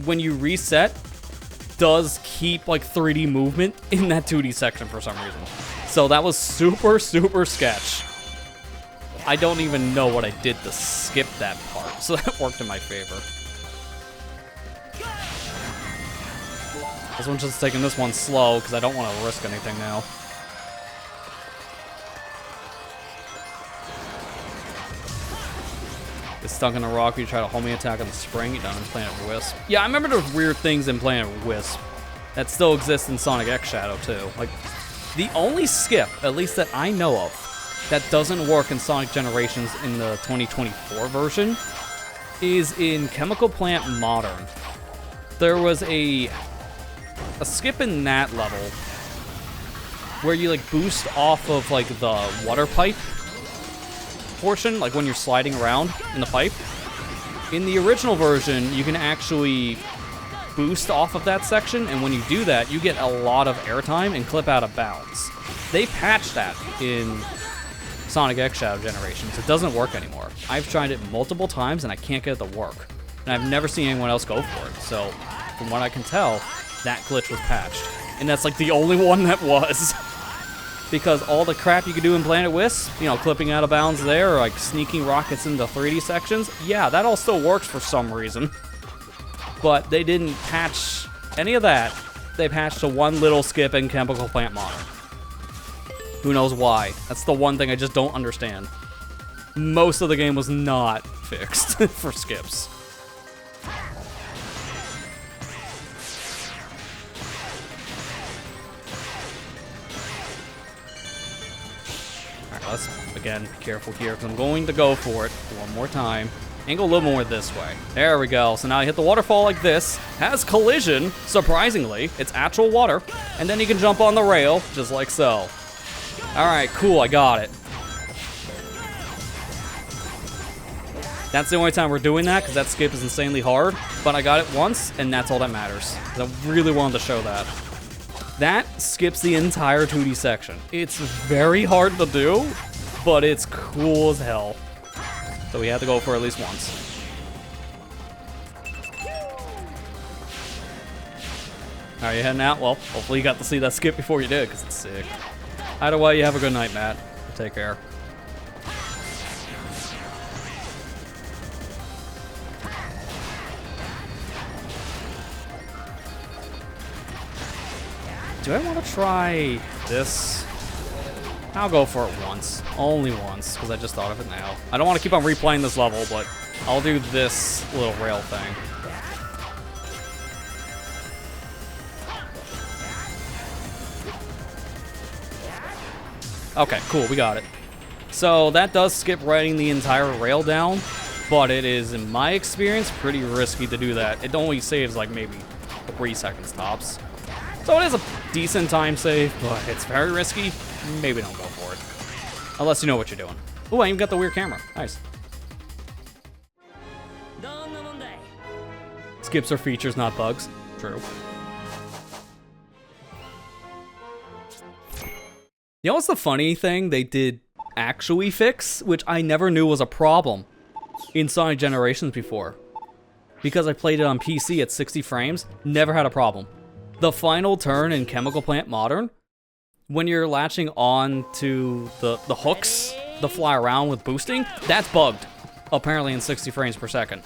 when you reset, does keep like 3D movement in that 2D section for some reason. So that was super, super sketch. I don't even know what I did to skip that part, so that worked in my favor. This one's just taking this one slow, because I don't want to risk anything now. It's stuck in a rock. You try to homing attack on the spring. You done in Planet Wisp. Yeah, I remember there's weird things in Planet Wisp that still exist in Sonic X Shadow too. Like, the only skip, at least that I know of, that doesn't work in Sonic Generations in the 2024 version is in Chemical Plant Modern. There was a skip in that level where you like boost off of like the water pipe portion, like when you're sliding around in the pipe. In the original version, you can actually boost off of that section, and when you do that, you get a lot of airtime and clip out of bounds. They patched that in Sonic X Shadow Generations. It doesn't work anymore. I've tried it multiple times and I can't get it to work. And I've never seen anyone else go for it. So, from what I can tell, that glitch was patched. And that's like the only one that was. Because all the crap you could do in Planet Wisp, you know, clipping out of bounds there, or like sneaking rockets into 3D sections, yeah, that all still works for some reason. But they didn't patch any of that. They patched a one little skip in Chemical Plant Modern. Who knows why? That's the one thing I just don't understand. Most of the game was not fixed for skips. Alright, let's, again, be careful here, because I'm going to go for it one more time. And go a little more this way. There we go. So now I hit the waterfall like this. Has collision, surprisingly. It's actual water. And then you can jump on the rail, just like so. Alright, cool, I got it. That's the only time we're doing that, because that skip is insanely hard. But I got it once, and that's all that matters. I really wanted to show that. That skips the entire 2D section. It's very hard to do, but it's cool as hell. So we had to go for at least once. Alright, you heading out? Well, hopefully you got to see that skip before you did, because it's sick. Either way, you have a good night, Matt. Take care. Do I want to try this? I'll go for it once. Only once, because I just thought of it now. I don't want to keep on replaying this level, but I'll do this little rail thing. Okay, cool, we got it. So that does skip riding the entire rail down, but it is, in my experience, pretty risky to do that. It only saves like maybe 3 seconds tops. So it is a decent time save, but it's very risky. Maybe don't go for it. Unless you know what you're doing. Ooh, I even got the weird camera. Nice. Skips are features, not bugs. True. You know what's the funny thing they did actually fix, which I never knew was a problem in Sonic Generations before? Because I played it on PC at 60 frames, never had a problem. The final turn in Chemical Plant Modern, when you're latching on to the hooks to fly around with boosting, that's bugged, apparently in 60 frames per second.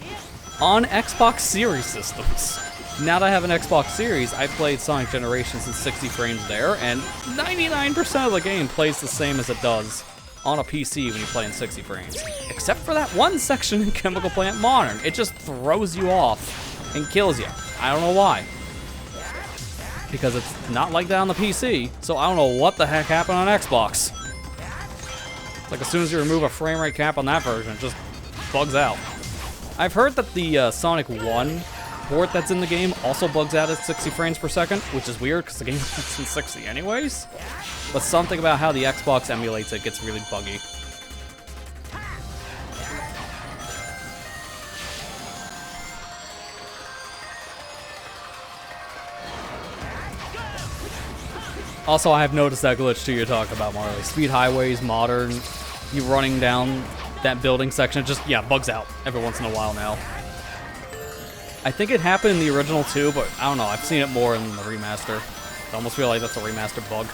On Xbox Series systems. Now that I have an Xbox Series, I played Sonic Generations in 60 frames there, and 99% of the game plays the same as it does on a PC when you play in 60 frames. Except for that one section in Chemical Plant Modern. It just throws you off and kills you. I don't know why. Because it's not like that on the PC, so I don't know what the heck happened on Xbox. It's like as soon as you remove a frame rate cap on that version, it just bugs out. I've heard that the Sonic 1 port that's in the game also bugs out at 60 frames per second, which is weird because the game is in 60 anyways. But something about how the Xbox emulates it gets really buggy. Also, I have noticed that glitch too you're talking about, Marley. Speed highways, modern, you running down that building section, it just, yeah, bugs out every once in a while now. I think it happened in the original too, but I don't know, I've seen it more in the remaster. I almost feel like that's a remaster bug.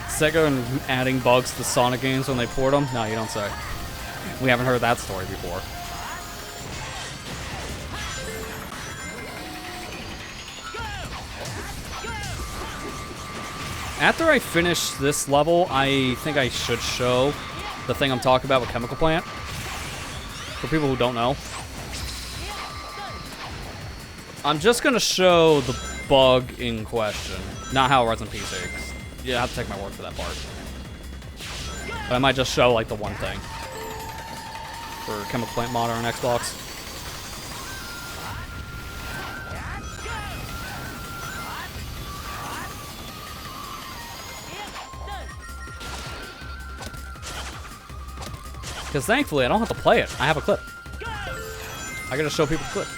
Sega adding bugs to Sonic games when they port them? No, you don't say. We haven't heard that story before. After I finish this level, I think I should show the thing I'm talking about with Chemical Plant. For people who don't know. I'm just gonna show the bug in question, not how it runs on PC. You have to take my word for that part. But I might just show like the one thing for Chemical Plant Modder on Xbox. Because thankfully I don't have to play it. I have a clip. I gotta show people the clip.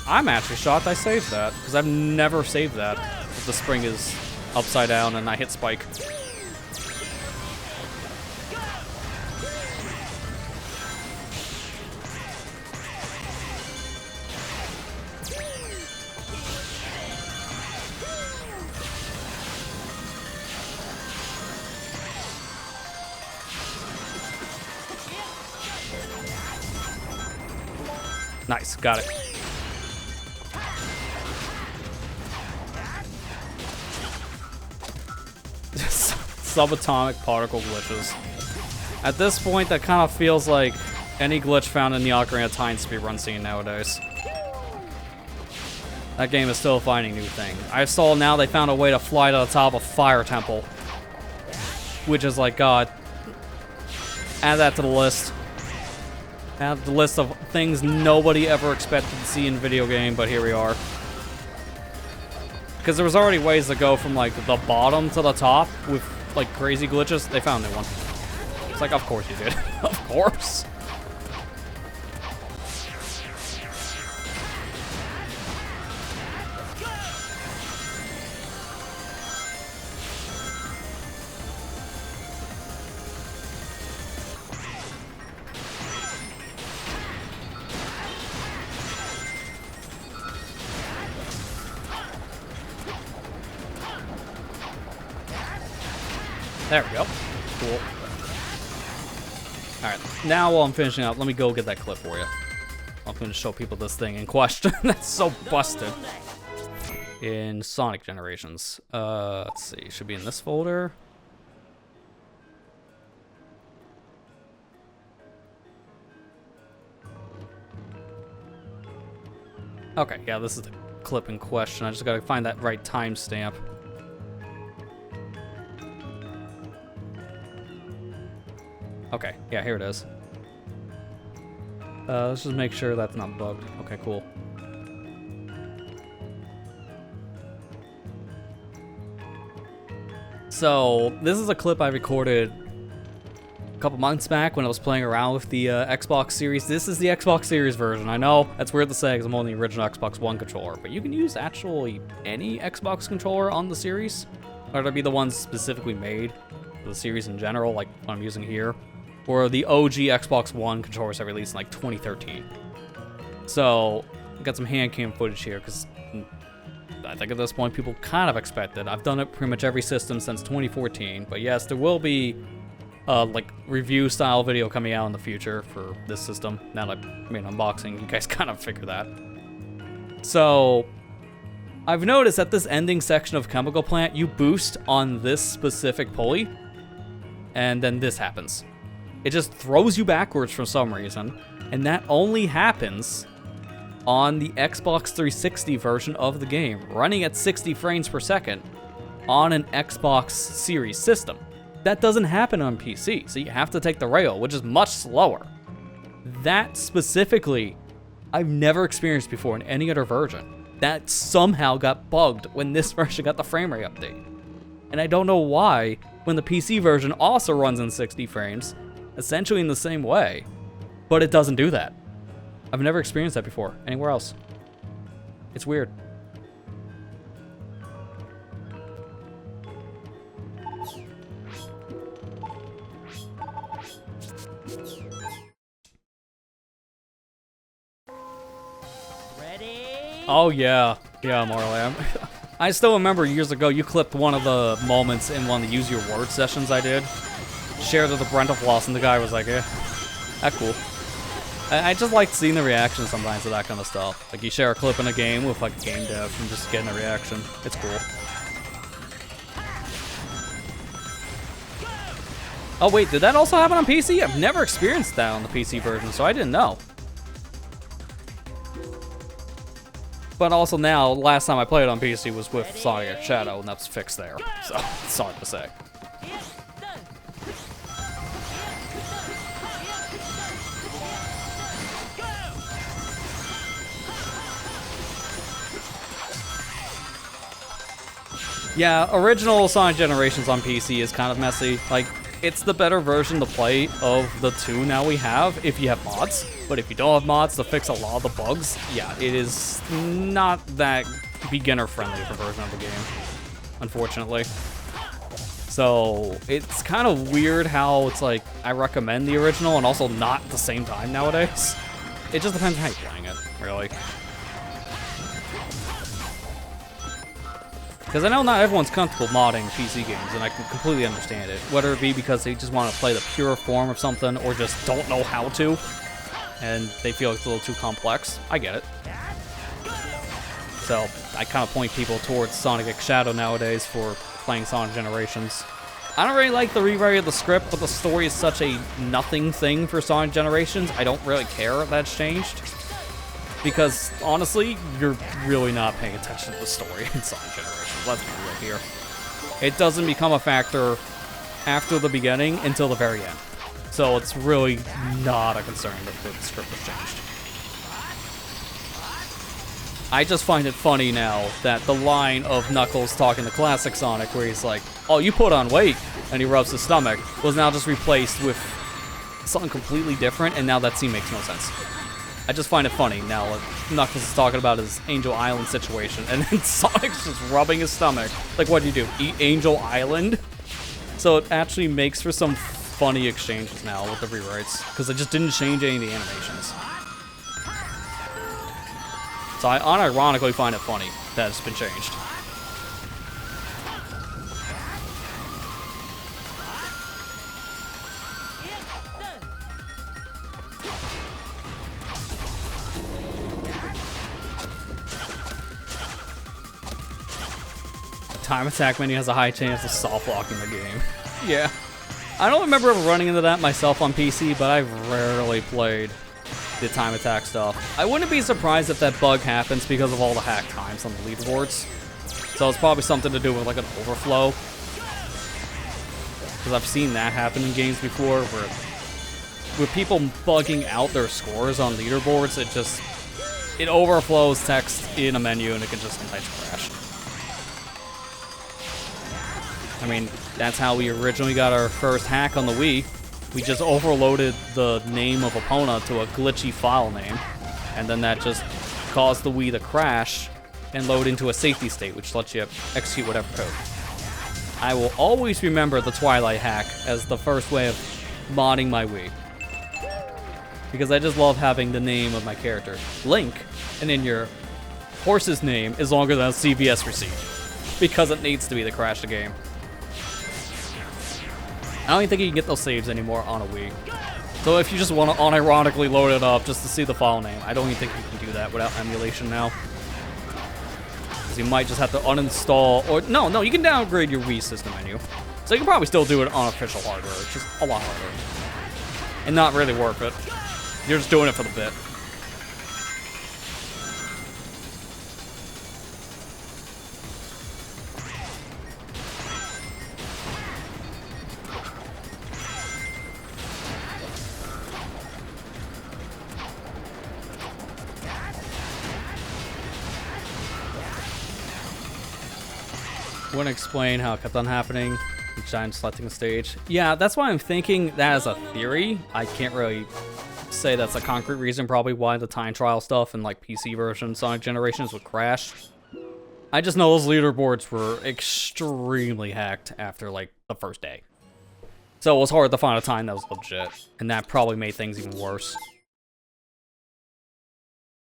I'm actually shocked I saved that, because I've never saved that. If the spring is upside down and I hit spike. Nice, got it. Subatomic particle glitches. At this point, that kind of feels like any glitch found in the Ocarina of Time speedrun scene nowadays. That game is still finding new things. I saw now they found a way to fly to the top of Fire Temple. Which is like, God. Add that to the list. Add the list of things nobody ever expected to see in a video game, but here we are. Because there was already ways to go from like the bottom to the top with like crazy glitches. They found a new one. It's like, of course you did. Of course. There we go. Cool. Alright, now while I'm finishing up, let me go get that clip for you. I'm going to show people this thing in question. That's so busted. In Sonic Generations. Let's see. It should be in this folder. Okay, yeah, this is the clip in question. I just gotta find that right timestamp. Okay, yeah, here it is. Let's just make sure that's not bugged. Okay, cool. So, this is a clip I recorded a couple months back when I was playing around with the Xbox Series. This is the Xbox Series version. I know, that's weird to say because I'm on the original Xbox One controller, but you can use actually any Xbox controller on the Series. Or to be the ones specifically made for the Series in general, like what I'm using here. Or the OG Xbox One controllers that released in like 2013. So, I got some hand cam footage here because I think at this point people kind of expect it. I've done it pretty much every system since 2014. But yes, there will be like review style video coming out in the future for this system. Now that I made an unboxing, you guys kind of figure that. So, I've noticed at this ending section of Chemical Plant, you boost on this specific pulley, and then this happens. It just throws you backwards for some reason, and that only happens on the Xbox 360 version of the game, running at 60 frames per second on an Xbox Series system. That doesn't happen on PC, so you have to take the rail, which is much slower. That specifically, I've never experienced before in any other version. That somehow got bugged when this version got the frame rate update. And I don't know why, when the PC version also runs in 60 frames, essentially in the same way, but it doesn't do that. I've never experienced that before, anywhere else. It's weird. Ready? Oh yeah, yeah, Marley. I still remember years ago you clipped one of the moments in one of the Use Your Word sessions I did. Shared with the Brenta Floss, and the guy was like, "Eh, that's cool." I just like seeing the reaction sometimes to that kind of stuff. Like you share a clip in a game with like a game dev and just getting a reaction. It's cool. Oh wait, did that also happen on PC? I've never experienced that on the PC version, so I didn't know. But also now, last time I played on PC was with Sonic Shadow, and that's fixed there. So, it's hard to say. Yeah, original Sonic Generations on PC is kind of messy. Like, it's the better version to play of the two now we have if you have mods. But if you don't have mods to fix a lot of the bugs, yeah, it is not that beginner-friendly of a version of the game, unfortunately. So, it's kind of weird how it's like, I recommend the original and also not at the same time nowadays. It just depends on how you're playing it, really. Because I know not everyone's comfortable modding PC games, and I can completely understand it. Whether it be because they just want to play the pure form of something, or just don't know how to, and they feel it's a little too complex. I get it. So, I kind of point people towards Sonic X Shadow nowadays for playing Sonic Generations. I don't really like the rewrite of the script, but the story is such a nothing thing for Sonic Generations, I don't really care if that's changed. Because, honestly, you're really not paying attention to the story in Sonic Generations. Let's be real here. It doesn't become a factor after the beginning until the very end. So it's really not a concern that the script was changed. I just find it funny now that the line of Knuckles talking to classic Sonic where he's like, oh, you put on weight, and he rubs his stomach, was now just replaced with something completely different, and now that scene makes no sense. I just find it funny now. Knuckles is talking about his Angel Island situation, and then Sonic's just rubbing his stomach. Like, what do you do? Eat Angel Island? So it actually makes for some funny exchanges now with the rewrites, because it just didn't change any of the animations. So I unironically find it funny that it's been changed. Time attack menu has a high chance of soft locking the game. Yeah. I don't remember ever running into that myself on PC, but I've rarely played the time attack stuff. I wouldn't be surprised if that bug happens because of all the hack times on the leaderboards. So it's probably something to do with like an overflow. Because I've seen that happen in games before where with people bugging out their scores on leaderboards, it overflows text in a menu and it can just sometimes crash. I mean, that's how we originally got our first hack on the Wii. We just overloaded the name of Epona to a glitchy file name, and then that just caused the Wii to crash and load into a safety state, which lets you execute whatever code. I will always remember the Twilight hack as the first way of modding my Wii, because I just love having the name of my character, Link, and then your horse's name is longer than a CVS receipt, because it needs to be to crash the game. I don't even think you can get those saves anymore on a Wii. So if you just want to unironically load it up just to see the file name, I don't even think you can do that without emulation now. Because you might just have to uninstall, or no, you can downgrade your Wii system menu. So you can probably still do it on official hardware, it's just a lot harder. And not really worth it. You're just doing it for the bit. Wouldn't explain how it kept on happening. Giant selecting the stage. Yeah, that's why I'm thinking that as a theory. I can't really say that's a concrete reason probably why the time trial stuff and like PC version Sonic Generations would crash. I just know those leaderboards were extremely hacked after like the first day. So it was hard to find a time that was legit, and that probably made things even worse.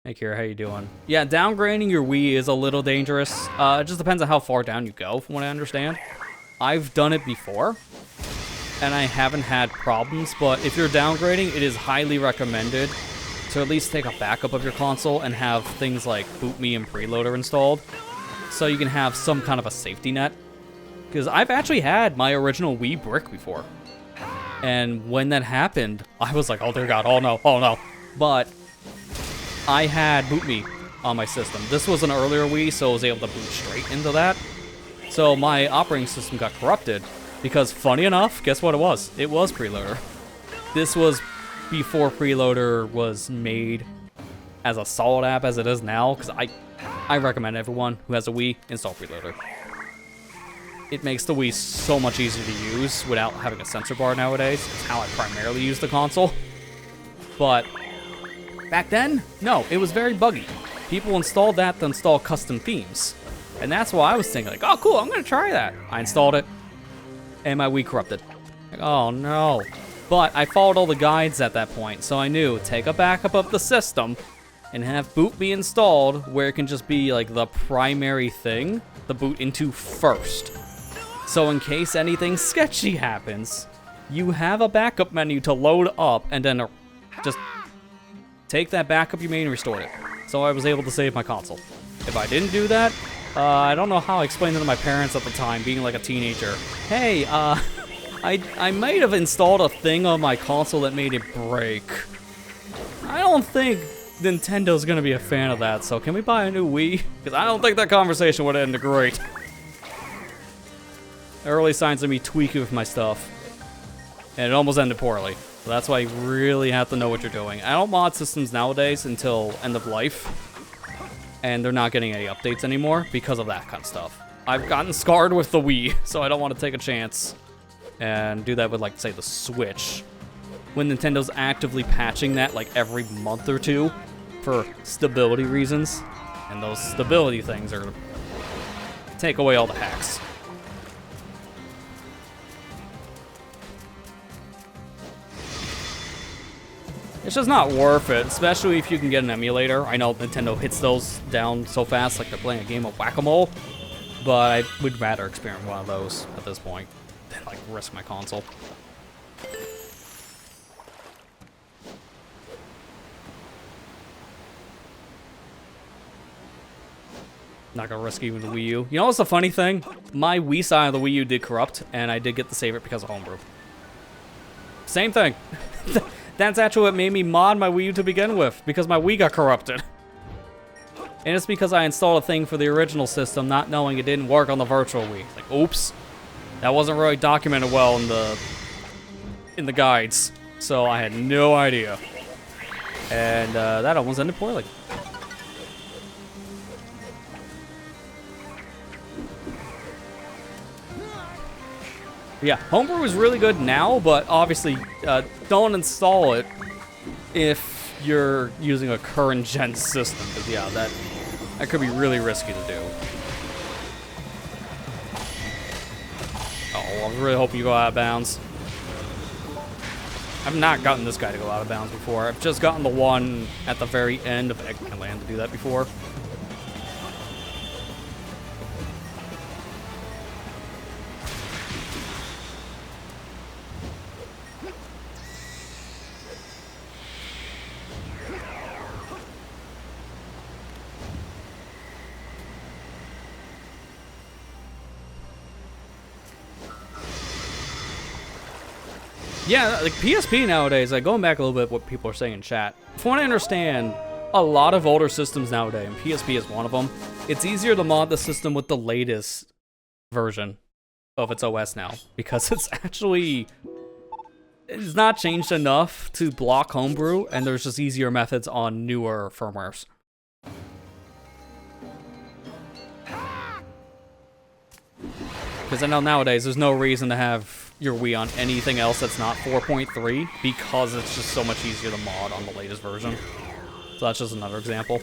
Hey Kira, how you doing? Yeah, downgrading your Wii is a little dangerous. It just depends on how far down you go, from what I understand. I've done it before, and I haven't had problems, but if you're downgrading, it is highly recommended to at least take a backup of your console and have things like BootMe and Preloader installed, so you can have some kind of a safety net. Because I've actually had my original Wii brick before. And when that happened, I was like, oh dear God, oh no, oh no. But I had BootMe on my system. This was an earlier Wii, so I was able to boot straight into that. So my operating system got corrupted because, funny enough, guess what it was? It was Preloader. This was before Preloader was made as a solid app as it is now, because I recommend everyone who has a Wii install Preloader. It makes the Wii so much easier to use without having a sensor bar nowadays. It's how I primarily use the console. But back then, no, it was very buggy. People installed that to install custom themes. And that's why I was thinking, like, oh, cool, I'm going to try that. I installed it, and my Wii corrupted. Like, oh, no. But I followed all the guides at that point, so I knew, take a backup of the system and have BootMe installed where it can just be, like, the primary thing to boot into first. So in case anything sketchy happens, you have a backup menu to load up and then just take that backup you made and restore it. So I was able to save my console. If I didn't do that, I don't know how I explained it to my parents at the time, being like a teenager. Hey, I might have installed a thing on my console that made it break. I don't think Nintendo's gonna be a fan of that, so can we buy a new Wii? Because I don't think that conversation would end great. Early signs of me tweaking with my stuff. And it almost ended poorly. So that's why you really have to know what you're doing. I don't mod systems nowadays until end of life. And they're not getting any updates anymore because of that kind of stuff. I've gotten scarred with the Wii, so I don't want to take a chance and do that with, like, say, the Switch. When Nintendo's actively patching that, like, every month or two for stability reasons. And those stability things are gonna take away all the hacks. It's just not worth it, especially if you can get an emulator. I know Nintendo hits those down so fast like they're playing a game of whack-a-mole, but I would rather experiment one of those at this point than, like, risk my console. Not gonna risk even the Wii U. You know what's the funny thing? My Wii side of the Wii U did corrupt, and I did get to save it because of homebrew. Same thing. That's actually what made me mod my Wii U to begin with, because my Wii got corrupted. And it's because I installed a thing for the original system, not knowing it didn't work on the virtual Wii. Like, oops. That wasn't really documented well in the guides. So I had no idea. And that almost ended poorly. Yeah, homebrew is really good now, but obviously don't install it if you're using a current gen system, because yeah, that could be really risky to do. Oh, I'm really hoping you go out of bounds. I've not gotten this guy to go out of bounds before. I've just gotten the one at the very end of Eggman Land to do that before. Yeah, like PSP nowadays, like going back a little bit what people are saying in chat. From what I understand, a lot of older systems nowadays, and PSP is one of them, it's easier to mod the system with the latest version of its OS now, because it's not changed enough to block homebrew, and there's just easier methods on newer firmwares. Because I know nowadays there's no reason to have your Wii on anything else that's not 4.3 because it's just so much easier to mod on the latest version. So that's just another example.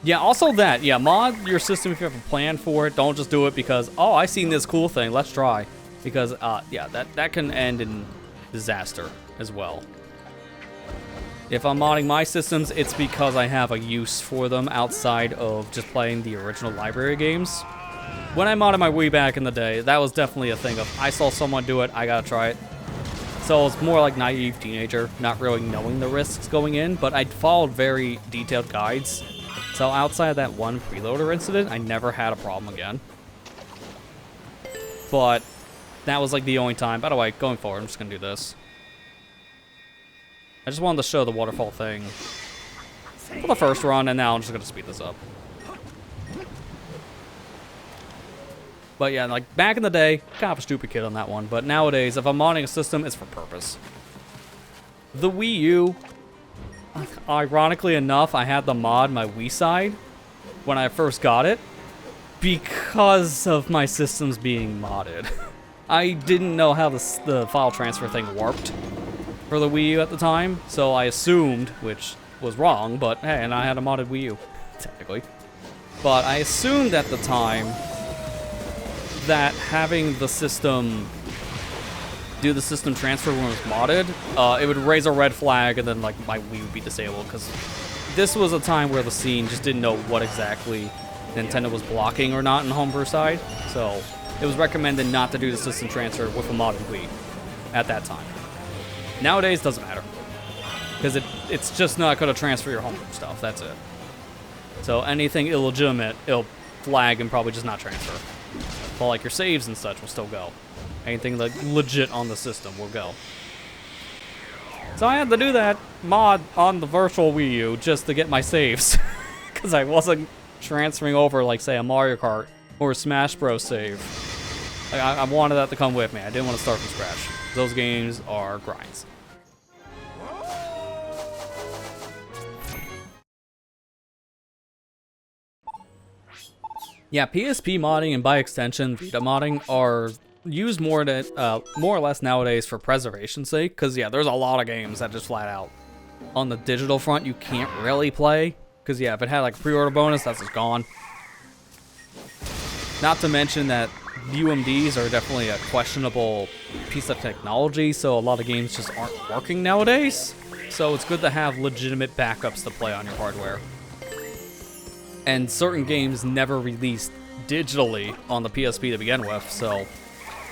Yeah, also that. Yeah, mod your system if you have a plan for it. Don't just do it because, oh, I seen this cool thing, let's try. Because, yeah, that can end in disaster as well. If I'm modding my systems, it's because I have a use for them outside of just playing the original library games. when I modded my Wii back in the day, that was definitely a thing of, I saw someone do it, I gotta try it. So I was more like naive teenager, not really knowing the risks going in, but I followed very detailed guides. So outside of that one preloader incident, I never had a problem again. But that was like the only time. By the way, going forward, I'm just gonna do this. I just wanted to show the waterfall thing for the first run, and now I'm just gonna speed this up. But yeah, like back in the day, kind of a stupid kid on that one, but nowadays, if I'm modding a system, it's for purpose. The Wii U, ironically enough, I had to mod my Wii side when I first got it because of my systems being modded. I didn't know how the file transfer thing worked for the Wii U at the time, so I assumed, which was wrong, but hey, and I had a modded Wii U, technically. But I assumed at the time that having the system do the system transfer when it was modded, it would raise a red flag and then like my Wii would be disabled, because this was a time where the scene just didn't know what exactly Nintendo was blocking or not in the homebrew side, so it was recommended not to do the system transfer with a modded Wii at that time. Nowadays, doesn't matter, because it's just not going to transfer your homebrew stuff, that's it. So anything illegitimate, it'll flag and probably just not transfer. But like your saves and such will still go. Anything like legit on the system will go. So I had to do that mod on the virtual Wii U just to get my saves. Because I wasn't transferring over like say a Mario Kart or a Smash Bros save. Like, I wanted that to come with me. I didn't want to start from scratch. Those games are grinds. Yeah, PSP modding and by extension Vita modding are used more or less nowadays for preservation's sake, because yeah, there's a lot of games that just flat out on the digital front you can't really play, because yeah, if it had like a pre-order bonus, that's just gone. Not to mention that UMDs are definitely a questionable piece of technology, so a lot of games just aren't working nowadays. So it's good to have legitimate backups to play on your hardware. And certain games never released digitally on the PSP to begin with, so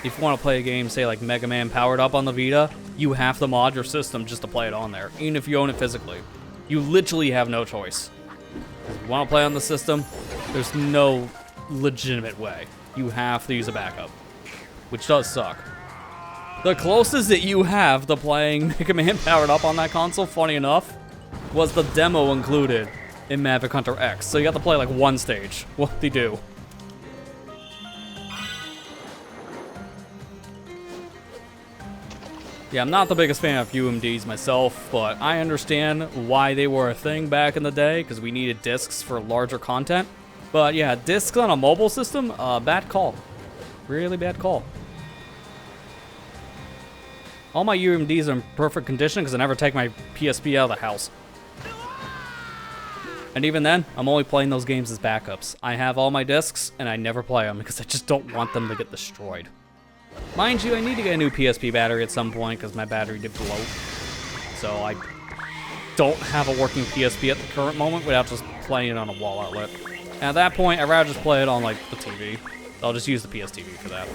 if you want to play a game, say like Mega Man Powered Up on the Vita, you have to mod your system just to play it on there, even if you own it physically. You literally have no choice. If you want to play on the system, there's no legitimate way. You have to use a backup, which does suck. The closest that you have to playing Mega Man Powered Up on that console, funny enough, was the demo included in Maverick Hunter X. So you have to play like one stage. What they do. Yeah, I'm not the biggest fan of UMDs myself, but I understand why they were a thing back in the day, because we needed discs for larger content. But yeah, discs on a mobile system, bad call. Really bad call. All my UMDs are in perfect condition because I never take my PSP out of the house. And even then, I'm only playing those games as backups. I have all my discs, and I never play them because I just don't want them to get destroyed. Mind you, I need to get a new PSP battery at some point because my battery did blow. So I don't have a working PSP at the current moment without just playing it on a wall outlet. And at that point, I'd rather just play it on like the TV. I'll just use the PSTV for that.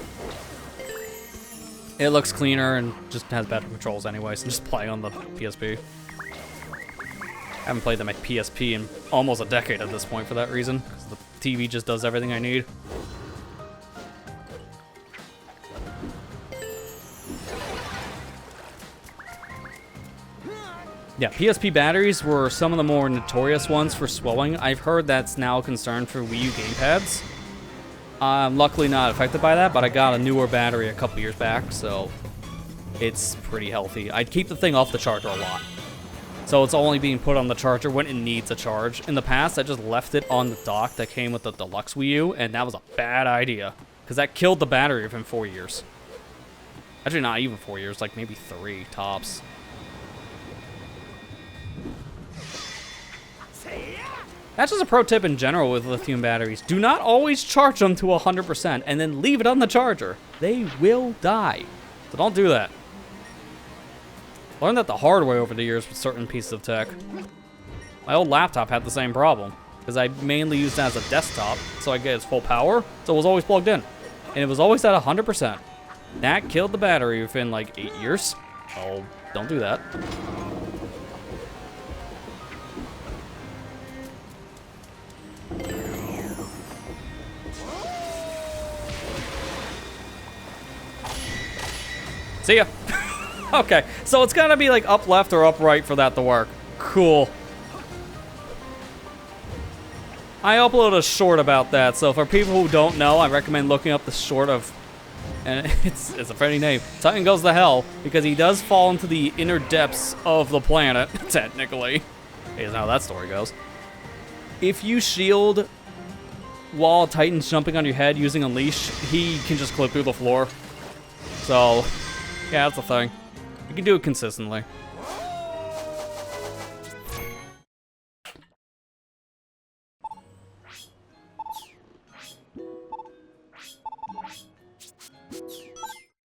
It looks cleaner and just has better controls anyway, so just play on the PSP. I haven't played my PSP in almost a decade at this point for that reason, because the TV just does everything I need. Yeah, PSP batteries were some of the more notorious ones for swelling. I've heard that's now a concern for Wii U gamepads. I'm luckily not affected by that, but I got a newer battery a couple years back, so it's pretty healthy. I'd keep the thing off the charger a lot. So it's only being put on the charger when it needs a charge. In the past, I just left it on the dock that came with the deluxe Wii U, and that was a bad idea, because that killed the battery within 4 years. Actually, not even 4 years, like maybe 3 tops. That's just a pro tip in general with lithium batteries. Do not always charge them to 100% and then leave it on the charger. They will die. So don't do that. Learned that the hard way over the years with certain pieces of tech. My old laptop had the same problem. because I mainly used it as a desktop, so I get its full power, so it was always plugged in. And it was always at 100%. That killed the battery within like 8 years. Oh, don't do that. See ya. Okay, so it's gotta be like up left or up right for that to work. Cool. I uploaded a short about that, so for people who don't know, I recommend looking up the short of, and it's a funny name, Titan Goes to Hell, because he does fall into the inner depths of the planet, technically. Here's how that story goes. If you shield while Titan's jumping on your head using Unleash, he can just clip through the floor. So, yeah, that's the thing. You can do it consistently.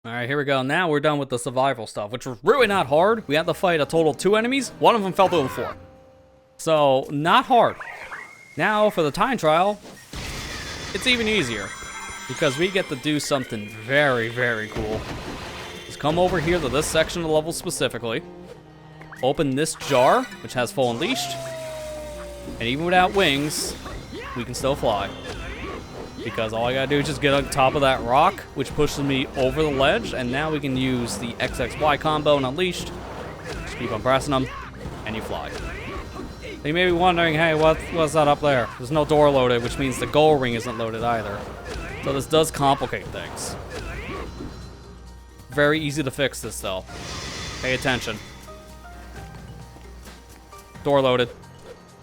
Alright, here we go. Now we're done with the survival stuff, which was really not hard. We had to fight a total of 2 enemies. One of them fell through the floor. So, not hard. Now, for the time trial, it's even easier. Because we get to do something very, very cool. Just come over here to this section of the level specifically. Open this jar, which has full Unleashed. And even without wings, we can still fly. Because all I gotta do is just get on top of that rock, which pushes me over the ledge, and now we can use the XXY combo and Unleashed. Just keep on pressing them, and you fly. So you may be wondering, hey, what's that up there? There's no door loaded, which means the goal ring isn't loaded either. So this does complicate things. Very easy to fix this, though. Pay attention. Door loaded.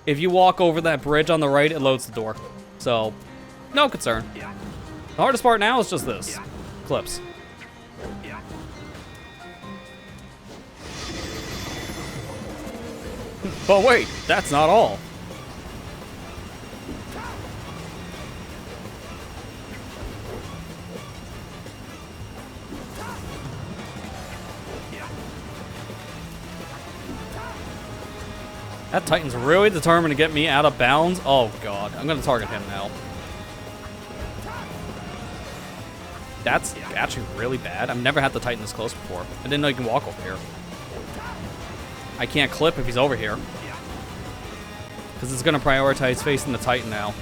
If you walk over that bridge on the right, it loads the door. So, no concern. The hardest part now is just this. Clips. But wait, that's not all. That Titan's really determined to get me out of bounds. Oh god, I'm gonna target him now. That's actually really bad. I've never had the Titan this close before. I didn't know you can walk over here. I can't clip if he's over here. Because it's gonna prioritize facing the Titan now.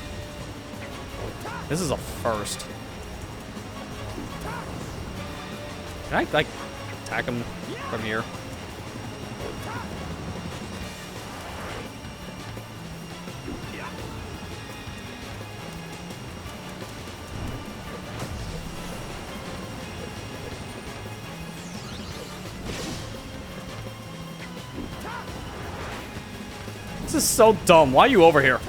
This is a first. Can I, like, attack him from here? This is so dumb. Why are you over here?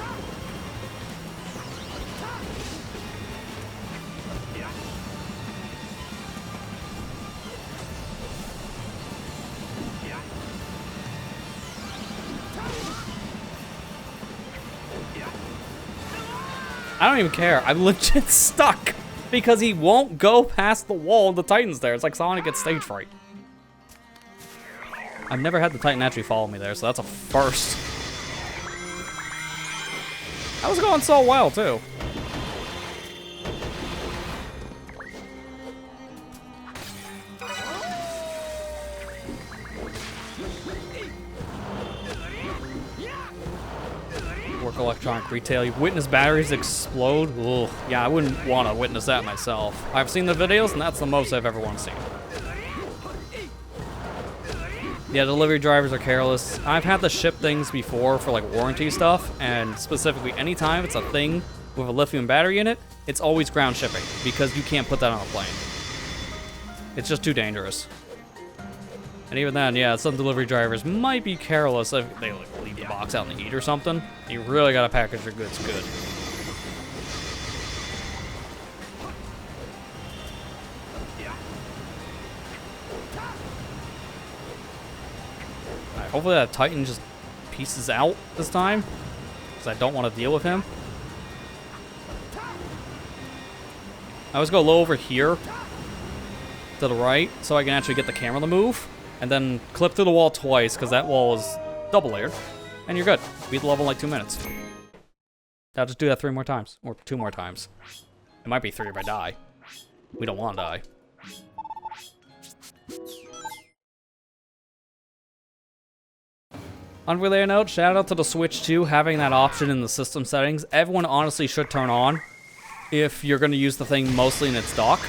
I don't even care. I'm legit stuck because he won't go past the wall of the Titan's there. It's like Sonic gets stage fright. I've never had the Titan actually follow me there, so that's a first. That was going so well, too. Work electronic retail. You've witnessed batteries explode. Ugh. Yeah, I wouldn't want to witness that myself. I've seen the videos, and that's the most I've ever want to see. Yeah, delivery drivers are careless. I've had to ship things before for like warranty stuff, and specifically anytime it's a thing with a lithium battery in it, it's always ground shipping because you can't put that on a plane. It's just too dangerous. And even then, yeah, some delivery drivers might be careless if they like leave the box out in the heat or something. You really gotta package your goods good. Hopefully that Titan just pieces out this time, because I don't want to deal with him. I always go low over here to the right, so I can actually get the camera to move, and then clip through the wall twice, because that wall is double layered, and you're good. Beat the level in like 2 minutes. I'll just do that 3 more times, or 2 more times. It might be 3 if I die. We don't want to die. Unrelated note, shout out to the Switch 2 having that option in the system settings. Everyone honestly should turn on if you're going to use the thing mostly in its dock.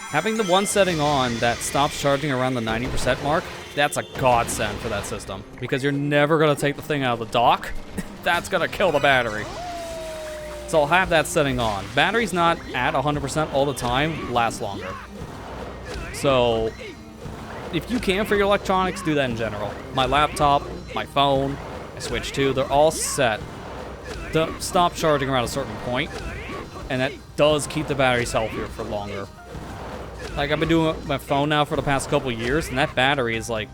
Having the one setting on that stops charging around the 90% mark, that's a godsend for that system. Because you're never going to take the thing out of the dock. That's going to kill the battery. So I'll have that setting on. Battery's not at 100% all the time, lasts longer. So if you can for your electronics, do that in general. My laptop, my phone, my Switch 2, they're all set to stop charging around a certain point, and that does keep the batteries healthier for longer. Like, I've been doing it with my phone now for the past couple years, and that battery is like,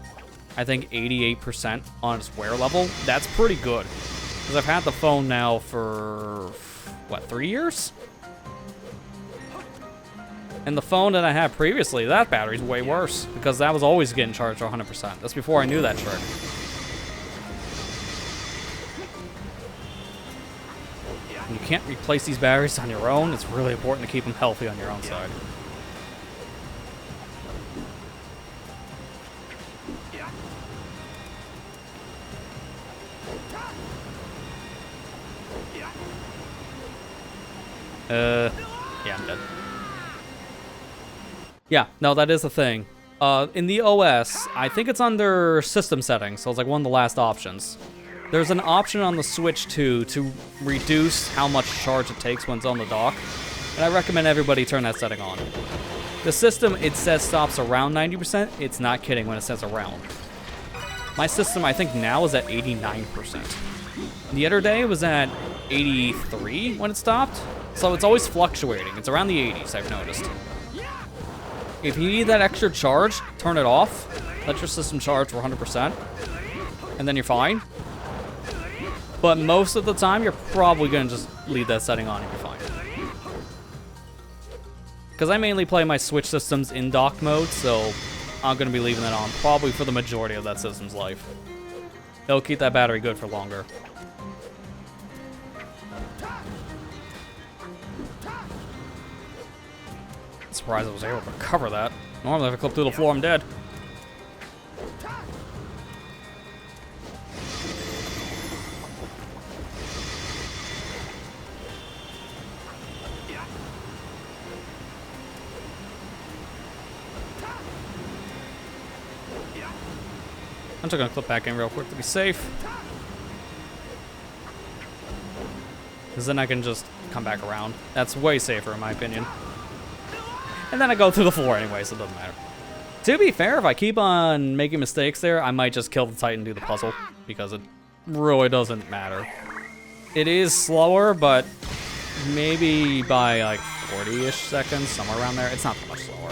I think 88% on its wear level. That's pretty good. Because I've had the phone now for, what, 3 years? And the phone that I had previously, that battery's way worse, because that was always getting charged to 100%. That's before I knew that trick. And you can't replace these batteries on your own. It's really important to keep them healthy on your own side. Yeah, I'm dead. Yeah, no, that is a thing. In the OS, I think it's under system settings, so it's like one of the last options. There's an option on the Switch 2 to reduce how much charge it takes when it's on the dock, and I recommend everybody turn that setting on. The system, it says stops around 90%. It's not kidding when it says around. My system, I think now is at 89%. The other day it was at 83 when it stopped, so it's always fluctuating. It's around the 80s, I've noticed. If you need that extra charge, turn it off. Let your system charge for 100%, and then you're fine. But most of the time, you're probably going to just leave that setting on and you're fine. Because I mainly play my Switch systems in dock mode, so I'm going to be leaving that on probably for the majority of that system's life. It'll keep that battery good for longer. Surprised I was able to recover that. Normally if I clip through the floor, I'm dead. I'm just gonna clip back in real quick to be safe. Because then I can just come back around. That's way safer in my opinion. And then I go through the floor anyway, so it doesn't matter. To be fair, if I keep on making mistakes there, I might just kill the Titan and do the puzzle, because it really doesn't matter. It is slower, but maybe by like 40-ish seconds, somewhere around there. It's not that much slower.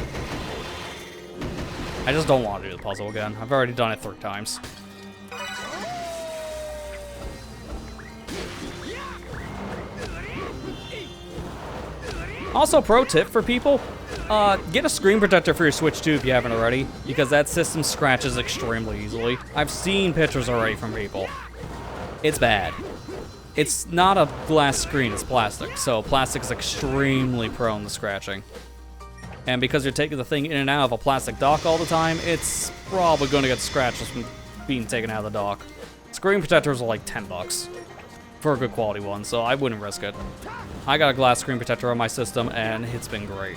I just don't want to do the puzzle again. I've already done it 3 times. Also, pro tip for people, get a screen protector for your Switch 2 if you haven't already, because that system scratches extremely easily. I've seen pictures already from people. It's bad. It's not a glass screen, it's plastic, so plastic is extremely prone to scratching. And because you're taking the thing in and out of a plastic dock all the time, it's probably going to get scratches from being taken out of the dock. Screen protectors are like $10 for a good quality one, so I wouldn't risk it. I got a glass screen protector on my system, and it's been great.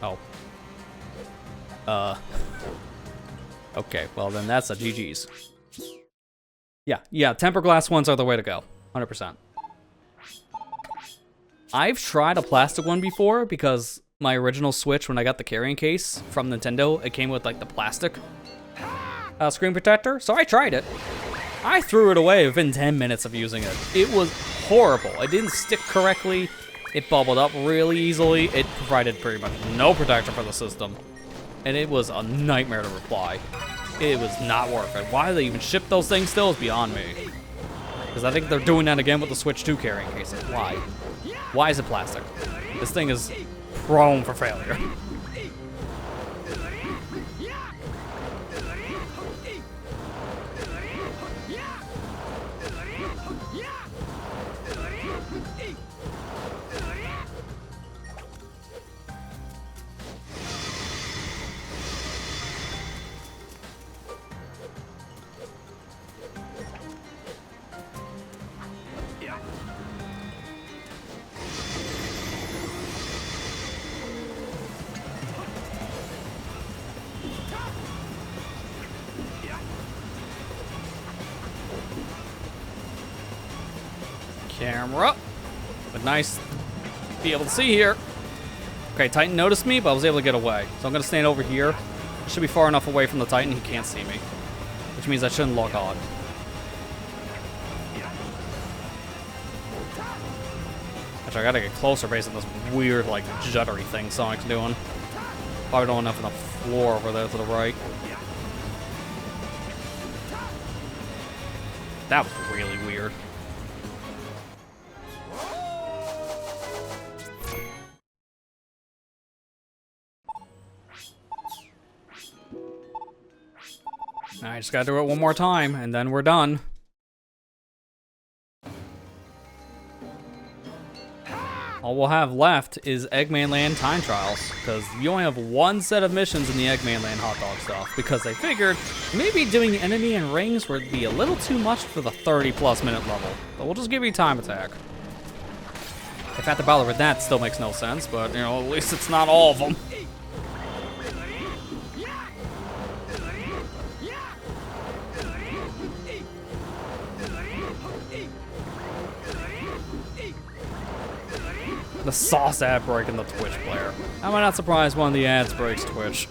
Oh. Okay, well then that's a GG's. Yeah, tempered glass ones are the way to go. 100%. I've tried a plastic one before, because my original Switch, when I got the carrying case from Nintendo, it came with like the plastic screen protector, so I tried it. I threw it away within 10 minutes of using it. It was horrible. It didn't stick correctly. It bubbled up really easily. It provided pretty much no protection for the system. And it was a nightmare to reply. It was not worth it. Why they even ship those things still is beyond me. Because I think they're doing that again with the Switch 2 carrying case. Why? Why is it plastic? This thing is prone for failure. camera. But nice to be able to see here. Okay, Titan noticed me, but I was able to get away. So I'm gonna stand over here. Should be far enough away from the Titan, he can't see me. Which means I shouldn't lock on. Actually, I gotta get closer based on this weird, like, juddery thing Sonic's doing. Probably don't have enough floor over there to the right. That was really weird. I just gotta do it one more time, and then we're done. All we'll have left is Eggman Land Time Trials, because you only have one set of missions in the Eggman Land hot dog stuff, because they figured maybe doing enemy and rings would be a little too much for the 30+ minute level. But we'll just give you time attack. If I have to bother with that, still makes no sense, but, you know, at least it's not all of them. The sauce ad break in the Twitch player. Am I not surprised one of the ads breaks Twitch?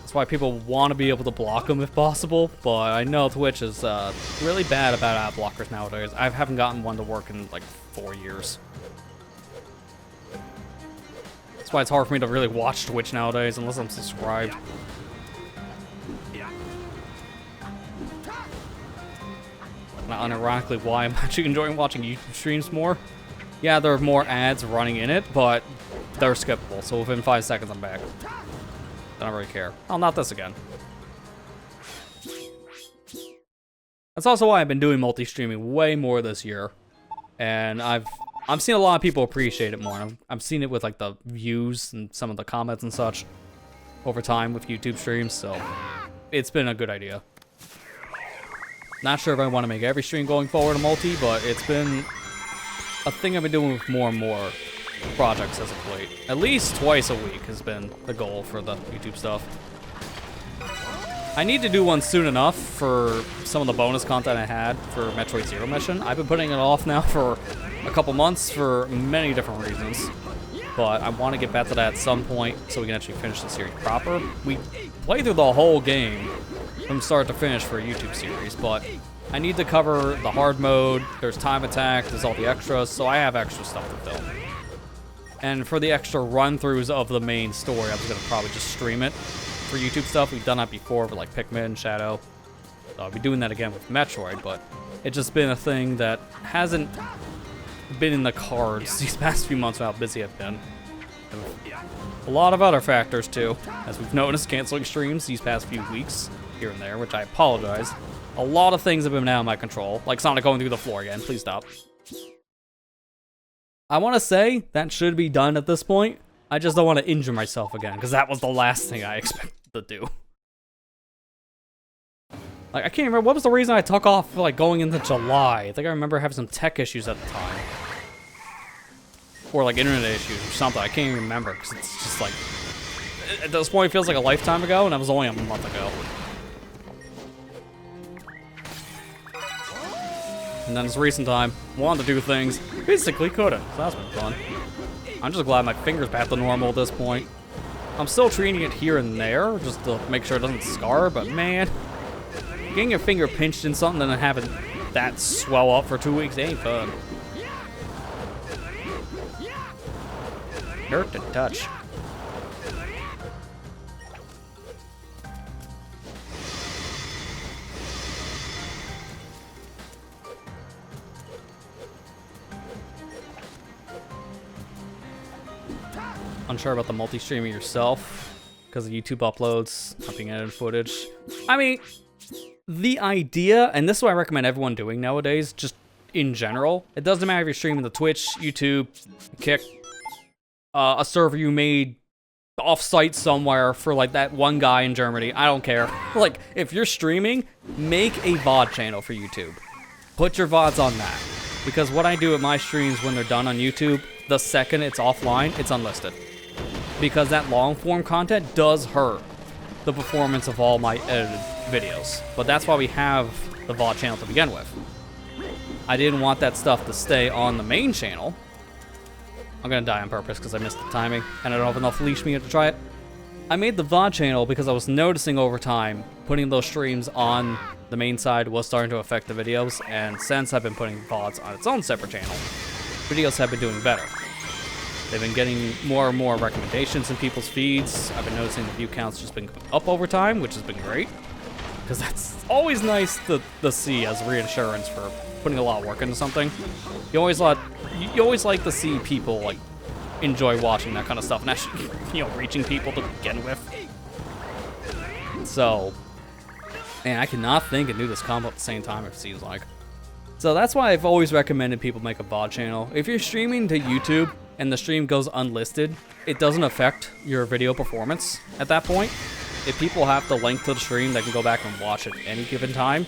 That's why people want to be able to block them if possible, but I know Twitch is really bad about ad blockers nowadays. I haven't gotten one to work in like 4 years. That's why it's hard for me to really watch Twitch nowadays unless I'm subscribed. Not unironically why I'm actually enjoying watching YouTube streams more. Yeah, there are more ads running in it, but they're skippable, so within 5 seconds I'm back. I don't really care. Oh, not this again. That's also why I've been doing multi-streaming way more this year. And I'm seeing a lot of people appreciate it more. I'm seeing it with like the views and some of the comments and such over time with YouTube streams, so it's been a good idea. Not sure if I want to make every stream going forward a multi, but it's been a thing I've been doing with more and more projects as of late. At least twice a week has been the goal for the YouTube stuff. I need to do one soon enough for some of the bonus content I had for Metroid Zero Mission. I've been putting it off now for a couple months for many different reasons. But I want to get back to that at some point so we can actually finish the series proper. We played through the whole game from start to finish for a YouTube series, but I need to cover the hard mode, there's time attack, there's all the extras, so I have extra stuff to film. And for the extra run-throughs of the main story, I'm gonna probably just stream it for YouTube stuff. We've done that before for like Pikmin, Shadow. So I'll be doing that again with Metroid, but it's just been a thing that hasn't been in the cards these past few months with how busy I've been. And a lot of other factors too, as we've noticed, canceling streams these past few weeks here and there, which I apologize. A lot of things have been out of my control, like Sonic going through the floor again. Please stop. I want to say that should be done at this point. I just don't want to injure myself again, because that was the last thing I expected to do. Like, I can't remember, what was the reason I took off for, like, going into July? I think I remember having some tech issues at the time. Or, like, internet issues or something. I can't even remember, because it's just, like, at this point it feels like a lifetime ago, and that was only a month ago. And then this recent time, wanted to do things, basically couldn't. So that's been fun. I'm just glad my finger's back to normal at this point. I'm still treating it here and there, just to make sure it doesn't scar, but man, getting your finger pinched in something and then having that swell up for 2 weeks ain't fun. Hurt to touch. Unsure about the multi-streaming yourself because of YouTube uploads, not being edited footage. I mean, the idea, and this is what I recommend everyone doing nowadays, just in general. It doesn't matter if you're streaming to Twitch, YouTube, Kick, a server you made off-site somewhere for like that one guy in Germany. I don't care. Like, if you're streaming, make a VOD channel for YouTube. Put your VODs on that. Because what I do at my streams when they're done on YouTube, the second it's offline, it's unlisted. Because that long-form content does hurt the performance of all my edited videos. But that's why we have the VOD channel to begin with. I didn't want that stuff to stay on the main channel. I'm gonna die on purpose because I missed the timing, and I don't have enough leash meter to try it. I made the VOD channel because I was noticing over time, putting those streams on the main side was starting to affect the videos, and since I've been putting VODs on its own separate channel, videos have been doing better. They've been getting more and more recommendations in people's feeds. I've been noticing the view counts just been going up over time, which has been great. Because that's always nice to see as reinsurance for putting a lot of work into something. You always like to see people like enjoy watching that kind of stuff and actually, you know, reaching people to begin with. So, and I cannot think and do this combo at the same time, it seems like. So that's why I've always recommended people make a VOD channel. If you're streaming to YouTube and the stream goes unlisted, it doesn't affect your video performance at that point. If people have the link to the stream, they can go back and watch it at any given time.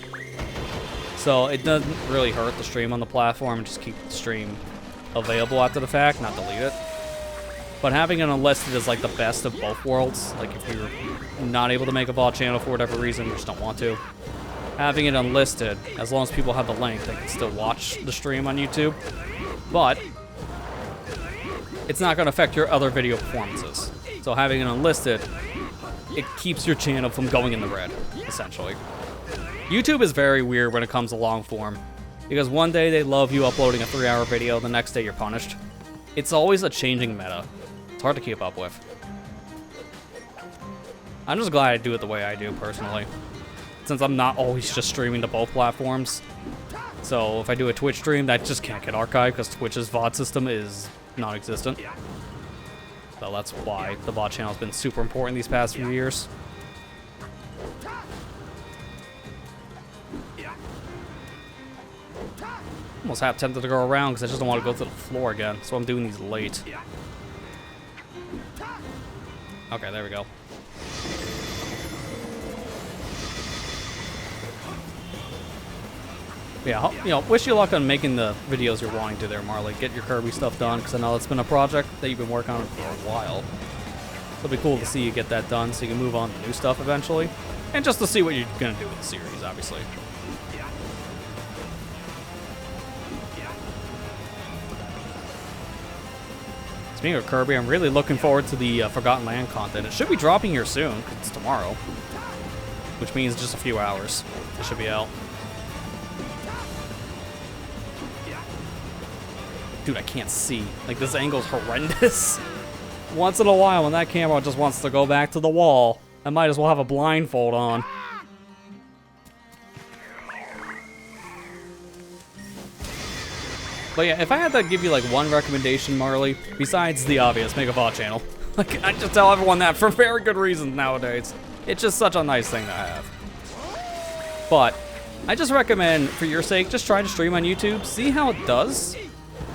So it doesn't really hurt the stream on the platform, and just keep the stream available after the fact, not delete it. But having it unlisted is like the best of both worlds. Like if you're not able to make a VOD channel for whatever reason, you just don't want to. Having it unlisted, as long as people have the link, they can still watch the stream on YouTube. But it's not going to affect your other video performances. So having it unlisted, it keeps your channel from going in the red, essentially. YouTube is very weird when it comes to long form, because one day they love you uploading a 3-hour video, the next day you're punished. It's always a changing meta. It's hard to keep up with. I'm just glad I do it the way I do, personally, since I'm not always just streaming to both platforms. So if I do a Twitch stream, that just can't get archived because Twitch's VOD system is non-existent. So that's why the VOD channel has been super important these past few years. Almost half tempted to go around because I just don't want to go to the floor again. So I'm doing these late. Okay, there we go. Yeah, you know, wish you luck on making the videos you're wanting to there, Marley. Get your Kirby stuff done, because I know it's been a project that you've been working on for a while. It'll be cool to see you get that done so you can move on to new stuff eventually. And just to see what you're going to do with the series, obviously. Speaking of Kirby, I'm really looking forward to the Forgotten Land content. It should be dropping here soon, 'cause it's tomorrow. Which means just a few hours. It should be out. Dude, I can't see. Like, this angle's horrendous. Once in a while, when that camera just wants to go back to the wall, I might as well have a blindfold on. But yeah, if I had to give you like one recommendation, Marley, besides the obvious, make a VOD channel. Like, I just tell everyone that for very good reasons nowadays. It's just such a nice thing to have. But I just recommend, for your sake, just try to stream on YouTube, see how it does.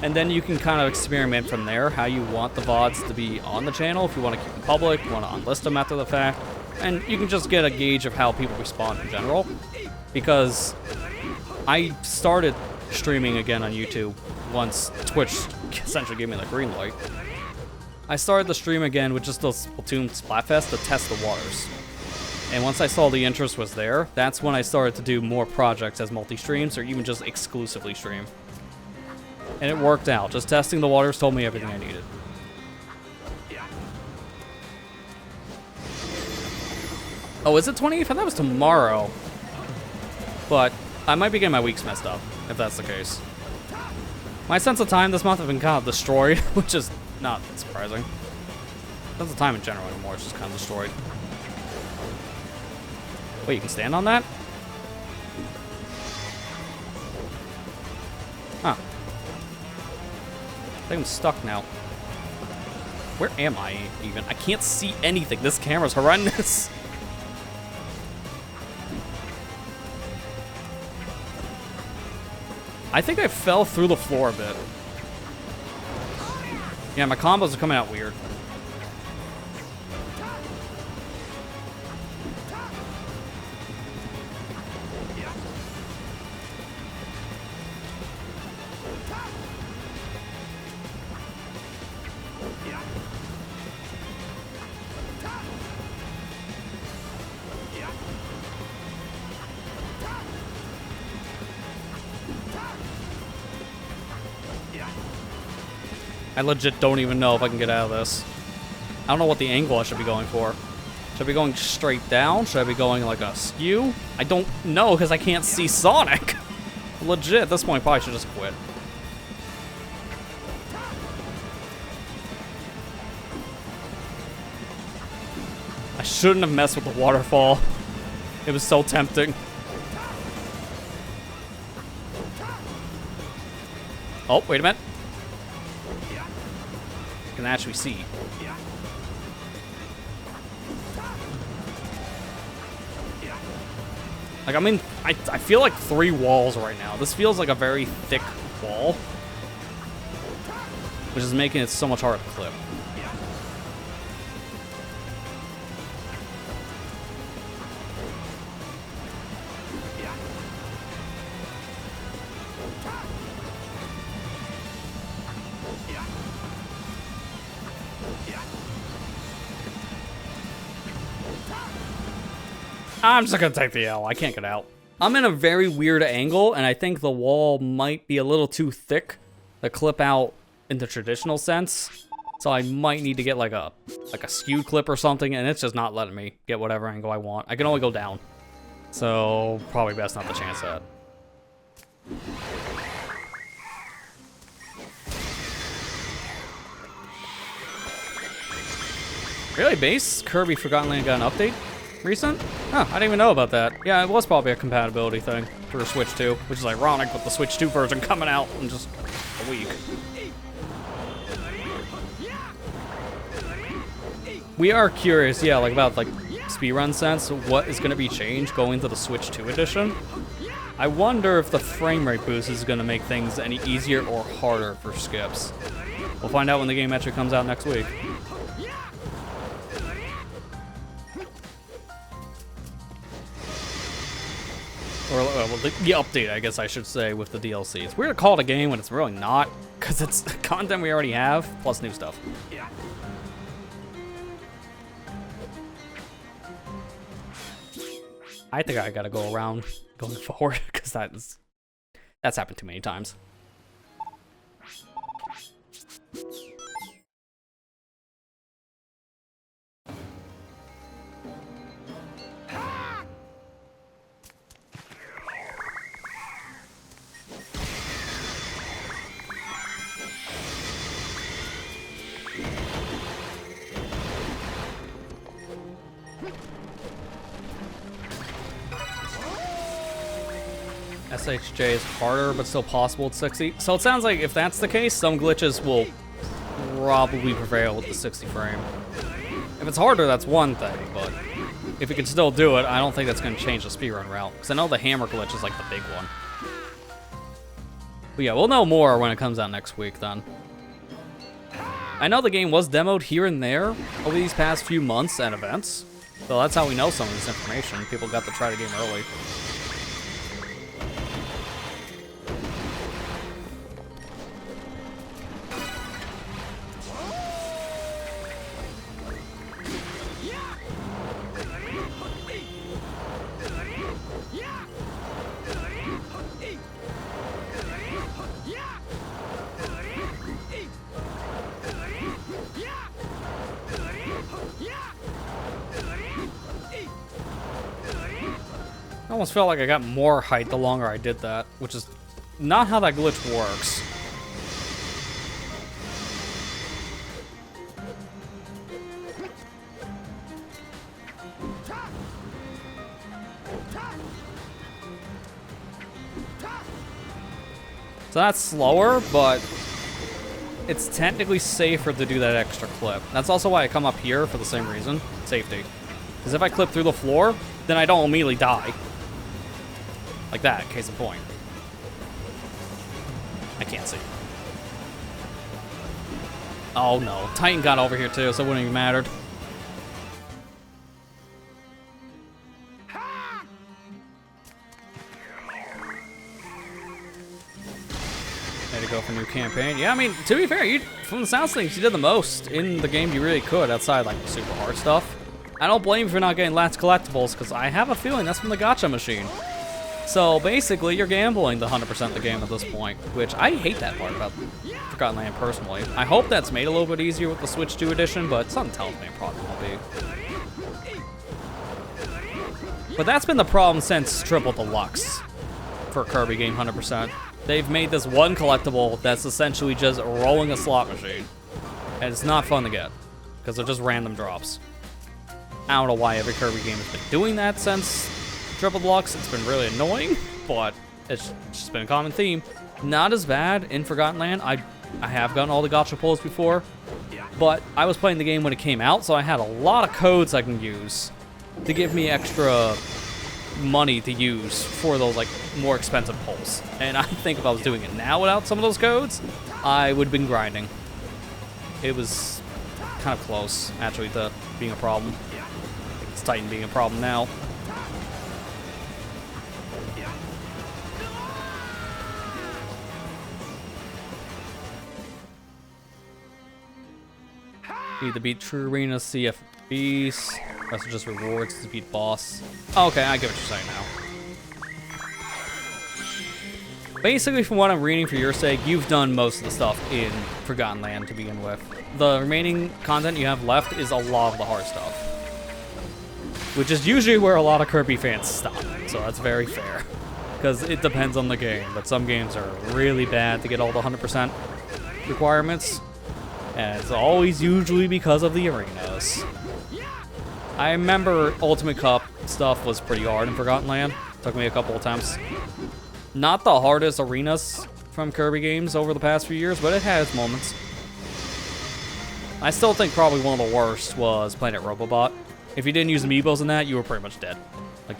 And then you can kind of experiment from there how you want the VODs to be on the channel. If you want to keep them public, you want to unlist them after the fact. And you can just get a gauge of how people respond in general. Because I started streaming again on YouTube once Twitch essentially gave me the green light. I started the stream again with just the Splatoon Splatfest to test the waters. And once I saw the interest was there, that's when I started to do more projects as multi-streams or even just exclusively stream. And it worked out. Just testing the waters told me everything I needed. Oh, is it 28th? I thought that was tomorrow. But I might be getting my weeks messed up, if that's the case. My sense of time this month has been kind of destroyed, which is not surprising. Sense of time in general anymore is just kind of destroyed. Wait, you can stand on that? Huh. I think I'm stuck now. Where am I even? I can't see anything. This camera's horrendous. I think I fell through the floor a bit. Yeah, my combos are coming out weird. I legit don't even know if I can get out of this. I don't know what the angle I should be going for. Should I be going straight down? Should I be going like a skew? I don't know because I can't see Sonic. Legit, at this point, probably should just quit. I shouldn't have messed with the waterfall. It was so tempting. Oh, wait a minute. I can actually see. Like, I'm in, I feel like 3 walls right now. This feels like a very thick wall, which is making it so much harder to clip. I'm just gonna take the L. I can't get out. I'm in a very weird angle, and I think the wall might be a little too thick to clip out in the traditional sense. So I might need to get like a skewed clip or something, and it's just not letting me get whatever angle I want. I can only go down. So probably best not to chance that. Really, base? Kirby Forgotten Land got an update? Recent? Huh, I didn't even know about that. Yeah, it was probably a compatibility thing for Switch 2, which is ironic with the Switch 2 version coming out in just a week. We are curious, yeah, like about like speedrun sense, what is going to be changed going to the Switch 2 edition. I wonder if the frame rate boost is going to make things any easier or harder for skips. We'll find out when the game actually comes out next week. Or, well, the update, I guess I should say, with the DLC. It's weird to call it a game when it's really not, because it's content we already have, plus new stuff. I think I gotta go around going forward, because that's happened too many times. SHJ is harder, but still possible at 60. So it sounds like if that's the case, some glitches will probably prevail with the 60 frame. If it's harder, that's one thing, but if you can still do it, I don't think that's going to change the speedrun route. Because I know the hammer glitch is like the big one. But yeah, we'll know more when it comes out next week then. I know the game was demoed here and there over these past few months at events. So that's how we know some of this information. People got to try the game early. I almost felt like I got more height the longer I did that, which is not how that glitch works. So that's slower, but it's technically safer to do that extra clip. That's also why I come up here for the same reason, safety. Because if I clip through the floor, then I don't immediately die. Like that, case in point. I can't see. Oh no, Titan got over here too, so it wouldn't even mattered. Had to go for new campaign. Yeah, I mean, to be fair, from the sounds of things, you did the most in the game you really could outside like the super hard stuff. I don't blame you for not getting last collectibles, because I have a feeling that's from the gacha machine. So basically, you're gambling the 100% of the game at this point, which I hate that part about Forgotten Land personally. I hope that's made a little bit easier with the Switch 2 edition, but something tells me it probably won't be. But that's been the problem since Triple Deluxe for Kirby game 100%. They've made this one collectible that's essentially just rolling a slot machine. And it's not fun to get, because they're just random drops. I don't know why every Kirby game has been doing that since Triple Deluxe. It's been really annoying, but it's just been a common theme. Not as bad in Forgotten Land. I have gotten all the gacha pulls before, but I was playing the game when it came out, so I had a lot of codes I can use to give me extra money to use for those like more expensive pulls. And I think if I was doing it now without some of those codes, I would have been grinding. It was kind of close, actually, to being a problem. It's Titan being a problem now. Need to beat True Arena, CF Beast. Rest are just rewards to beat boss. Oh, okay, I get what you're saying now. Basically, from what I'm reading for your sake, you've done most of the stuff in Forgotten Land to begin with. The remaining content you have left is a lot of the hard stuff, which is usually where a lot of Kirby fans stop. So that's very fair, because it depends on the game. But some games are really bad to get all the 100% requirements. And it's always usually because of the arenas. I remember Ultimate Cup stuff was pretty hard in Forgotten Land. Took me a couple attempts. Not the hardest arenas from Kirby games over the past few years, but it has moments. I still think probably one of the worst was Planet Robobot. If you didn't use amiibos in that, you were pretty much dead. Like,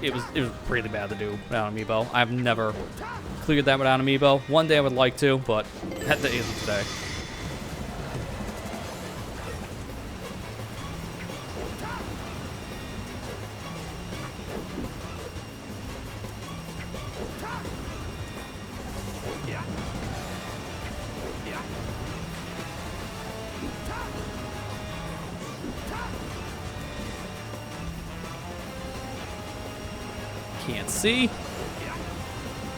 it was really bad to do without an amiibo. I've never cleared that without an amiibo. One day I would like to, but that day isn't today. Can't see.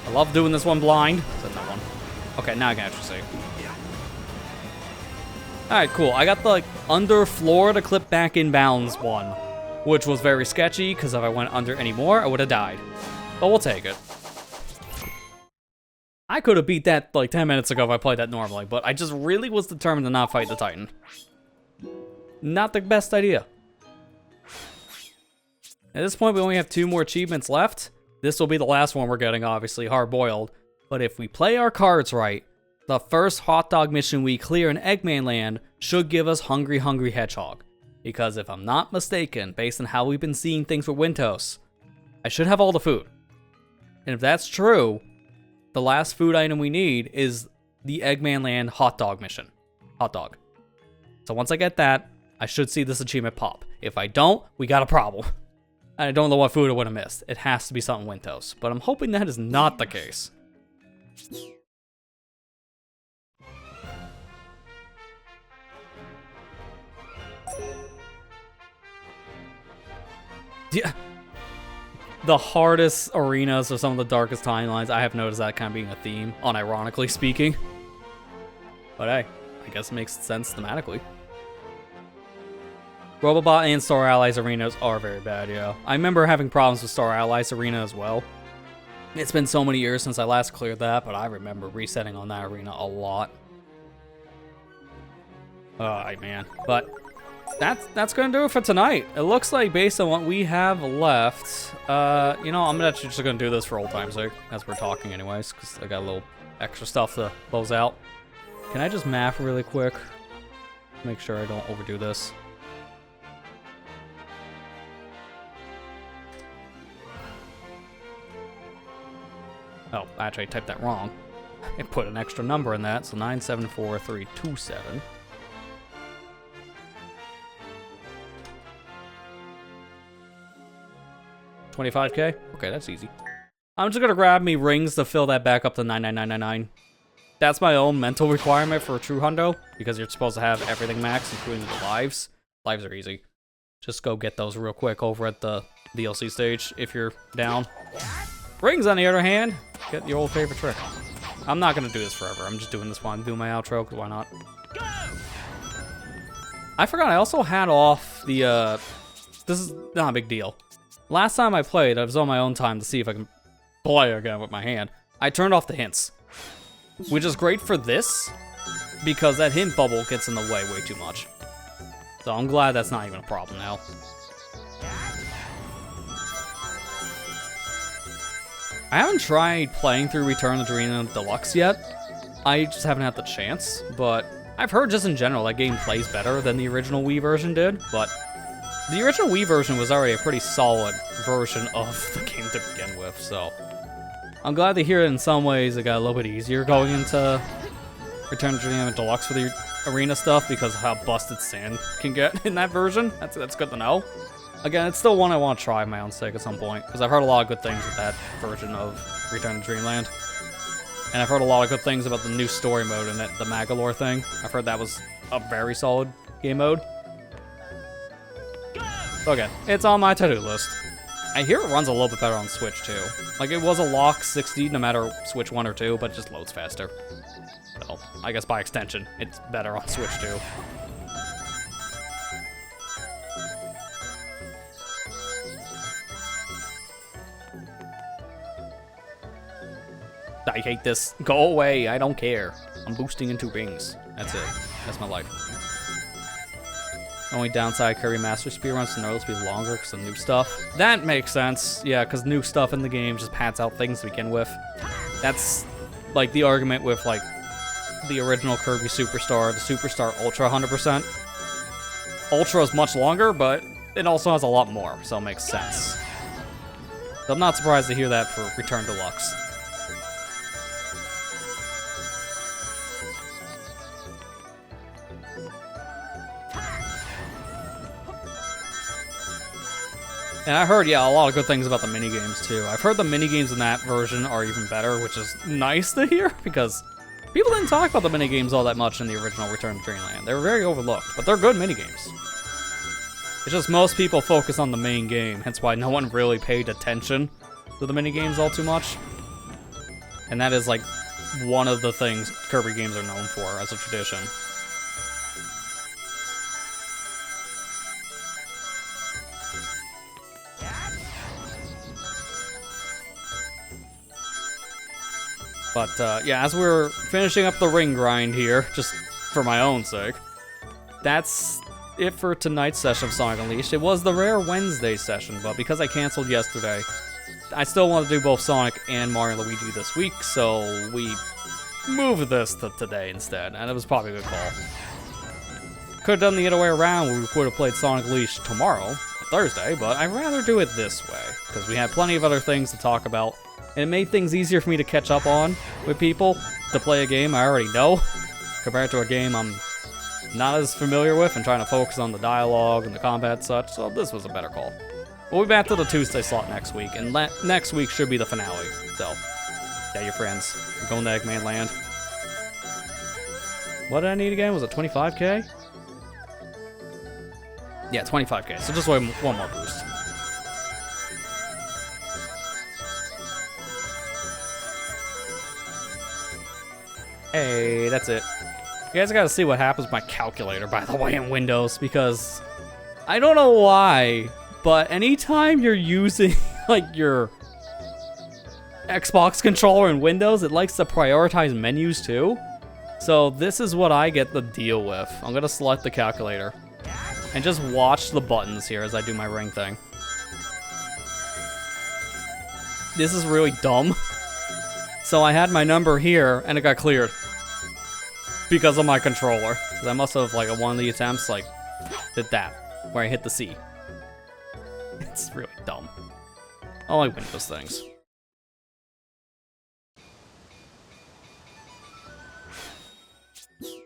I love doing this one blind. Said no one. Okay, now I can actually see. Alright, cool. I got the like under floor to clip back in bounds one, which was very sketchy because if I went under any more, I would have died. But we'll take it. I could have beat that like 10 minutes ago if I played that normally, but I just really was determined to not fight the Titan. Not the best idea. At this point, we only have 2 more achievements left. This will be the last one we're getting, obviously, hard-boiled. But if we play our cards right, the first hot dog mission we clear in Eggman Land should give us Hungry Hungry Hedgehog. Because if I'm not mistaken, based on how we've been seeing things with Wintos, I should have all the food. And if that's true, the last food item we need is the Eggman Land hot dog mission. Hot dog. So once I get that, I should see this achievement pop. If I don't, we got a problem. I don't know what food I would have missed. It has to be something Wintos, but I'm hoping that is not the case. Yeah. The hardest arenas are some of the darkest timelines. I have noticed that kind of being a theme, unironically speaking. But hey, I guess it makes sense thematically. Robobot and Star Allies arenas are very bad, yeah. I remember having problems with Star Allies arena as well. It's been so many years since I last cleared that, but I remember resetting on that arena a lot. Alright, man. But that's gonna do it for tonight. It looks like based on what we have left, you know, I'm actually just gonna do this for old time's sake, as we're talking anyways, because I got a little extra stuff to close out. Can I just map really quick? Make sure I don't overdo this. Oh, actually, I typed that wrong. I put an extra number in that, so 974327. $25K? Okay, that's easy. I'm just gonna grab me rings to fill that back up to 99999. That's my own mental requirement for a true hundo, because you're supposed to have everything max, including the lives. Lives are easy. Just go get those real quick over at the DLC stage if you're down. Rings, on the other hand, get your old favorite trick. I'm not gonna do this forever. I'm just doing this while I'm doing my outro, because why not? I forgot, I also had off the, this is not a big deal. Last time I played, I was on my own time to see if I can play again with my hand. I turned off the hints, which is great for this, because that hint bubble gets in the way too much. So I'm glad that's not even a problem now. I haven't tried playing through Return of the Dreamland Deluxe yet. I just haven't had the chance, but I've heard just in general that game plays better than the original Wii version did, but the original Wii version was already a pretty solid version of the game to begin with, so I'm glad to hear it in some ways it got a little bit easier going into Return of the Dreamland Deluxe for the arena stuff because of how busted sand can get in that version. That's good to know. Again, it's still one I want to try for my own sake at some point, because I've heard a lot of good things with that version of Return to Dreamland. And I've heard a lot of good things about the new story mode and the Magalore thing. I've heard that was a very solid game mode. Okay, it's on my to-do list. I hear it runs a little bit better on Switch, too. Like, it was a lock 60 no matter Switch 1 or 2, but it just loads faster. So, I guess by extension, it's better on Switch, too. I hate this. Go away. I don't care. I'm boosting into rings. That's it. That's my life. Only downside, Kirby Master speedruns to know be longer because of new stuff. That makes sense. Yeah, because new stuff in the game just pads out things to begin with. That's like the argument with like the original Kirby Superstar, the Superstar Ultra 100%. Ultra is much longer, but it also has a lot more, so it makes sense. So I'm not surprised to hear that for Return Deluxe. And I heard, yeah, a lot of good things about the minigames, too. I've heard the minigames in that version are even better, which is nice to hear, because people didn't talk about the minigames all that much in the original Return to Dreamland. They were very overlooked, but they're good minigames. It's just most people focus on the main game, hence why no one really paid attention to the minigames all too much. And that is, like, one of the things Kirby games are known for as a tradition. But, yeah, as we're finishing up the ring grind here, just for my own sake, that's it for tonight's session of Sonic Unleashed. It was the rare Wednesday session, but because I canceled yesterday, I still want to do both Sonic and Mario and Luigi this week, so we moved this to today instead, and it was probably a good call. Could have done the other way around, where we would have played Sonic Unleashed tomorrow, Thursday, but I'd rather do it this way, because we had plenty of other things to talk about. And it made things easier for me to catch up on with people, to play a game I already know, compared to a game I'm not as familiar with and trying to focus on the dialogue and the combat and such, so this was a better call. We'll be back to the Tuesday slot next week, and next week should be the finale, so yeah, your friends. I'm going to Eggman Land. What did I need again? Was it 25k? Yeah, 25k, so just one more boost. Hey, that's it. You guys gotta see what happens with my calculator, by the way, in Windows, because I don't know why, but anytime you're using, like, your Xbox controller in Windows, it likes to prioritize menus, too. So this is what I get to deal with. I'm gonna select the calculator and just watch the buttons here as I do my ring thing. This is really dumb. So I had my number here, and it got cleared. Because of my controller. Because I must have, like, at one of the attempts, like, did that. Where I hit the C. It's really dumb. I like Windows things.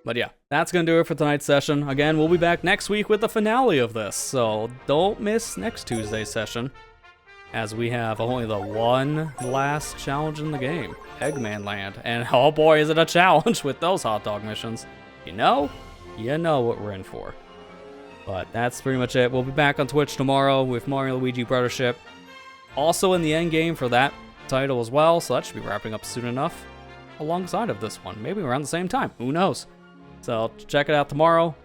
But yeah, that's going to do it for tonight's session. Again, we'll be back next week with the finale of this. So don't miss next Tuesday's session, as we have only the one last challenge in the game, Eggman Land. And oh boy, is it a challenge with those hot dog missions. You know what we're in for. But that's pretty much it. We'll be back on Twitch tomorrow with Mario and Luigi Brothership. Also in the end game for that title as well, so that should be wrapping up soon enough alongside of this one. Maybe around the same time. Who knows? So check it out tomorrow.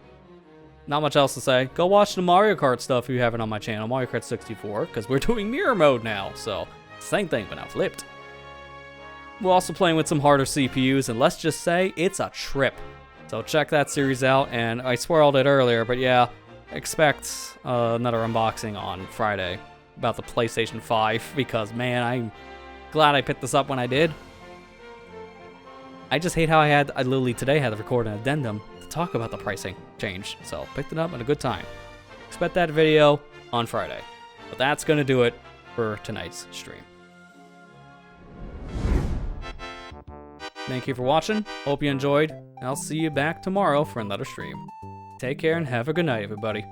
Not much else to say. Go watch the Mario Kart stuff if you haven't on my channel, Mario Kart 64, because we're doing mirror mode now. So same thing, but now flipped. We're also playing with some harder CPUs, and let's just say it's a trip. So check that series out, and I spoiled it earlier, but yeah, expect another unboxing on Friday about the PlayStation 5, because man, I'm glad I picked this up when I did. I just hate how I literally today had to record an addendum to talk about the pricing change, so picked it up at a good time. Expect that video on Friday. But that's gonna do it for tonight's stream. Thank you for watching, hope you enjoyed, and I'll see you back tomorrow for another stream. Take care and have a good night, everybody.